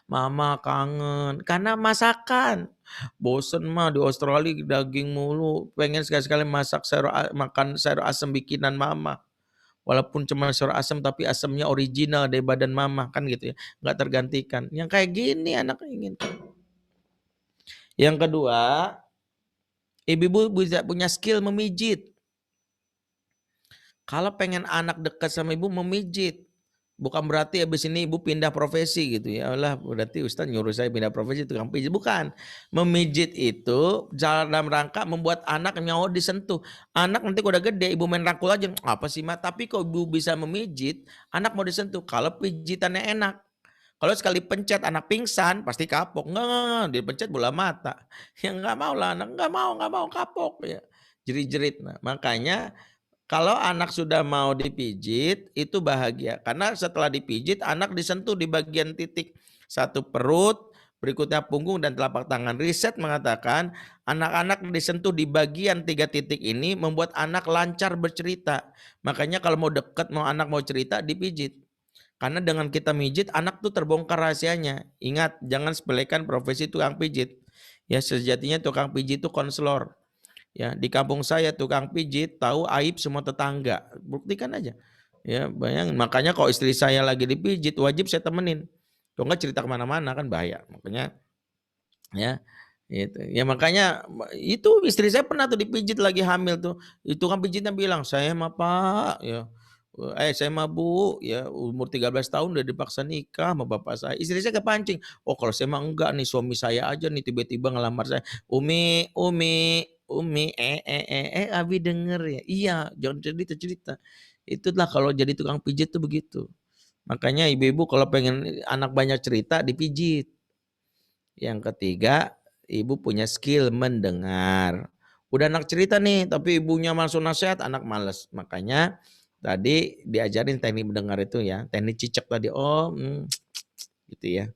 Mama kangen karena masakan. Bosen mah di Australia daging mulu. Pengen sekali-sekali masak makan sayur asam bikinan mama. Walaupun cuma sayur asam tapi asamnya original dari badan mama kan gitu ya. Nggak tergantikan. Yang kayak gini anak ingin. Yang kedua, ibu-ibu bisa punya skill memijit. Kalau pengen anak dekat sama ibu memijit. Bukan berarti habis ini ibu pindah profesi gitu ya. Allah berarti Ustaz nyuruh saya pindah profesi tukang pijit. Bukan. Memijit itu dalam rangka membuat anak mau disentuh. Anak nanti udah gede ibu main rangkul aja. Apa sih Ma? Tapi kalau ibu bisa memijit anak mau disentuh. Kalau pijitannya enak. Kalau sekali pencet anak pingsan pasti kapok. Enggak. Dipencet bola mata. Ya enggak mau lah anak. Enggak mau kapok ya. Jerit-jerit. Nah, makanya kalau anak sudah mau dipijit, itu bahagia. Karena setelah dipijit, anak disentuh di bagian titik. Satu perut, berikutnya punggung dan telapak tangan. Riset mengatakan, anak-anak disentuh di bagian 3 titik ini membuat anak lancar bercerita. Makanya kalau mau dekat, anak mau cerita, dipijit. Karena dengan kita mijit, anak tuh terbongkar rahasianya. Ingat, jangan sepelekan profesi tukang pijit. Ya, sejatinya tukang pijit itu konselor. Ya, di kampung saya tukang pijit tahu aib semua tetangga. Buktikan aja. Ya, bayangin. Makanya kalau istri saya lagi dipijit wajib saya temenin. Kalau nggak cerita kemana-mana kan bahaya. Makanya ya itu. Ya makanya itu istri saya pernah tuh dipijit lagi hamil tuh. Itu kan pijitnya bilang, "Saya mah Pak, ya. Saya mah Bu, ya umur 13 tahun udah dipaksa nikah sama bapak saya." Istri saya kepancing. Oh, kalau saya mah enggak nih, suami saya aja nih tiba-tiba ngelamar saya. Umi, Abi denger ya. Iya, jangan cerita-cerita. Itulah kalau jadi tukang pijit tuh begitu. Makanya ibu-ibu kalau pengen anak banyak cerita dipijit. Yang ketiga, ibu punya skill mendengar. Udah anak cerita nih, tapi ibunya langsung nasihat, anak males. Makanya tadi diajarin teknik mendengar itu ya, teknik cicak tadi. Oh, gitu ya.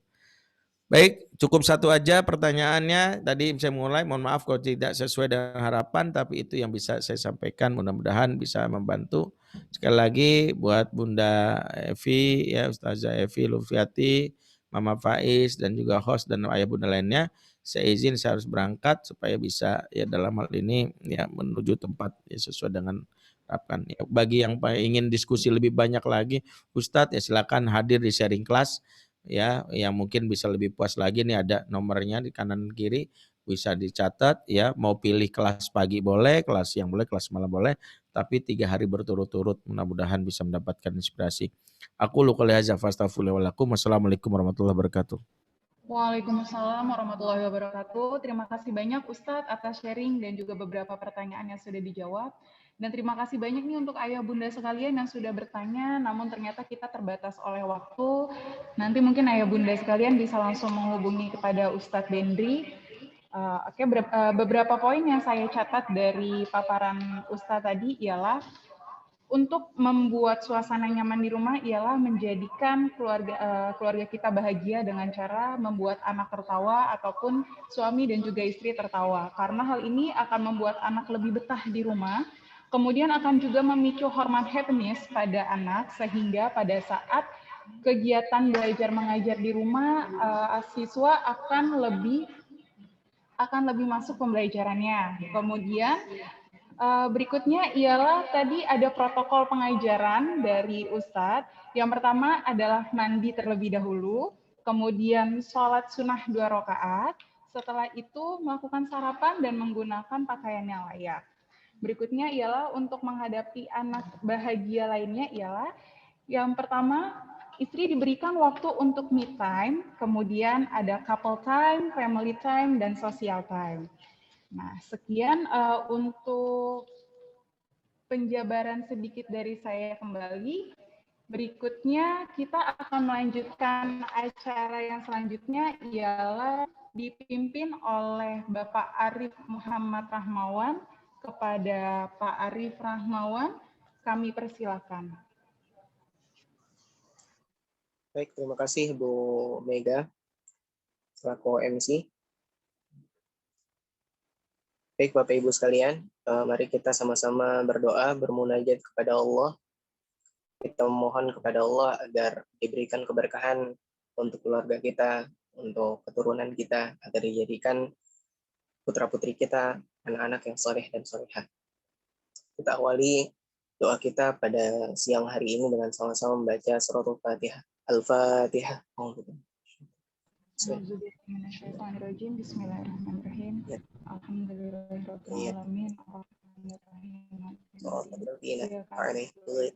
Baik, cukup satu aja pertanyaannya. Tadi saya mulai, mohon maaf kalau tidak sesuai dengan harapan, tapi itu yang bisa saya sampaikan. Mudah-mudahan bisa membantu. Sekali lagi buat Bunda Evi, ya Ustazah Evi Lufiati, Mama Faiz, dan juga host dan ayah bunda lainnya. Saya izin saya harus berangkat supaya bisa ya dalam hal ini ya menuju tempat ya, sesuai dengan harapan. Ya, bagi yang ingin diskusi lebih banyak lagi, Ustadz ya silakan hadir di sharing class. Ya, yang mungkin bisa lebih puas lagi nih ada nomornya di kanan kiri bisa dicatat ya, mau pilih kelas pagi boleh, kelas siang boleh, kelas malam boleh, tapi 3 hari berturut-turut mudah-mudahan bisa mendapatkan inspirasi. Aku qouli hadza fastaghfirullahi wa lakum. Wassalamualaikum warahmatullahi wabarakatuh. Waalaikumsalam warahmatullahi wabarakatuh. Terima kasih banyak Ustadz atas sharing dan juga beberapa pertanyaan yang sudah dijawab. Dan terima kasih banyak nih untuk ayah bunda sekalian yang sudah bertanya, namun ternyata kita terbatas oleh waktu. Nanti mungkin ayah bunda sekalian bisa langsung menghubungi kepada Ustadz Dendri. Beberapa poin yang saya catat dari paparan Ustadz tadi ialah untuk membuat suasana nyaman di rumah ialah menjadikan keluarga kita bahagia dengan cara membuat anak tertawa ataupun suami dan juga istri tertawa. Karena hal ini akan membuat anak lebih betah di rumah. Kemudian akan juga memicu hormon happiness pada anak sehingga pada saat kegiatan belajar mengajar di rumah siswa akan lebih masuk pembelajarannya. Kemudian berikutnya ialah tadi ada protokol pengajaran dari Ustadz. Yang pertama adalah mandi terlebih dahulu, kemudian sholat sunnah 2 rakaat, setelah itu melakukan sarapan dan menggunakan pakaian yang layak. Berikutnya ialah untuk menghadapi anak bahagia lainnya ialah yang pertama, istri diberikan waktu untuk me time, kemudian ada couple time, family time, dan social time. Nah, sekian untuk penjabaran sedikit dari saya kembali. Berikutnya kita akan melanjutkan acara yang selanjutnya ialah dipimpin oleh Bapak Arif Muhammad Rahmawan. Kepada Pak Arif Rahmawan, kami persilakan. Baik, terima kasih Bu Mega selaku MC. Baik Bapak Ibu sekalian, mari kita sama-sama berdoa, bermunajat kepada Allah. Kita memohon kepada Allah agar diberikan keberkahan untuk keluarga kita, untuk keturunan kita, agar dijadikan putra-putri kita, anak-anak yang soleh dan solehah. Kita awali doa kita pada siang hari ini dengan sama-sama membaca surat Al-Fatihah. Al-Fatihah. Bismillahirrahmanirrahim. Alhamdulillahirrahmanirrahim.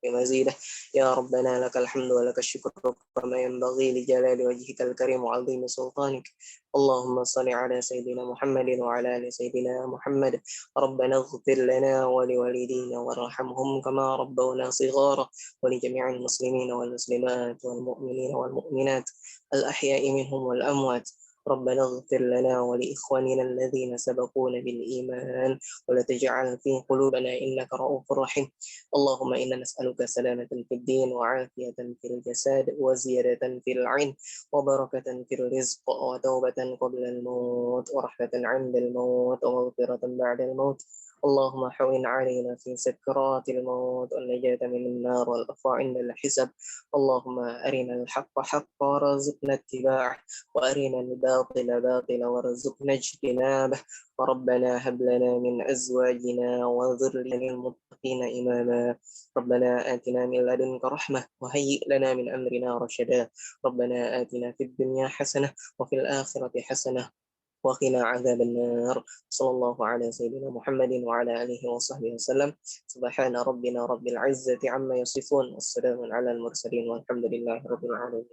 مزيدا يا ربنا لك الحمد ولك الشكر كما ينبغي لجلال وجهك الكريم وعظيم سلطانك. اللهم صل على سيدنا محمد وعلى ال سيدنا محمد. ربنا اغفر لنا ولوالدينا وارحمهم كما ربونا صغارا ولجميع المسلمين والمسلمات والمؤمنين والمؤمنات الأحياء منهم والأموات. ربنا اغفر لنا ولإخواننا الذين سبقونا بالإيمان ولا تجعل في قلوبنا إنك رؤوف رحيم. اللهم إنا نسألك سلامة في الدين وعافية في الجسد وزيادة في العلم وبركة في الرزق وتوبة قبل الموت ورحمة عند الموت ومغفرة بعد الموت. اللهم حوِّن علينا في سكرات الموت والنجاة من النار والعفو عند الحساب. اللهم أرنا الحق حقا وارزقنا اتباعه وأرنا الباطل باطلا وارزقنا اجتنابه. وربنا هب لنا من أزواجنا وذريتنا للمتقين إماما. ربنا آتنا من لدنك رحمة وهيئ لنا من أمرنا رشدا. ربنا آتنا في الدنيا حسنة وفي الآخرة حسنة وقنا عذاب النار. صلى الله على سيدنا محمد وعلى آله وصحبه وسلم. سبحان ربنا رب العزة عما يصفون والسلام على المرسلين والحمد لله رب العالمين.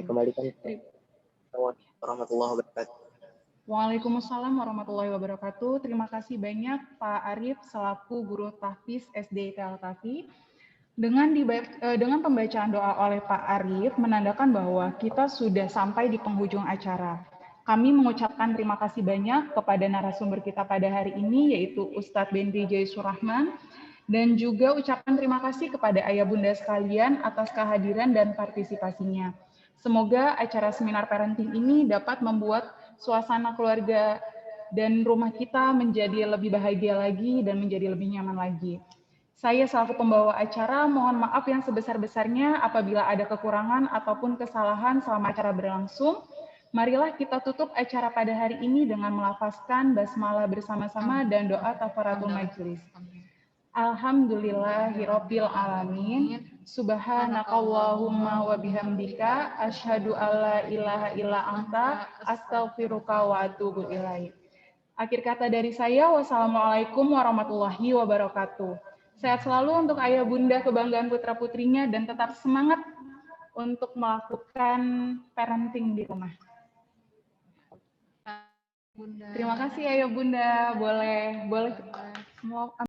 Kembalikan warahmatullahi wabarakatuh. Waalaikumsalam warahmatullahi wabarakatuh. Terima kasih banyak Pak Arif selaku guru tahfiz SD ITL Kafi. Dengan pembacaan doa oleh Pak Arif menandakan bahwa kita sudah sampai di penghujung acara. Kami mengucapkan terima kasih banyak kepada narasumber kita pada hari ini, yaitu Ustadz Benri Jaisurrahman, dan juga ucapan terima kasih kepada ayah bunda sekalian atas kehadiran dan partisipasinya. Semoga acara seminar parenting ini dapat membuat suasana keluarga dan rumah kita menjadi lebih bahagia lagi dan menjadi lebih nyaman lagi. Saya selaku pembawa acara mohon maaf yang sebesar-besarnya apabila ada kekurangan ataupun kesalahan selama acara berlangsung. Marilah kita tutup acara pada hari ini dengan melafazkan basmalah bersama-sama dan doa tafaratul majlis. Alhamdulillahirabbil alamin. Subhanakallahumma wa bihamdika asyhadu alla ilaha illa anta astaghfiruka wa atubu ilaik. Akhir kata dari saya, wassalamualaikum warahmatullahi wabarakatuh. Sehat selalu untuk ayah bunda kebanggaan putra-putrinya dan tetap semangat untuk melakukan parenting di rumah. Terima kasih ayah bunda, boleh semua